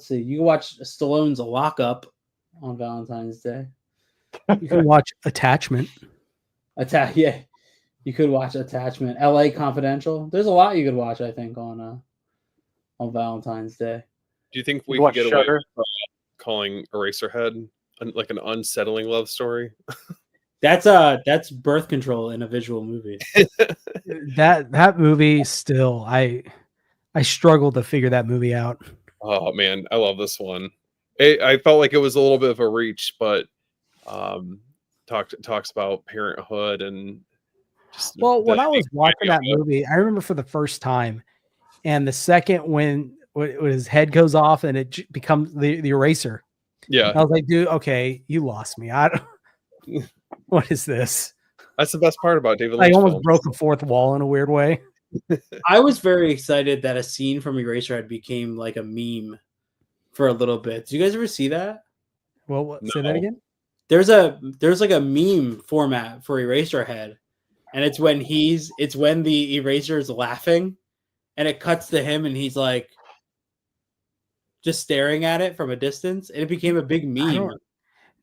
see. You can watch Stallone's Lockup on Valentine's Day. You can watch Attachment. Yeah. You could watch Attachment. L.A. Confidential. There's a lot you could watch, I think, on Valentine's Day. Do you think we You watch could get away Shudder? with calling Eraserhead like an unsettling love story? That's birth control in a visual movie. That movie still, I struggle to figure that movie out. Oh man, I love this one. I felt like it was a little bit of a reach, but talks about parenthood and just Well, when the- I was watching that movie, I remember for the first time, and the second when his head goes off and it becomes the eraser. Yeah, I was like, dude, okay, you lost me. I don't. What is this? that's the best part about David I Lynch almost films. broke a fourth wall in a weird way. I was very excited that a scene from Eraserhead became like a meme for a little bit. Did you guys ever see that? Well, say that No. again. There's like a meme format for Eraserhead, and it's when the eraser is laughing, and it cuts to him, and he's like just staring at it from a distance, and it became a big meme,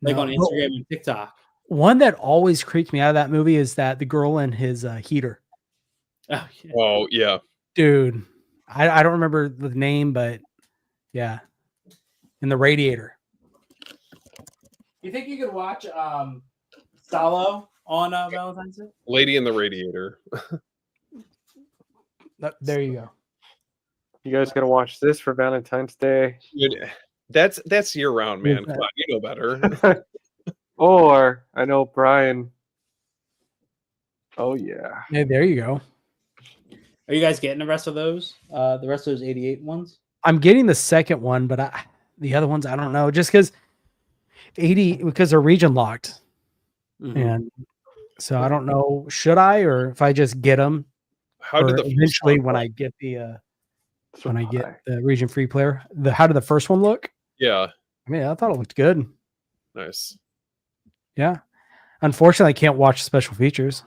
like No. on Instagram and TikTok. One that always creeped me out of that movie is that the girl in his heater. Oh, yeah. Oh yeah, Dude, I don't remember the name, but yeah, in the radiator. You think you could watch Salo on Valentine's Day? Lady in the Radiator. There you go. You guys gonna watch this for Valentine's Day? Dude, that's year round, man. Come on, you know better. Or I know Brian. Oh yeah. Hey, there you go. Are you guys getting the rest of those? The rest of those 88 ones? I'm getting the second one, but the other ones I don't know. Just because they're region locked, Mhm. and so I don't know. Should I, or if I just get them, How did or the first eventually one when go? I get the region free player? How did the first one look? Yeah, I mean, I thought it looked good. nice. Yeah. Unfortunately, I can't watch special features.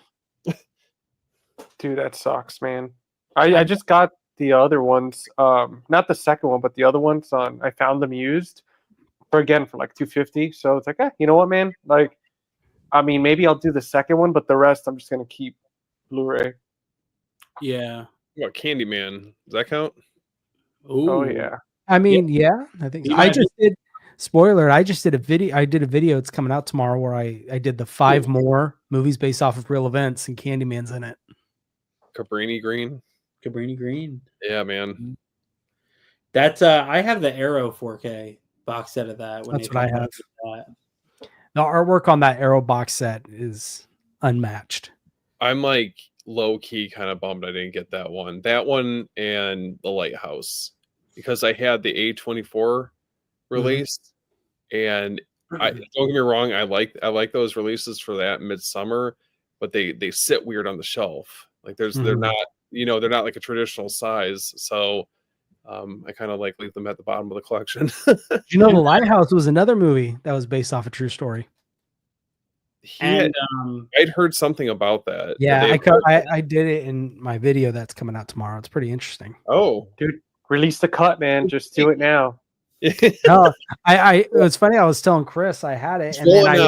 Dude, that sucks, man. I just got the other ones. Not the second one, but the other ones on. I found them used for like $250. So it's like, you know what, man? Like, I mean, maybe I'll do the second one, but the rest I'm just gonna keep Blu-ray. Yeah. What about Candyman? Does that count? Ooh. Oh yeah. I mean, yeah, I think so. You I might- just did. Spoiler: I just did a video. I did a video. It's coming out tomorrow where I did the 5 more movies based off of real events, and Candyman's in it. Cabrini Green. Cabrini Green. Yeah, man. That's I have the Arrow 4K box set of that. That's what I have. That. The artwork on that Arrow box set is unmatched. I'm like low key kind of bummed I didn't get that one. That one and The Lighthouse, because I had the A24 release, and I don't get me wrong, I like those releases for that Midsummer, but they sit weird on the shelf. Like they're not, they're not like a traditional size. So I kind of like leave them at the bottom of the collection. Did you know The Lighthouse was another movie that was based off a true story? And I'd heard something about that. Yeah, that I did it in my video that's coming out tomorrow. It's pretty interesting. Oh, Dude, release the cut, man. Just do it now. No, it was funny. I was telling Chris I had it, and Roll then it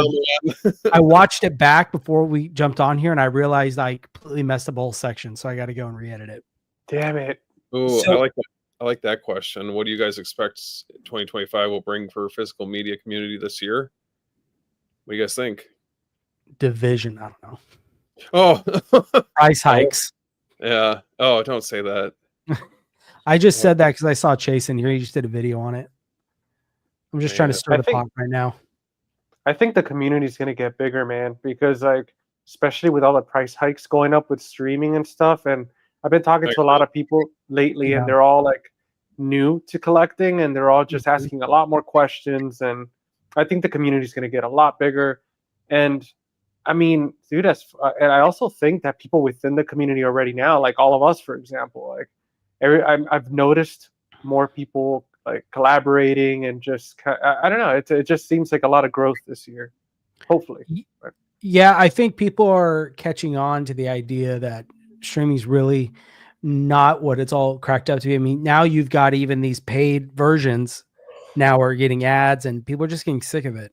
now, man. I watched it back before we jumped on here, and I realized I completely messed up the whole section, so I got to go and re-edit it. Damn it. Ooh, So- I like that. I like that question. What do you guys expect 2025 will bring for physical media community this year? What do you guys think? Division, I don't know. Oh, Price hikes. yeah. Oh, don't say that. I just said that because I saw Chase in here. He just did a video on it. I'm just trying to Yeah. stir I the think- pot right now. I think the community is going to get bigger, man, because like, especially with all the price hikes going up with streaming and stuff. And I've been talking to a lot of people lately, Yeah. and they're all like new to collecting, and they're all just Mhm. asking a lot more questions. And I think the community is going to get a lot bigger. And I mean, dude, and I also think that people within the community already now, like all of us, for example, like I've noticed more people like collaborating and just I don't know. It just seems like a lot of growth this year. Hopefully. Yeah, I think people are catching on to the idea that streaming's really not what it's all cracked up to be. I mean, now you've got even these paid versions now are getting ads, and people are just getting sick of it.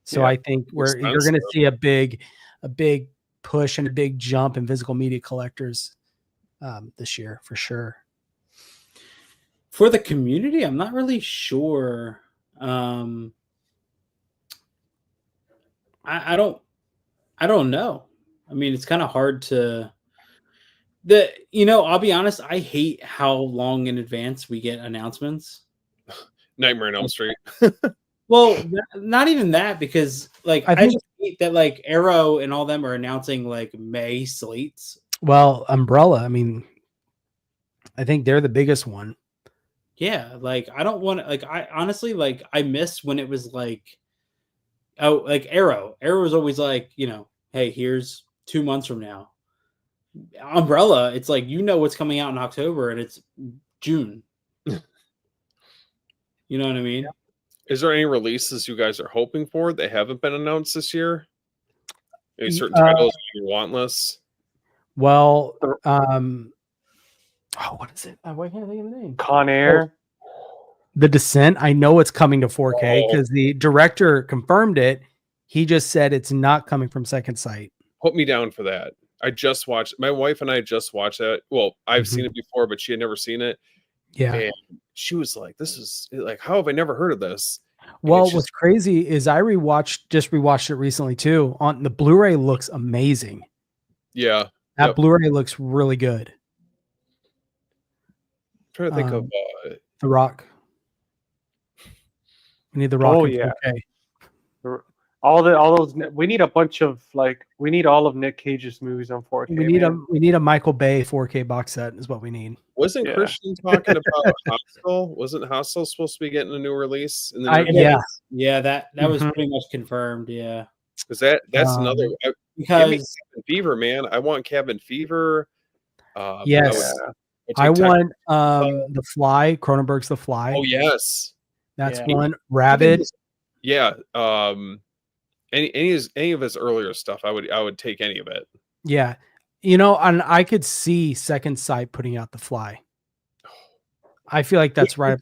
So Yeah. I think you're going to see a big push and a big jump in physical media collectors this year for sure. for the community, I'm not really sure. I don't know. I mean, it's kind of hard to I'll be honest, I hate how long in advance we get announcements. Nightmare on Elm Street. Well, not even that, because like I I think- just hate that like Arrow and all them are announcing like May slates. Well, Umbrella, I mean, I think they're the biggest one. Yeah, like I don't want to, like, I honestly, like, I miss when it was like, oh, like Arrow was always like, hey, here's 2 months from now. Umbrella, it's like, what's coming out in October and it's June. You know what I mean? Is there any releases you guys are hoping for that haven't been announced this year? Any certain Uh, titles on your want list? Well, what is it? Why can't I think of the name? Con Air. The Descent. I know it's coming to 4K Oh. because the director confirmed it. He just said it's not coming from Second Sight. Put me down for that. I just watched. My wife and I just watched that. Well, I've seen it before, but she had never seen it. Yeah. And she was like, "This is like, how have I never heard of this?" Well, it's what's crazy is I just rewatched it recently too. On the Blu-ray, looks amazing. Yeah, That Yep. Blu-ray looks really good. I'm trying to think of. The Rock. We need The Rock. Oh, in yeah. 4K. All those. We need a bunch of we need all of Nick Cage's movies on 4K. We need a Michael Bay 4K box set is what we need. Wasn't Yeah. Christian talking about Hostel? Wasn't Hostel supposed to be getting a new release? In the near Yeah. Yeah, that was Mhm. pretty much confirmed. Yeah, because that's another. Give me because Cabin Fever, man. I want Cabin Fever. Yes. I want The Fly, Cronenberg's The Fly. Oh yes, That's Yeah. one. Rabid. yeah. Any of his earlier stuff, I would take any of it. Yeah. And I could see Second Sight putting out The Fly. I feel like that's right.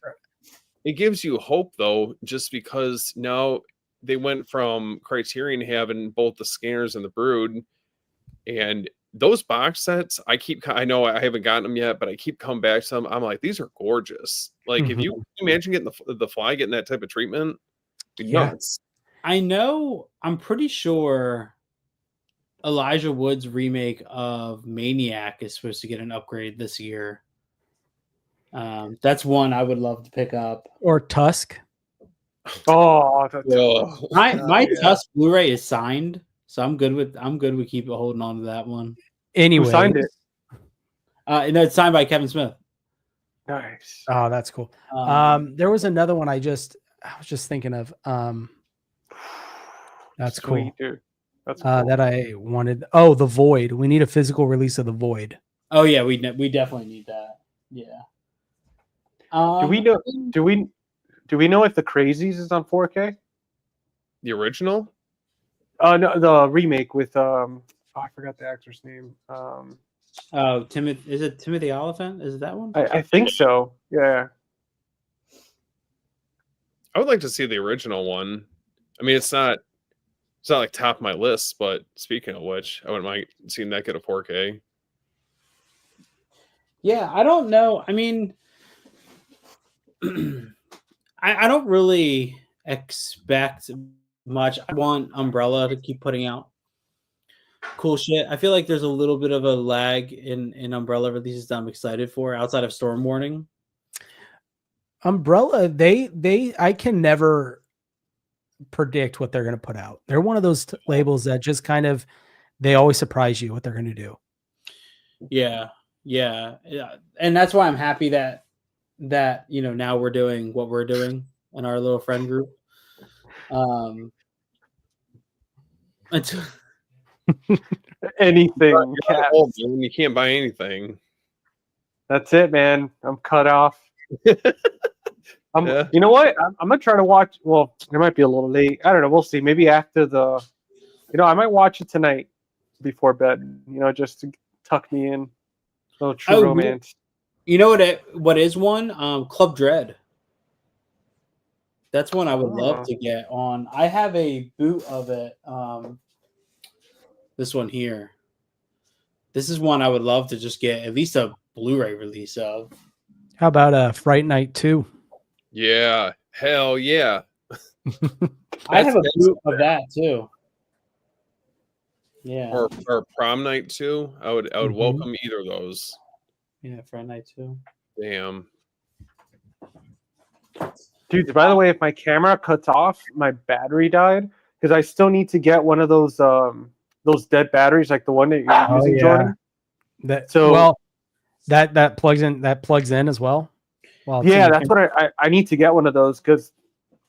It gives you hope though, just because now they went from Criterion having both the Scanners and the Brood, and those box sets. I know I haven't gotten them yet, but I keep coming back to them. I'm like, these are gorgeous. Like, if you imagine getting the Fly, getting that type of treatment, it'd be Yeah. nuts. I'm pretty sure Elijah Wood's remake of Maniac is supposed to get an upgrade this year. That's one I would love to pick up. Or Tusk. Oh, My yeah. Tusk Blu-ray is signed, so I'm good with keep holding on to that one. Anyway. Who signed it? No, it's signed by Kevin Smith. Nice. Oh, that's cool. There was another one I was just thinking of. That's Sweet, cool. dude. That's cool. That I wanted. Oh, The Void. We need a physical release of The Void. Oh yeah, we definitely need that. Yeah. Do we know? Do we know if the Crazies is on 4K? The original? No, the remake with I forgot the actor's name. Oh, Timothy, is it Timothy Oliphant? Is it that one? I think so. Yeah. I would like to see the original one. I mean, it's not like top of my list, but speaking of which, I wouldn't mind seeing that get a 4K. Yeah, I don't know. I mean, I don't really expect much. I want Umbrella to keep putting out cool shit. I feel like there's a little bit of a lag in Umbrella releases that I'm excited for outside of Storm Warning. Umbrella, I can never predict what they're going to put out. They're one of those labels that just kind of, they always surprise you what they're going to do. Yeah. And that's why I'm happy that now we're doing what we're doing in our little friend group. Until Anything. You can't buy anything. That's it, man. I'm cut off. Yeah. You know what? I'm gonna try to watch. Well, it might be a little late. I don't know. We'll see. Maybe after the. I might watch it tonight before bed. Just to tuck me in. A little true romance. You know what is one? Club Dread. That's one I would love to get on. I have a boot of it. This one here. This is one I would love to just get at least a Blu-ray release of. How about Fright Night 2? Yeah. Hell yeah. I have a boot of that too. Yeah. Or Prom Night 2. I would welcome either of those. Yeah, Fright Night 2. Damn. Dude, by the way, if my camera cuts off, my battery died because I still need to get one of those dead batteries, like the one that you're using, Jordan. That plugs in as well. Well, yeah, that's what I need to get one of those because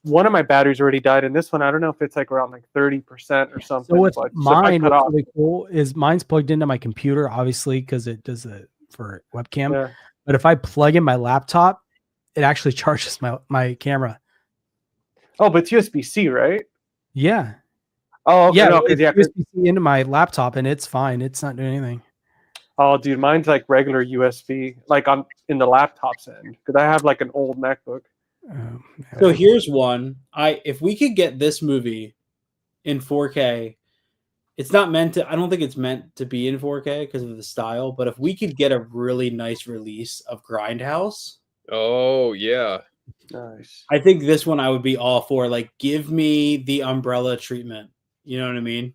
one of my batteries already died, and this one I don't know if it's like around like 30% or something. So with mine, what's really cool is mine's plugged into my computer, obviously, because it does it for webcam. Yeah. But if I plug in my laptop, it actually charges my camera. Oh, but it's USB-C, right? Yeah. Oh, okay. Yeah, it's USB-C into my laptop, and it's fine. It's not doing anything. Oh, dude, mine's like regular USB, like in the laptop's end, because I have like an old MacBook. So here's one. If we could get this movie in 4K, it's not meant to. I don't think it's meant to be in 4K because of the style. But if we could get a really nice release of Grindhouse, oh yeah, nice. I think this one I would be all for. Like, give me the Umbrella treatment. You know what I mean?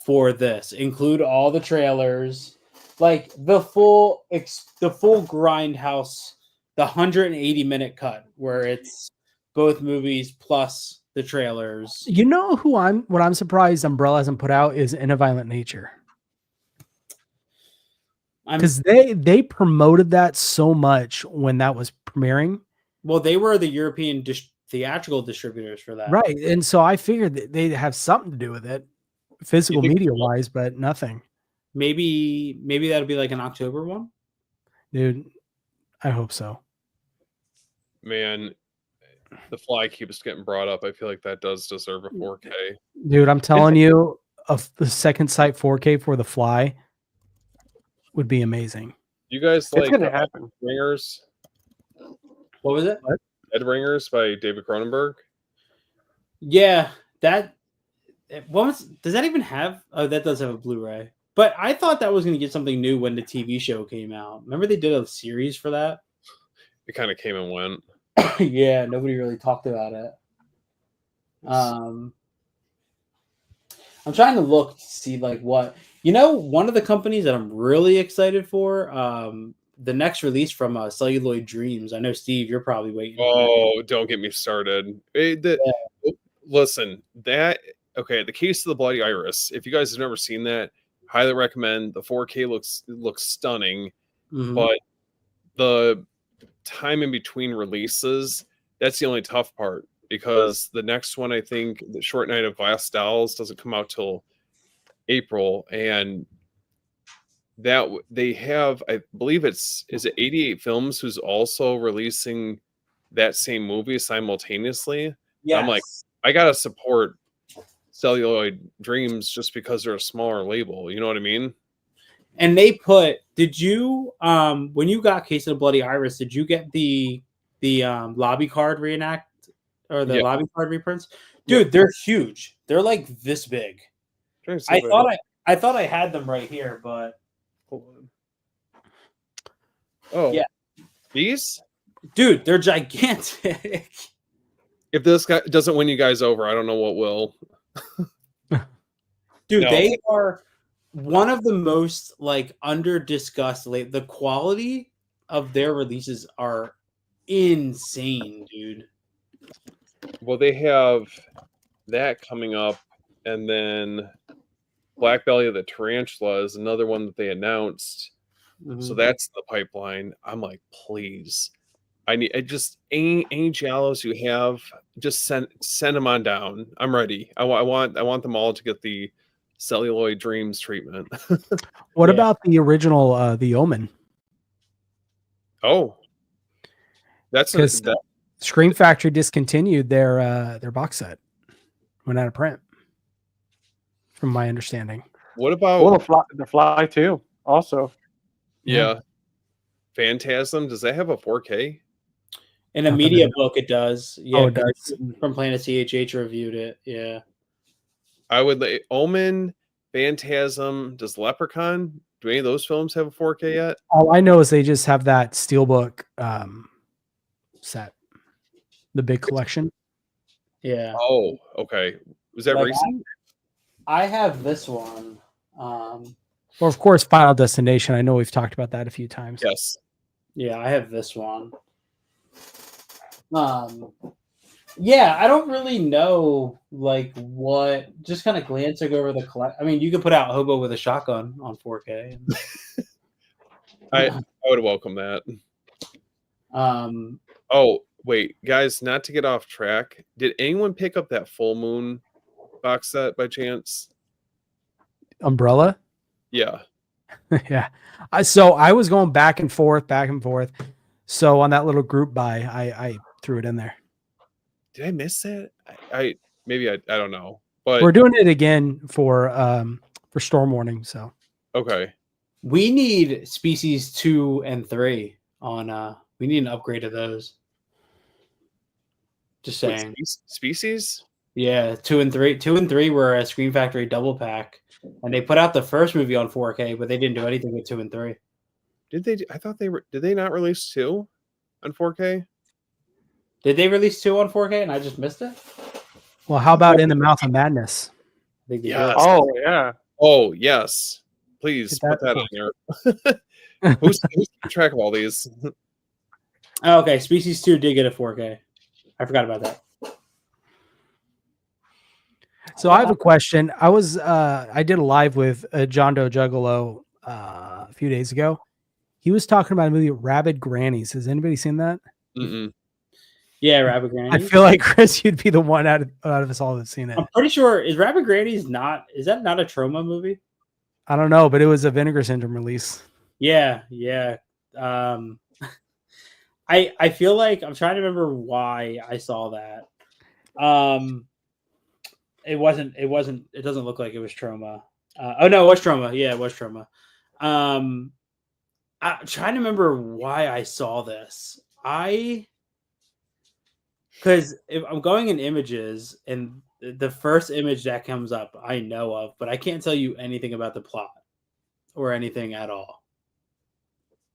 For this, include all the trailers, like the full Grindhouse, the 180-minute cut where it's both movies plus the trailers. You know what I'm surprised Umbrella hasn't put out is In a Violent Nature. Because they promoted that so much when that was premiering. Well, they were the European theatrical distributors for that. Right. And so I figured that they'd have something to do with it, physical media wise, but nothing. Maybe that'll be like an October one. Dude, I hope so. Man, The Fly keeps getting brought up. I feel like that does deserve a 4K. Dude, I'm telling you, the second sight 4K for The Fly would be amazing. You guys like gonna happen. Ringers? What was it? Dead Ringers by David Cronenberg. Yeah, does that even have? Oh, that does have a Blu-ray. But I thought that was going to get something new when the TV show came out. Remember they did a series for that? It kind of came and went. Yeah, nobody really talked about it. I'm trying to look to see like what one of the companies that I'm really excited for. The next release from Celluloid Dreams. I know, Steve, you're probably waiting. Oh, don't get me started. Listen, the Case of the Bloody Iris. If you guys have never seen that, highly recommend. The 4K looks stunning, but the time in between releases, that's the only tough part, because the next one, I think, The Short Night of Glass Dolls, doesn't come out till April, and they have, I believe is it 88 Films who's also releasing that same movie simultaneously. And I'm like, I gotta support Celluloid Dreams just because they're a smaller label. You know what I mean? And they put, did you when you got Case of the Bloody Iris, did you get the lobby card reenact or the Yeah. lobby card reprints? Dude, they're huge. They're like this big. I thought I had them right here, but hold on. Oh yeah. These? Dude, they're gigantic. If this guy doesn't win you guys over, I don't know what will. Dude, No. they are one of the most like under discussed. The quality of their releases are insane, dude. Well, they have that coming up, and then Black Belly of the Tarantula is another one that they announced. So that's the pipeline. I'm like, please, I just any Giallos you have, just send them on down. I'm ready. I want them all to get the Celluloid Dreams treatment. What about the original The Omen? Oh, that's because Scream Factory discontinued their box set, went out of print, from my understanding. What about the Fly too? Also, yeah, Phantasm. Does that have a 4K? In a media book, it does. Yeah, oh, it does. From Planet CHH reviewed it. Yeah, I would like Omen, Phantasm. Does Leprechaun? Do any of those films have a 4K yet? All I know is they just have that Steelbook set, the big collection. Yeah. Oh, okay. Was that recent? I have this one. Well, of course, Final Destination. I know we've talked about that a few times. Yes. Yeah, I have this one. Yeah, I don't really know like what. Just kind of glancing over the collect. I mean, you could put out Hobo with a Shotgun on 4K. I would welcome that. Oh wait, guys, not to get off track. Did anyone pick up that Full Moon box set by chance? Umbrella. Yeah. Yeah. So I was going back and forth. So on that little group buy, I threw it in there. Did I miss that? I maybe I don't know. But we're doing it again for Storm Warning. So okay. We need Species 2 and 3 on we need an upgrade of those. Just saying. Wait, Species? Yeah, 2 and 3. 2 and 3 were a Scream Factory double pack. And they put out the first movie on 4K, but they didn't do anything with 2 and 3. Did they? I thought they were. Did they not release 2 on 4K? Did they release 2 on 4K and I just missed it? Well, how about In the Mouth of Madness? I think they Yes. did. Oh yeah. Oh yes. Please Get put that on there. Who's keeping track of all these? Oh, okay, Species 2 did get a 4K. I forgot about that. So I have a question. I did a live with John Doe Juggalo a few days ago. He was talking about a movie, Rabid Grannies. Has anybody seen that? Mm-mm. Yeah, Rabbit Granny. I feel like Chris, you'd be the one out of us all that's seen it. I'm pretty sure is Rabbit Granny's not. Is that not a trauma movie? I don't know, but it was a Vinegar Syndrome release. Yeah. I feel like I'm trying to remember why I saw that. It doesn't look like it was trauma. Oh no, it was trauma. Yeah, it was trauma. I'm trying to remember why I saw this. Because if I'm going in images and the first image that comes up I know of, but I can't tell you anything about the plot or anything at all.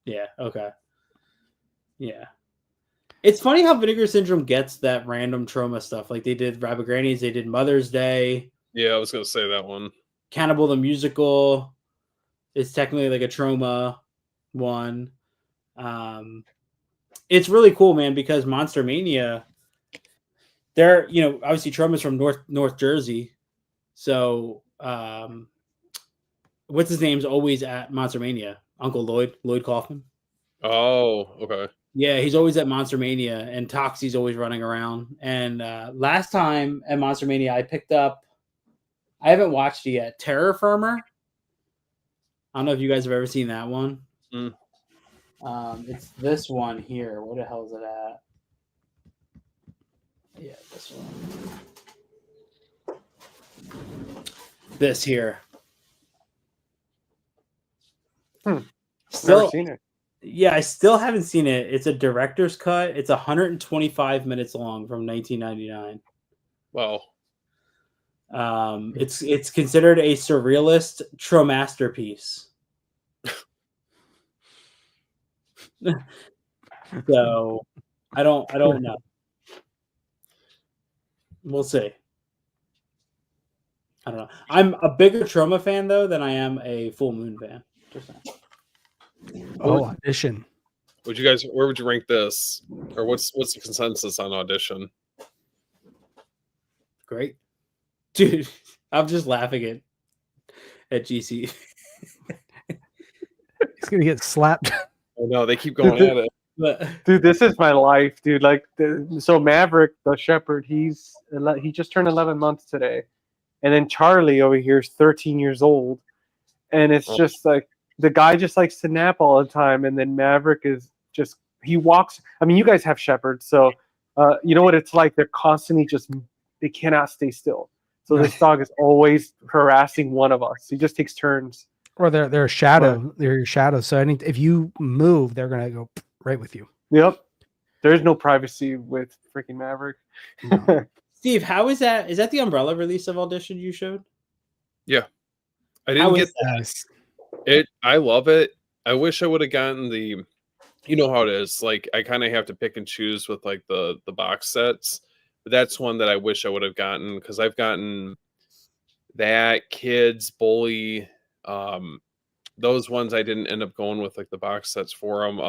Yeah, okay. Yeah. It's funny how Vinegar Syndrome gets that random trauma stuff. Like they did Rabbit Grannies, they did Mother's Day. Yeah, I was gonna say that one. Cannibal the Musical is technically like a trauma one. It's really cool, man, because Monster Mania, they're, obviously Trauma's from North Jersey. So what's his name's always at Monster Mania? Uncle Lloyd Kaufman. Oh, okay. Yeah, he's always at Monster Mania, and Toxie's always running around. And last time at Monster Mania, I picked up, I haven't watched it yet, Terror Firmer. I don't know if you guys have ever seen that one. Mm. It's this one here. Where the hell is it at? Yeah, this one. This here. Never Still, seen it. yeah, I still haven't seen it. It's a director's cut. It's 125 minutes long from 1999. Wow. It's considered a surrealist masterpiece. So I don't know. We'll see. I don't know. I'm a bigger Trauma fan though than I am a Full Moon fan. Just saying. Oh, Audition. Would you guys? Where would you rank this? Or what's the consensus on Audition? Great, dude. I'm just laughing at GC. He's gonna get slapped. Oh no, they keep going at it. But Dude, this is my life, dude. Like, so Maverick, the shepherd, he just turned 11 months today, and then Charlie over here is 13 years old, and it's just like the guy just likes to nap all the time, and then Maverick is just he walks. I mean, you guys have shepherds, so you know what it's like. They're constantly they cannot stay still. So this dog is always harassing one of us. He just takes turns. Or they're a shadow. They're your shadow. So if you move, they're gonna go right with you. Yep. There's no privacy with freaking Maverick. No. Steve, how is that? Is that the Umbrella release of Audition you showed? Yeah, I How didn't get is that. Nice. I love it. I wish I would have gotten the. You know how it is. Like I kind of have to pick and choose with like the box sets. But that's one that I wish I would have gotten because I've gotten that Kids Bully. Those ones I didn't end up going with like the box sets for them.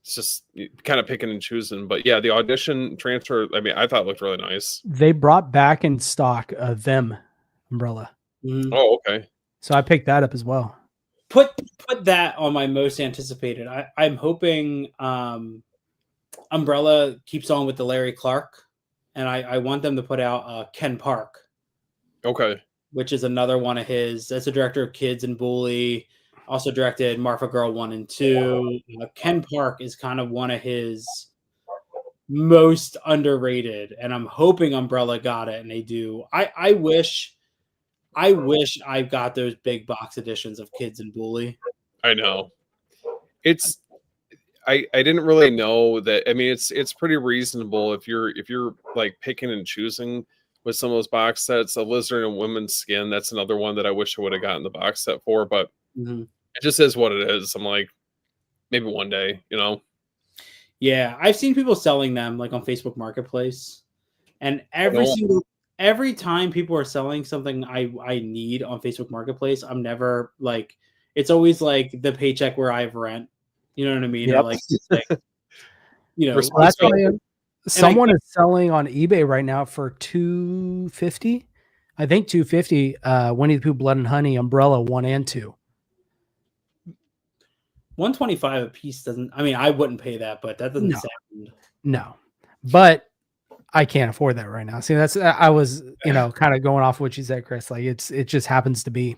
It's just kind of picking and choosing. But yeah, the Audition transfer, I mean, I thought it looked really nice. They brought back in stock them umbrella. Mhm. Oh, okay. So I picked that up as well. Put that on my most anticipated. I'm hoping Umbrella keeps on with the Larry Clark, and I want them to put out Ken Park, Okay. which is another one of his. That's the director of Kids and Bully. Also directed Marfa Girl 1 and 2. Ken Park is kind of one of his most underrated, and I'm hoping Umbrella got it, and they do. I wish I got those big box editions of Kids and Bully. I know. It's I didn't really know that. I mean, it's pretty reasonable if you're like picking and choosing with some of those box sets. A Lizard and Women's Skin, that's another one that I wish I would have gotten the box set for, but it just is what it is. I'm like, maybe one day, you know. Yeah, I've seen people selling them like on Facebook Marketplace, and every time people are selling something I need on Facebook Marketplace, I'm never like, it's always like the paycheck where I have rent. You know what I mean? Or Yep. like you know, Respect. Well, that's why someone is selling on eBay right now for $250. I think $250. Winnie the Pooh Blood and Honey umbrella 1 and 2. $125 a piece doesn't. I mean, I wouldn't pay that, but that doesn't No. sound. No, but I can't afford that right now. See, that's I was kind of going off what you said, Chris. Like it just happens to be.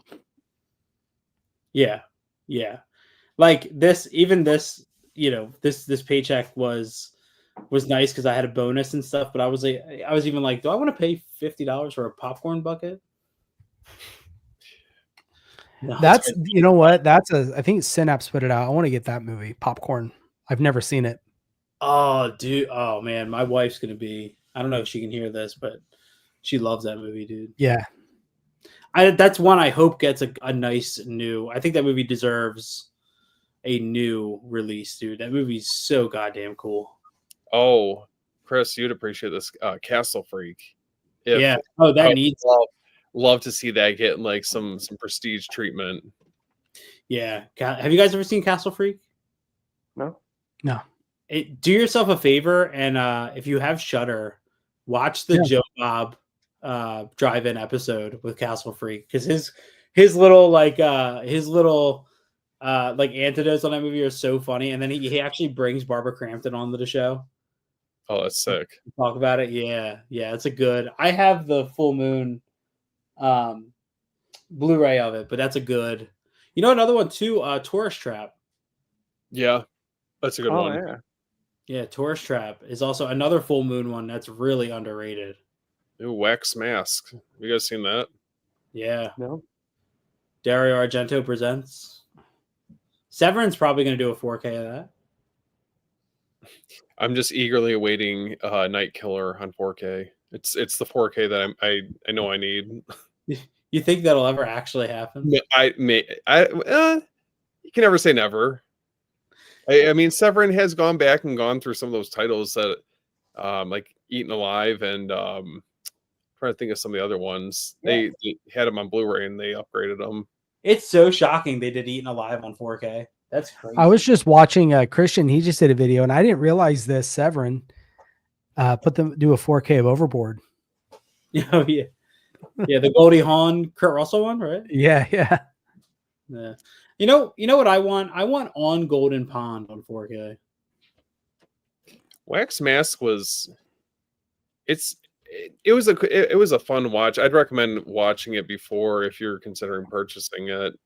Yeah, like this. Even this, this paycheck was nice because I had a bonus and stuff. But I was even like, do I want to pay $50 for a popcorn bucket? No, That's you know what? That's I think Synapse put it out. I want to get that movie, Popcorn. I've never seen it. Oh, dude. Oh man, my wife's gonna be. I don't know if she can hear this, but she loves that movie, dude. Yeah. That's one I hope gets a nice new. I think that movie deserves a new release, dude. That movie's so goddamn cool. Oh, Chris, you'd appreciate this Castle Freak. Yeah. Oh, that needs. Love to see that get like some prestige treatment. Yeah. Have you guys ever seen Castle Freak? No. Do yourself a favor, and if you have Shudder, watch the Joe Bob drive-in episode with Castle Freak, because his little antidotes on that movie are so funny, and then he actually brings Barbara Crampton onto the show. Oh, that's sick. Talk about it. Yeah, it's a good. I have the Full Moon Blu-ray of it, but that's a good You know another one too, Tourist Trap. Yeah, that's a good Oh one. yeah. Yeah, Tourist Trap is also another full moon one that's really underrated. Ooh, Wax Mask. Have you guys seen that? Yeah. No. Dario Argento presents. Severin's probably going to do a 4K of that. I'm just eagerly awaiting Night Killer on 4K. It's the 4K that I know I need. You think that'll ever actually happen? You can never say never. I mean, Severin has gone back and gone through some of those titles that, like Eaten Alive and trying to think of some of the other ones. Yeah. They had them on Blu-ray and they upgraded them. It's so shocking they did Eaten Alive on 4K. That's crazy. I was just watching Christian. He just did a video, and I didn't realize this. Severin do a 4K of Overboard. Oh yeah, yeah, the Goldie Hawn, Kurt Russell one, right? Yeah. Yeah. You know what I want? I want On Golden Pond on 4K. Wax Mask was it was a fun watch. I'd recommend watching it before if you're considering purchasing it.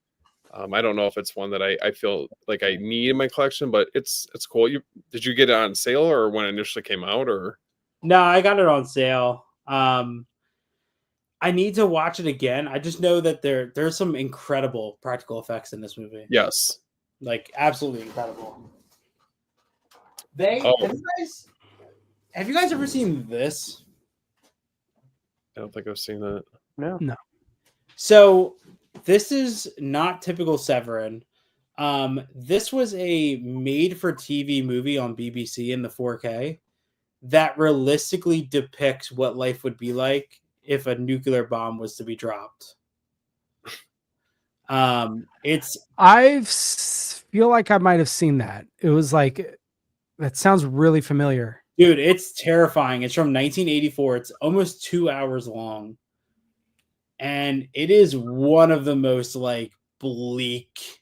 I don't know if it's one that I feel like I need in my collection, but it's cool. Did you get it on sale or when it initially came out, or? No, I got it on sale. I need to watch it again. I just know that there's some incredible practical effects in this movie. Yes. Like absolutely incredible. Have you guys ever seen this? I don't think I've seen that. No. So this is not typical Severin. This was a made-for-TV movie on BBC in the 4K that realistically depicts what life would be like if a nuclear bomb was to be dropped. Feel like I might have seen that. It was like, that sounds really familiar. Dude, it's terrifying. It's from 1984. It's almost 2 hours long. And it is one of the most like bleak.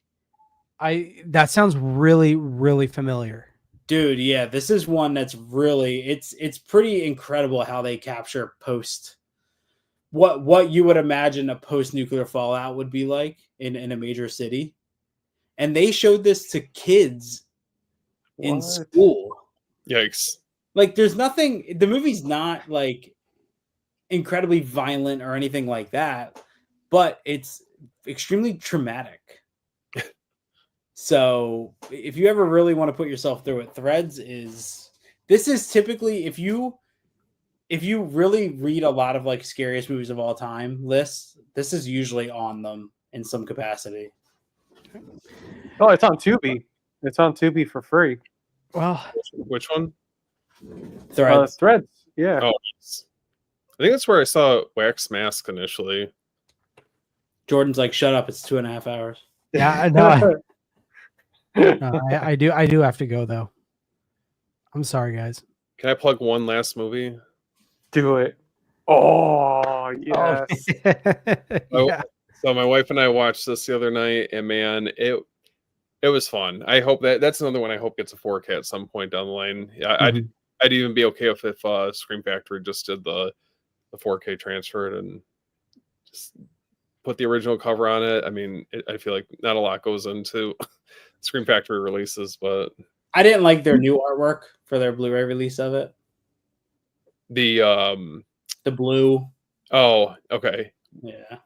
That sounds really, really familiar. Dude, yeah, this is one that's really it's pretty incredible how they capture post what you would imagine a post-nuclear fallout would be like in a major city. And they showed this to kids in school. Yikes. Like there's nothing, the movie's not like incredibly violent or anything like that, but it's extremely traumatic. So if you ever really want to put yourself through it, this is typically, if you really read a lot of like scariest movies of all time lists, this is usually on them in some capacity. Oh, it's on Tubi. It's on Tubi for free. Well, which one? Threads. Threads. Yeah. Oh, I think that's where I saw Wax Mask initially. Jordan's like, shut up, it's 2.5 hours. Yeah, no, I do have to go though. I'm sorry, guys. Can I plug one last movie? Do it. Oh, yes. Yeah. So my wife and I watched this the other night, and man, it was fun. I hope that's another one I hope gets a 4K at some point down the line. I'd even be okay if Scream Factory just did the 4K transfer and just put the original cover on it. I mean, I feel like not a lot goes into Scream Factory releases, but I didn't like their new artwork for their Blu-ray release of it. The blue. Oh, okay. Yeah.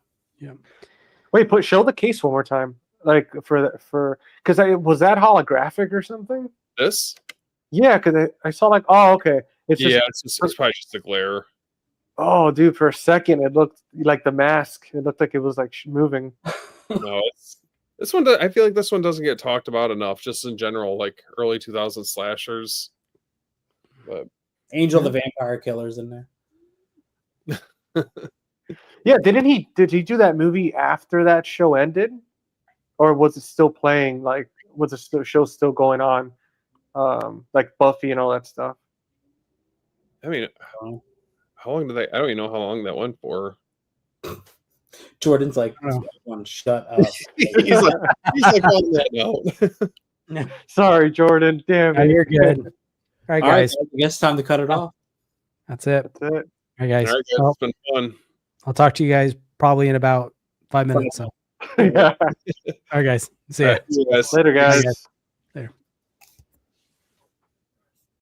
Wait, show the case one more time. Like for because was that holographic or something? This? Yeah, because I saw like, oh, okay. It's probably just a glare. Oh, dude, for a second it looked like the mask. It looked like it was like moving. No, this one. I feel like this one doesn't get talked about enough, just in general, like early 2000 slashers. But Angel the Vampire Killer's in there. Yeah, did he do that movie after that show ended, or was it still playing? Like, was the show still going on? Like Buffy and all that stuff. I mean, how long did I don't even know how long that went for. Jordan's like, shut up. he's like on that note. Sorry, Jordan. Damn it. You're good. All right, guys. I guess it's time to cut it off. That's it. That's it. All right, guys. All right, guys. It's been fun. I'll talk to you guys probably in about 5 minutes. So. Yeah. All right, guys. See ya. All right, see you guys. Later, guys.